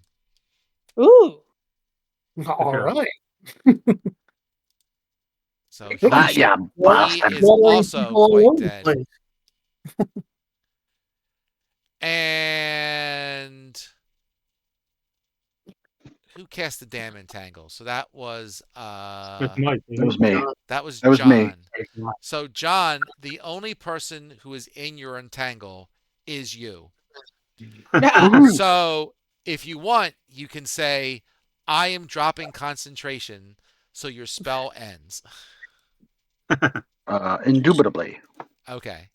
Ooh. All right. So you he is also quite dead. And who cast the damn entangle? So that was That's Mike. That was me. that was That was me. John. So John, the only person who is in your entangle is you. So if you want, you can say, I am dropping concentration, so your spell ends. Indubitably. Okay.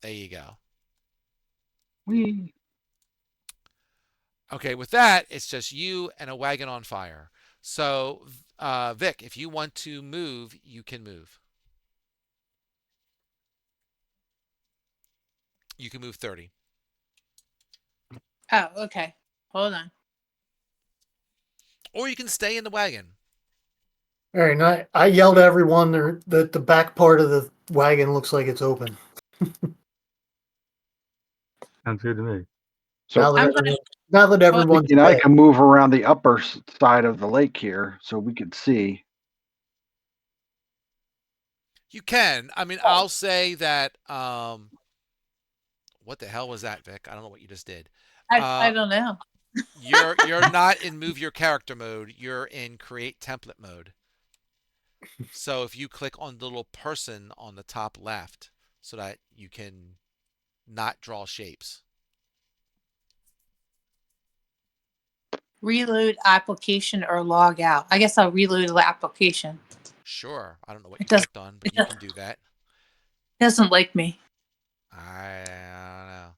There you go. Whee. Okay, with that, it's just you and a wagon on fire. So, Vic, if you want to move, you can move. You can move 30. Oh, okay. Hold on. Or you can stay in the wagon. All right. Now I yelled at everyone that the back part of the wagon looks like it's open. Sounds good to me. So I'm gonna. now that Oh, everyone's Vicky and I dead, can move around the upper side of the lake here so we can see. You can. I mean, I'll say that. What the hell was that, Vic? I don't know what you just did. I Uh, don't know. you're not in move your character mode. You're in create template mode. So if you click on the little person on the top left, so that you can not draw shapes. Reload application or log out. I guess I'll reload the application. Sure. I don't know what It you doesn't. clicked on, but It you can do that. doesn't like me. I don't know.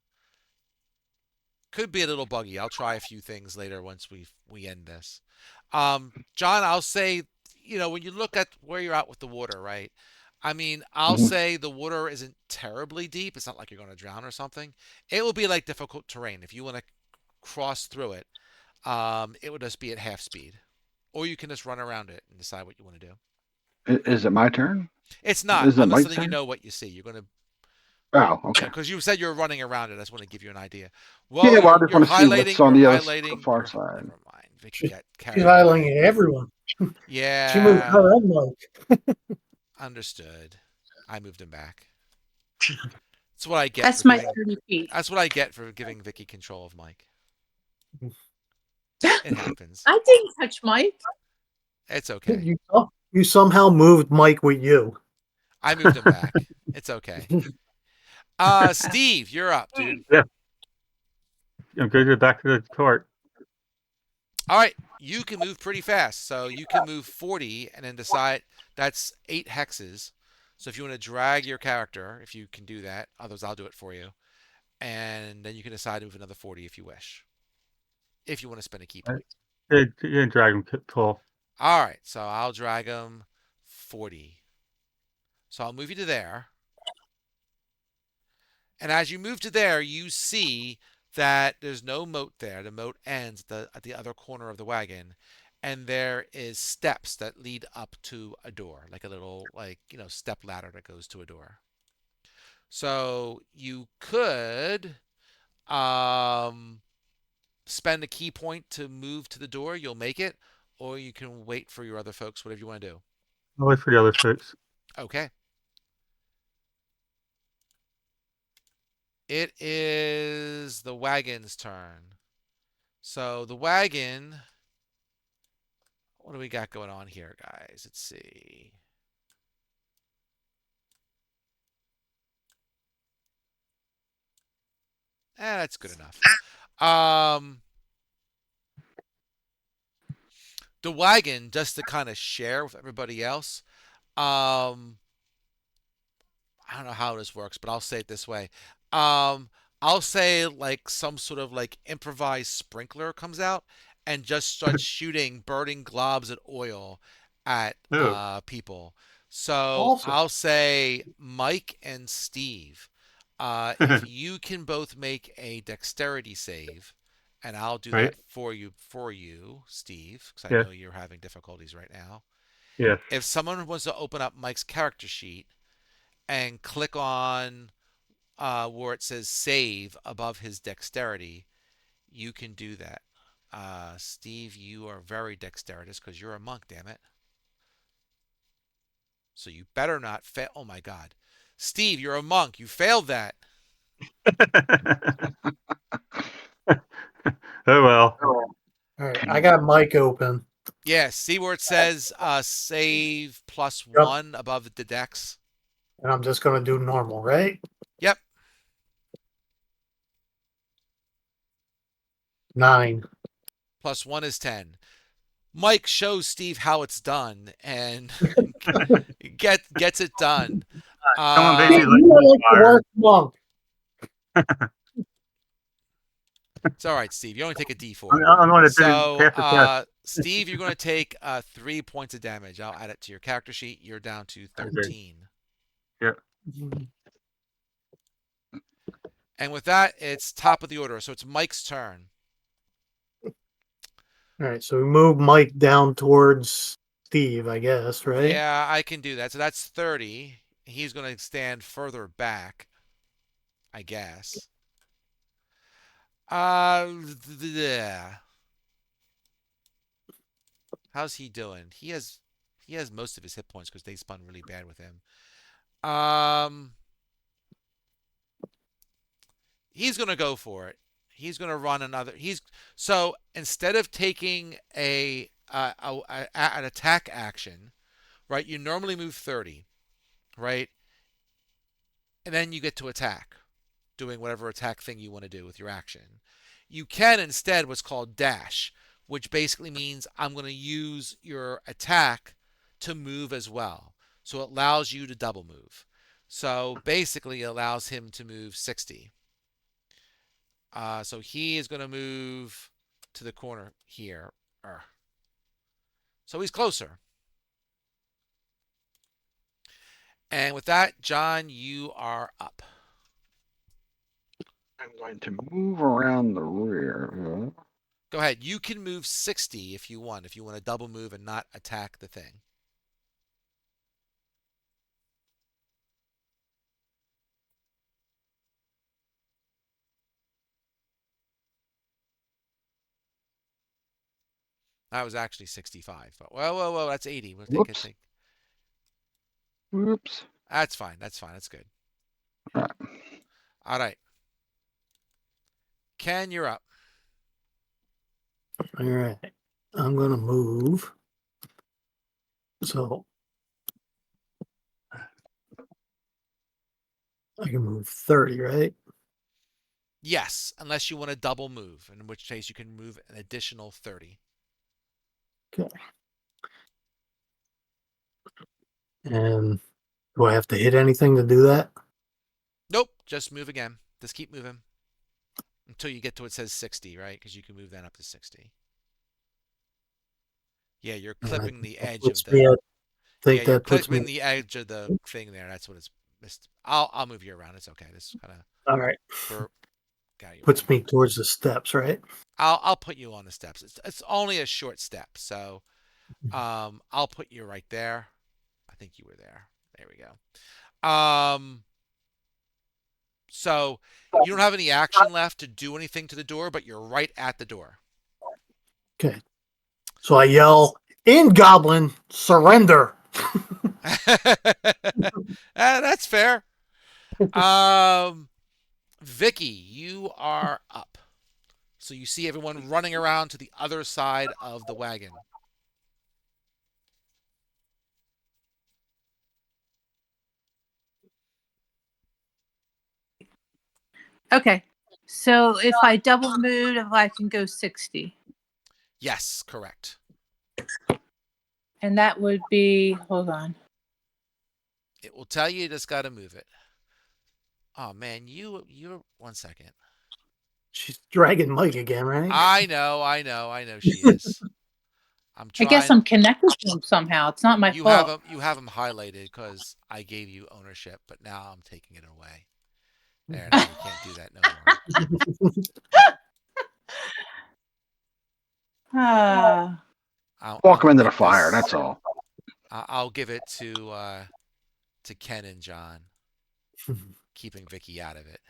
Could be a little buggy. I'll try a few things later once we end this. John, I'll say, when you look at where you're at with the water, right? I mean, I'll Mhm. say the water isn't terribly deep. It's not like you're going to drown or something. It will be like difficult terrain. If you want to cross through it, it would just be at half speed. Or you can just run around it and decide what you want to do. Is it my turn? It's not. Is it I'm just Mike's letting you turn? know what you see. You're going to, Oh, okay. because you said you're running around it. I just want to give you an idea. Well, Yeah, well, I just you're want to see what's highlighting. on You're the highlighting. far You're side. never mind. Vicky got she's carried away. highlighting everyone. She moved Yeah, her and Mike. understood. I moved him back. That's what I get for That's my giving. 30 feet. That's what I get for giving Vicky control of Mike. It happens. I didn't touch Mike. It's okay. You somehow moved Mike with you. I moved him back. It's okay. Steve, you're up, dude. Yeah. I'm going to go back to the cart. All right, you can move pretty fast. So you can move 40 and then decide that's 8 hexes. So if you want to drag your character, if you can do that, others I'll do it for you. And then you can decide to move another 40 if you wish. If you want to spend a key point. Yeah, Dragon Tall. All right, so I'll drag him 40. So I'll move you to there. And as you move to there, you see that there's no moat there. The moat ends at the other corner of the wagon. And there is steps that lead up to a door, like a little step ladder that goes to a door. So you could um, spend a key point to move to the door. You'll make it, or you can wait for your other folks, whatever you want to do. I'll wait for the other folks. Okay. It is the wagon's turn. So the wagon, what do we got going on here, guys? Let's see. That's good enough. The wagon, just to kind of share with everybody else, um, I don't know how this works, but I'll say it this way. Um, I'll say like some sort of like improvised sprinkler comes out and just starts shooting burning globs of oil at Oh, people. So Awesome. I'll say Mike and Steve, if you can both make a dexterity save, and I'll do right? that for you, Steve, because I Yeah, know you're having difficulties right now. yeah. If someone wants to open up Mike's character sheet and click on where it says save above his dexterity, you can do that. Steve, you are very dexterous because you're a monk, damn it. So you better not fail. Oh my God. Steve, you're a monk. You failed that. Oh well. All right, I got Mike open. Yeah, see where it says save plus Yep, 1 above the dex? and I'm just gonna do normal, right? Yep. 9. Plus 1 is 10. Mike shows Steve how it's done and gets it done. Someone made You me Uh, light you him are on like the fire. worst monk. It's all right, Steve. You only take a I'm, D4. I'm the one that didn't So, pass the test. Steve, you're going to take 3 points of damage. I'll add it to your character sheet. You're down to Okay. 13. Yeah. And with that, it's top of the order. So it's Mike's turn. All right, so we move Mike down towards Steve, I guess, right? Yeah, I can do that. So that's 30. He's going to stand further back, I guess. Yeah. How's he doing? He has most of his hit points because they spun really bad with him. Um, he's gonna go for it. He's gonna run another. He's so instead of taking an attack action, right? You normally move 30, right? And then you get to attack, doing whatever attack thing you want to do with your action. You can instead what's called dash, which basically means I'm going to use your attack to move as well. So it allows you to double move. So basically, it allows him to move 60. So he is going to move to the corner here. So he's closer. And with that, John, you are up. I'm going to move around the rear. Go ahead. You can move 60 if you want. If you want to double move and not attack the thing. That was actually 65. But whoa, that's 80. We'll take it. Whoops. Whoops. That's fine. That's fine. That's good. All right. All right. Ken, you're up. All right. I'm going to move. So I can move 30, right? Yes, unless you want to double move, in which case you can move an additional 30. Okay. And do I have to hit anything to do that? Nope, just move again. Just keep moving until you get to it says 60, right? Because you can move that up to 60. Yeah, you're clipping the edge of the. Think Yeah, you're that puts clipping me. the edge of the thing there. That's what it's missed. I'll move you around. It's okay. This kind of All right. got you right Puts here. me towards the steps, right? I'll put you on the steps. It's only a short step, so I'll put you right there. I think you were there. There we go. So you don't have any action left to do anything to the door, but you're right at the door. Okay. So I yell, "In Goblin, surrender!" That's fair. Vicky, you are up. So you see everyone running around to the other side of the wagon. Okay. So if I double move, if I can go 60. Yes, correct. And that would be, hold on. It will tell you just got to move it. Oh man, you're 1 second. She's dragging Mike again, right? I know she is. I'm I guess trying. I'm connected to him somehow. It's not my fault. You have them highlighted because I gave you ownership, but now I'm taking it away. There, now you can't do that no more. Ah, Walk I'll him into the make fire. this. That's all. I'll give it to Ken and John, keeping Vicky out of it.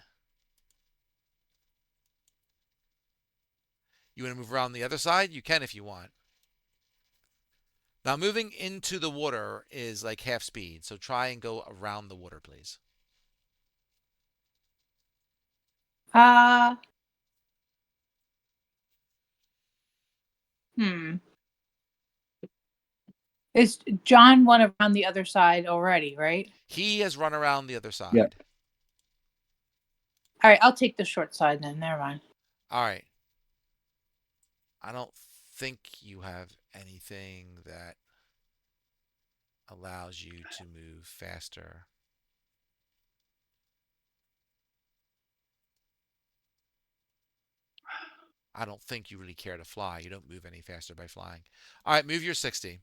You want to move around the other side? You can if you want. Now moving into the water is like half speed, so try and go around the water, please. uh, hmm. Is John one around the other side already, right? He has run around the other Yeah. side. All right, I'll take the short side then. Never mind. All right. I don't think you have anything that allows you to move faster. I don't think you really care to fly. You don't move any faster by flying. All right, move your 60.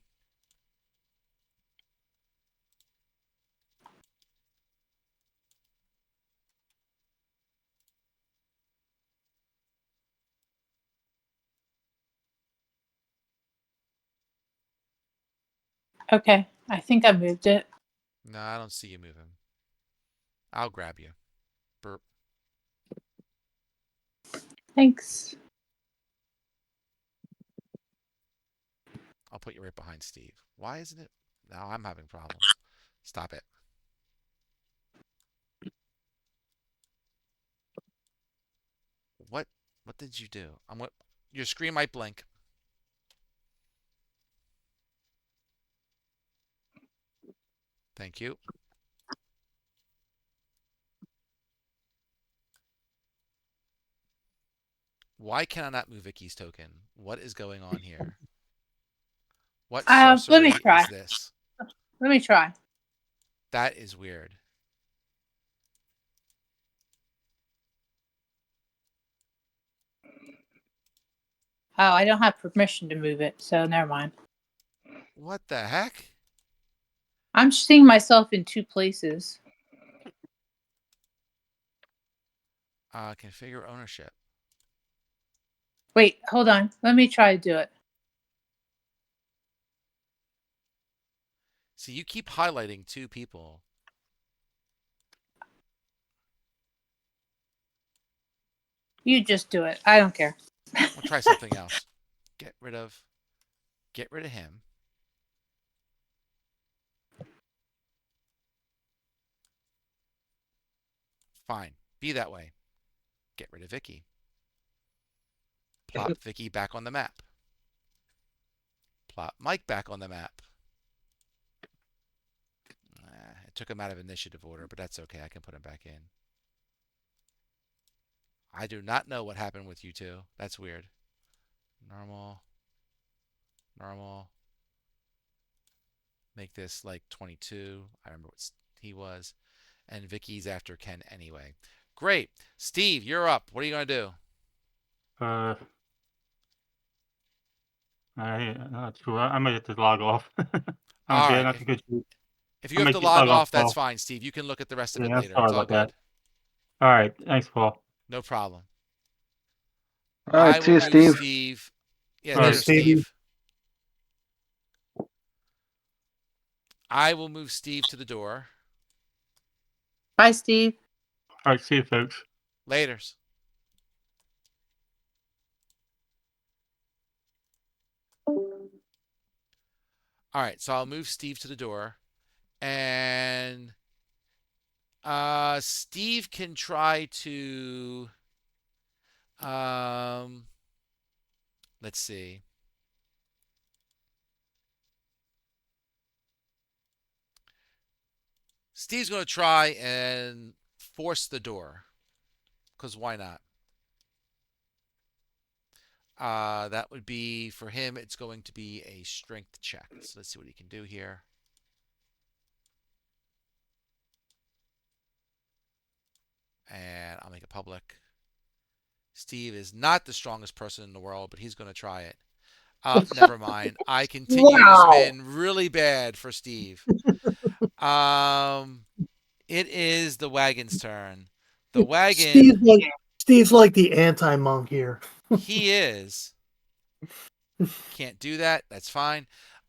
Okay, I think I moved it. No, I don't see you moving. I'll grab you. Burp. Thanks. I'll put you right behind Steve. Why isn't it? Now I'm having problems. Stop it. What? What did you do? Your screen might blink. Thank you. Why can I not move Vicky's token? What is going on here? What Let me sorcery try. is this? Let me try. That is weird. Oh, I don't have permission to move it, so never mind. What the heck? I'm seeing myself in 2 places. Configure ownership. Wait, hold on. Let me try to do it. See, you keep highlighting 2 people. You just do it. I don't care. We'll try something else. Get rid of him. Fine. Be that way. Get rid of Vicky. Plop Vicky back on the map. Plop Mike back on the map. It took him out of initiative order, but that's okay. I can put him back in. I do not know what happened with you two. That's weird. Normal. Normal. Make this like 22. I remember what he was. And Vicky's after Ken anyway. Great. Steve, you're up. What are you going to do? I'm not sure. I might have to log off. All Yeah, right. that's a good shoot. If I you have might to get log log off, off, that's Paul. fine, Steve. You can look at the rest of it Yeah, I'm later. sorry It's all about that. good. All right, thanks, Paul. No problem. All I right, see will you, move Steve. Steve. Yeah, All Yeah, right. later, Steve. Steve. I will move Steve to the door. Bye, Steve. All right, see you, folks. Laters. All right, so I'll move Steve to the door. And Steve can try to let's see. Steve's going to try and force the door. Because why not? That would be, for him, it's going to be a strength check. So let's see what he can do here. And I'll make it public. Steve is not the strongest person in the world, but he's going to try it. Never mind. I continue to Wow. spin really bad for Steve. It is the wagon's turn. The wagon, Steve's like the anti-monk here. he is. Can't do that. That's fine.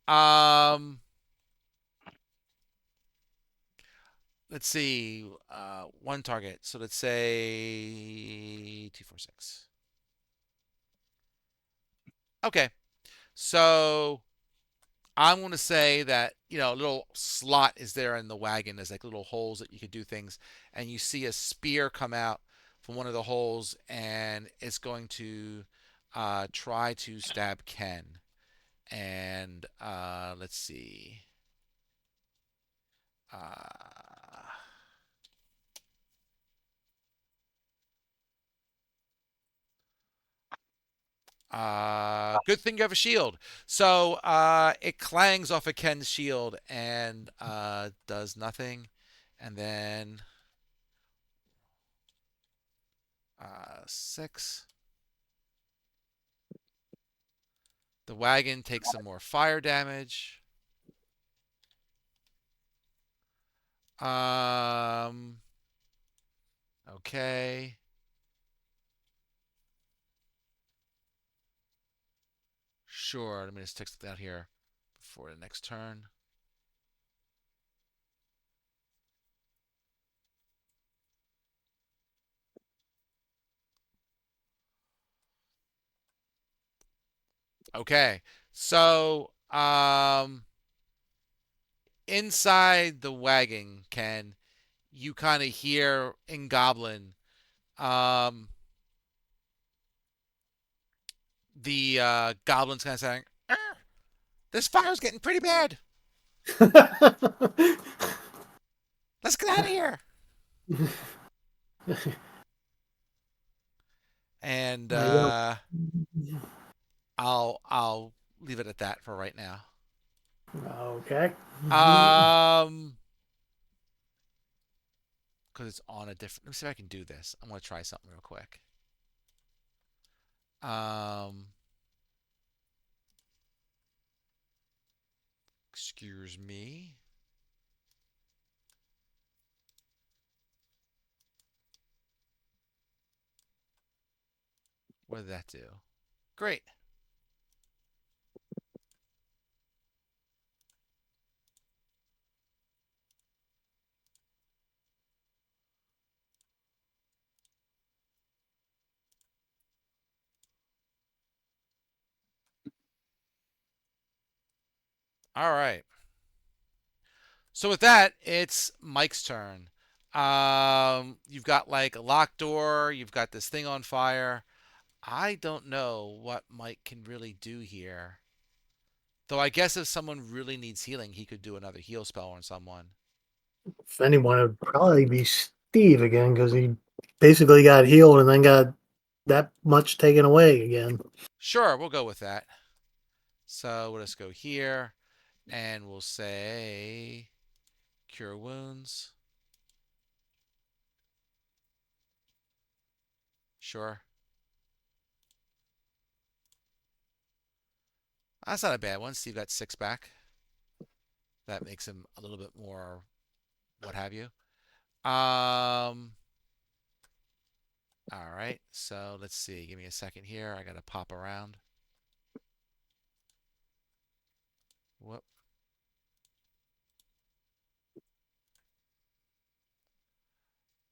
Um, let's see. One target. So let's say 246. Okay. So I'm going to say that, a little slot is there in the wagon. There's like little holes that you could do things. And you see a spear come out from one of the holes, and it's going to try to stab Ken. And let's see. Uh, good thing you have a shield. So it clangs off of Ken's shield and does nothing. And then 6. The wagon takes some more fire damage. Okay. Sure. Let me just text that here before the next turn. Okay. So, inside the wagon, Ken, you kind of hear in Goblin, um, the goblins kind of saying, "This fire's getting pretty bad. Let's get out of here." And I will. I'll leave it at that for right now. Okay. Um, because it's on a different. Let me see if I can do this. I'm gonna try something real quick. Um, excuse me. What did that do? Great. All right. So with that, it's Mike's turn. You've got like a locked door. You've got this thing on fire. I don't know what Mike can really do here. Though I guess if someone really needs healing, he could do another heal spell on someone. If anyone, it would probably be Steve again because he basically got healed and then got that much taken away again. Sure, we'll go with that. So we'll just go here and we'll say cure wounds. Sure. That's not a bad one. Steve got 6 back. That makes him a little bit more what have you. All right. So let's see. Give me a second here. I got to pop around. Whoop.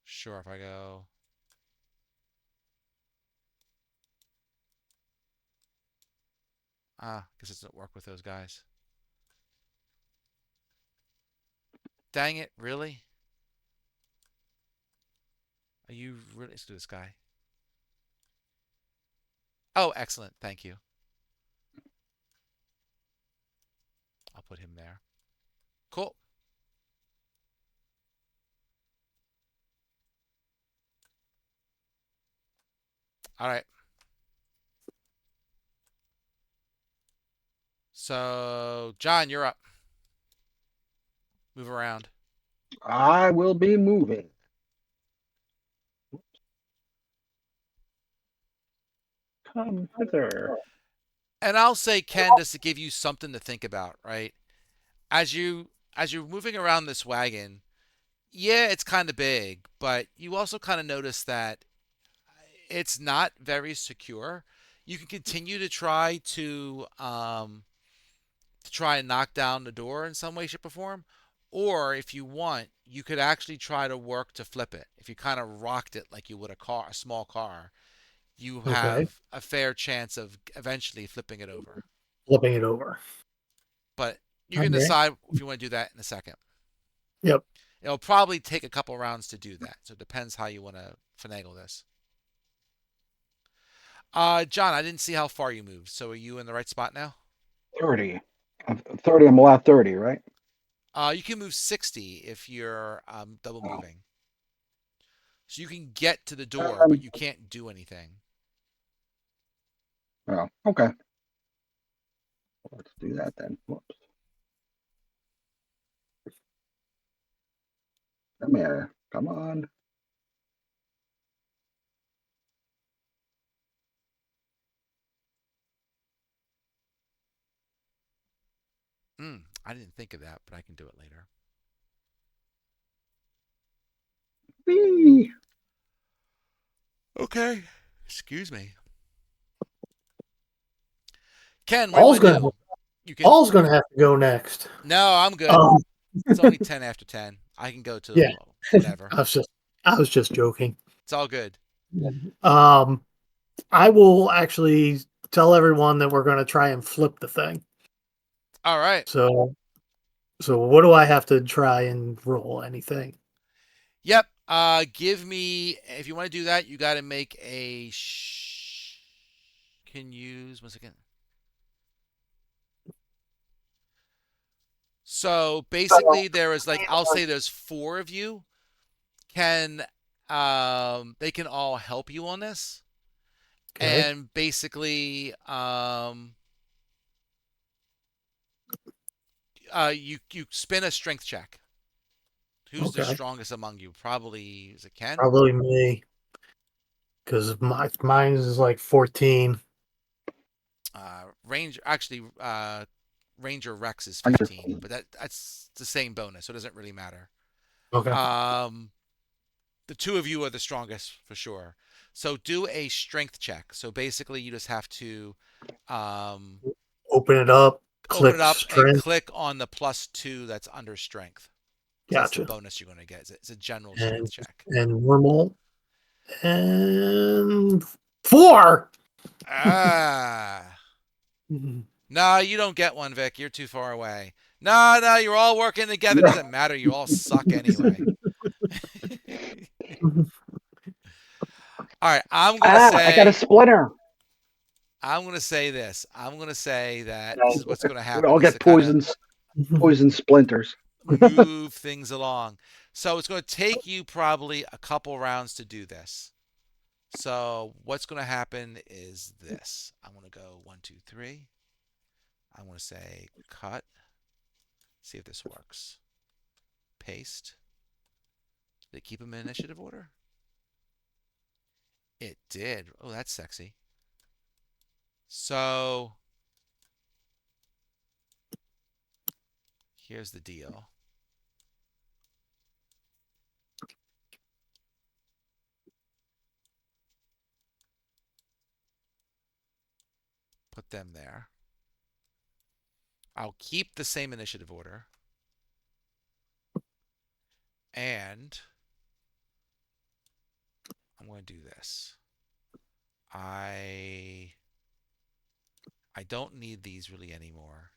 Sure, if I go. Guess it doesn't work with those guys. Dang it, really? Are you really? Let's do this guy. Oh, excellent. Thank you. I'll put him there. Cool. All right. So, John, you're up. Move around. I will be moving. Come hither. And I'll say, Ken, just to give you something to think about, right? As you're moving around this wagon, yeah, it's kind of big, but you also kind of notice that it's not very secure. You can continue to try and knock down the door in some way, shape, or form. Or if you want, you could actually try to work to flip it. If you kind of rocked it like you would a small car, you Okay. have a fair chance of eventually flipping it over. Flipping it over. But you can Okay. decide if you want to do that in a second. Yep. It'll probably take a couple rounds to do that. So it depends how you want to finagle this. John, I didn't see how far you moved. So are you in the right spot now? 30. 30, I'm allowed 30, right? You can move 60 if you're double moving. So you can get to the door, but you can't do anything. Oh, okay. Let's do that then. Whoops. Come here. Come on. I didn't think of that, but I can do it later. Whee! Okay. Excuse me. Ken, what do you Paul's want to gonna do? You can. Paul's gonna have to go next. No, I'm good. Um, It's only 10 after 10. I can go yeah. to whatever. I was just joking. It's all good. I will actually tell everyone that we're going to try and flip the thing. All right. So what do I have to try and roll? Anything? Yep. Give me, if you want to do that, you got to make a. Can use, once again. So basically, there is like, I'll say there's 4 of you. They can all help you on this. Okay. And basically, you spin a strength check. Who's the Okay. strongest among you? Probably, is it Ken? Probably me, because mine is like 14. Ranger Rex is 15, but that's the same bonus, so it doesn't really matter. Okay. The 2 of you are the strongest for sure. So do a strength check. So basically, you just have to um, Open it up. open it Click up and strength. click on the +2 that's under strength. So that's the Gotcha. bonus you're going to get. It's a general strength And check. normal. And 4. Ah. Mhm. No, you don't get one, Vic. You're too far away. No, you're all working together. It doesn't matter. You all suck anyway. All right, I got a splinter. I'm gonna say this. I'm gonna say that this is what's gonna We happen, all just get to kind of poison splinters. move things along. So it's gonna take you probably a couple rounds to do this. So what's gonna happen is this. I'm gonna go 1, 2, 3. I'm gonna say cut. See if this works. Paste. Did it keep them in initiative order? It did. Oh, that's sexy. So here's the deal. Put them there. I'll keep the same initiative order. And I'm going to do this. I don't need these really anymore.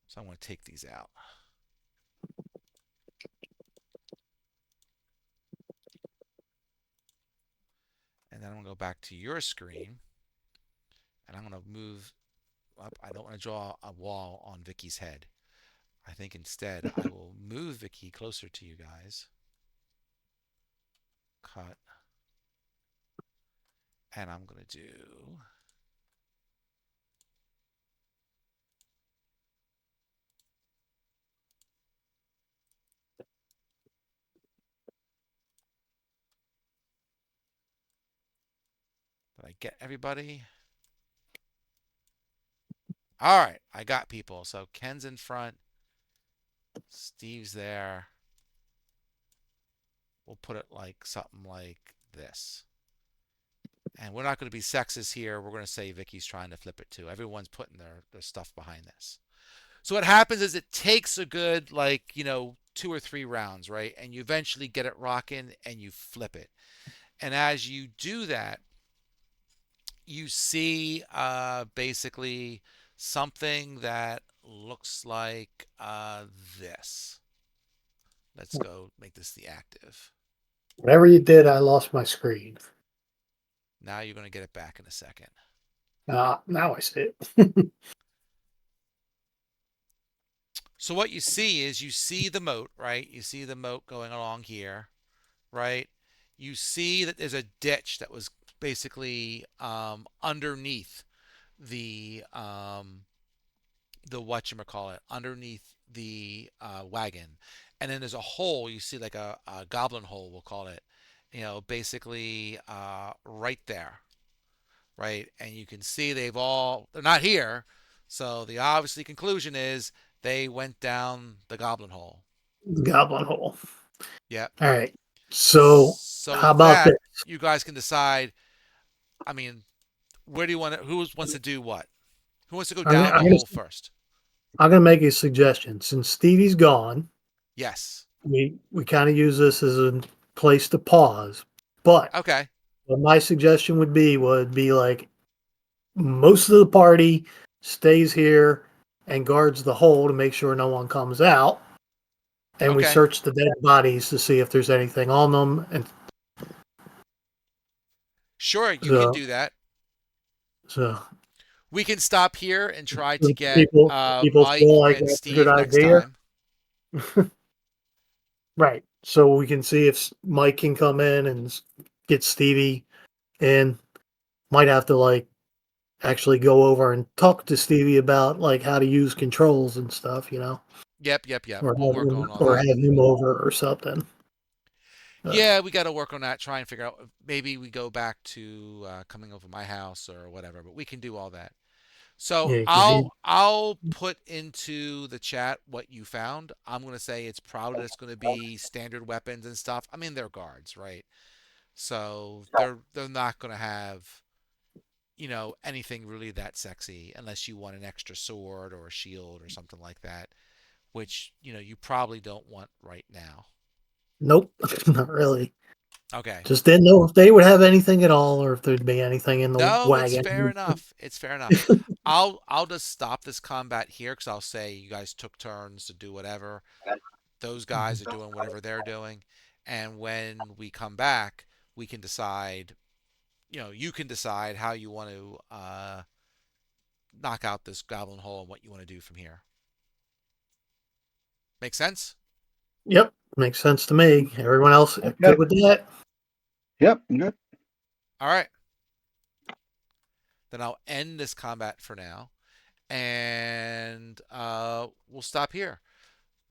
So I'm going to take these out. And then I'm going to go back to your screen. And I'm going to move up. I don't want to draw a wall on Vicky's head. I think instead I will move Vicky closer to you guys. Cut. And I'm going to do... Did I get everybody? All right, I got people. So Ken's in front. Steve's there. We'll put it like something like this. And we're not going to be sexist here. We're going to say Vicky's trying to flip it too. Everyone's putting their stuff behind this. So what happens is it takes a good 2 or 3 rounds, right? And you eventually get it rocking and you flip it. And as you do that, you see basically something that looks like this. Let's go make this the active. Whatever you did, I lost my screen. Now you're going to get it back in a second. Now I see it. So what you see is you see the moat, right? You see the moat going along here, right? You see that there's a ditch that was basically underneath the whatchamacallit, underneath the wagon. And then there's a hole, you see like a goblin hole, we'll call it, basically right there, right? And you can see they're not here. So the obviously conclusion is they went down the goblin hole. Goblin hole. Yep. All right. So So how with about that, this? you guys can decide. I mean, where do you want to? Who wants to do what? Who wants to go I'm gonna, down the I'm gonna hole first? I'm gonna make a suggestion. Since Stevie's gone, Yes. we kind of use this as a place to pause. But Okay. what my suggestion would be like most of the party stays here and guards the hole to make sure no one comes out. And we Okay. search the dead bodies to see if there's anything on them. And Sure, you can so, do that. so We can stop here and try to if get people feel Mike like and that's a good Steve next idea. time. Right. So we can see if Mike can come in and get Stevie in. Might have to like actually go over and talk to Stevie about like how to use controls and stuff, Yep, yep, yep. We'll work on all or that. have him over or something. Yeah, we got to work on that. Try and figure out. Maybe we go back to coming over my house or whatever. But we can do all that. So Yeah, because I'll put into the chat what you found. I'm gonna say it's probably just gonna be standard weapons and stuff. I mean, they're guards, right? So they're not gonna have anything really that sexy unless you want an extra sword or a shield or something like that, which you probably don't want right now. nope, not really. Okay. Just didn't know if they would have anything at all, or if there'd be anything in the No, it's wagon. fair enough. It's fair enough. I'll just stop this combat here because I'll say you guys took turns to do whatever. Those guys are doing whatever they're doing, and when we come back, we can decide. You can decide how you want to knock out this goblin hole and what you want to do from here. Make sense? Yep, makes sense to me. Everyone else Okay. good with that? Yep. Good. All right. Then I'll end this combat for now, and we'll stop here.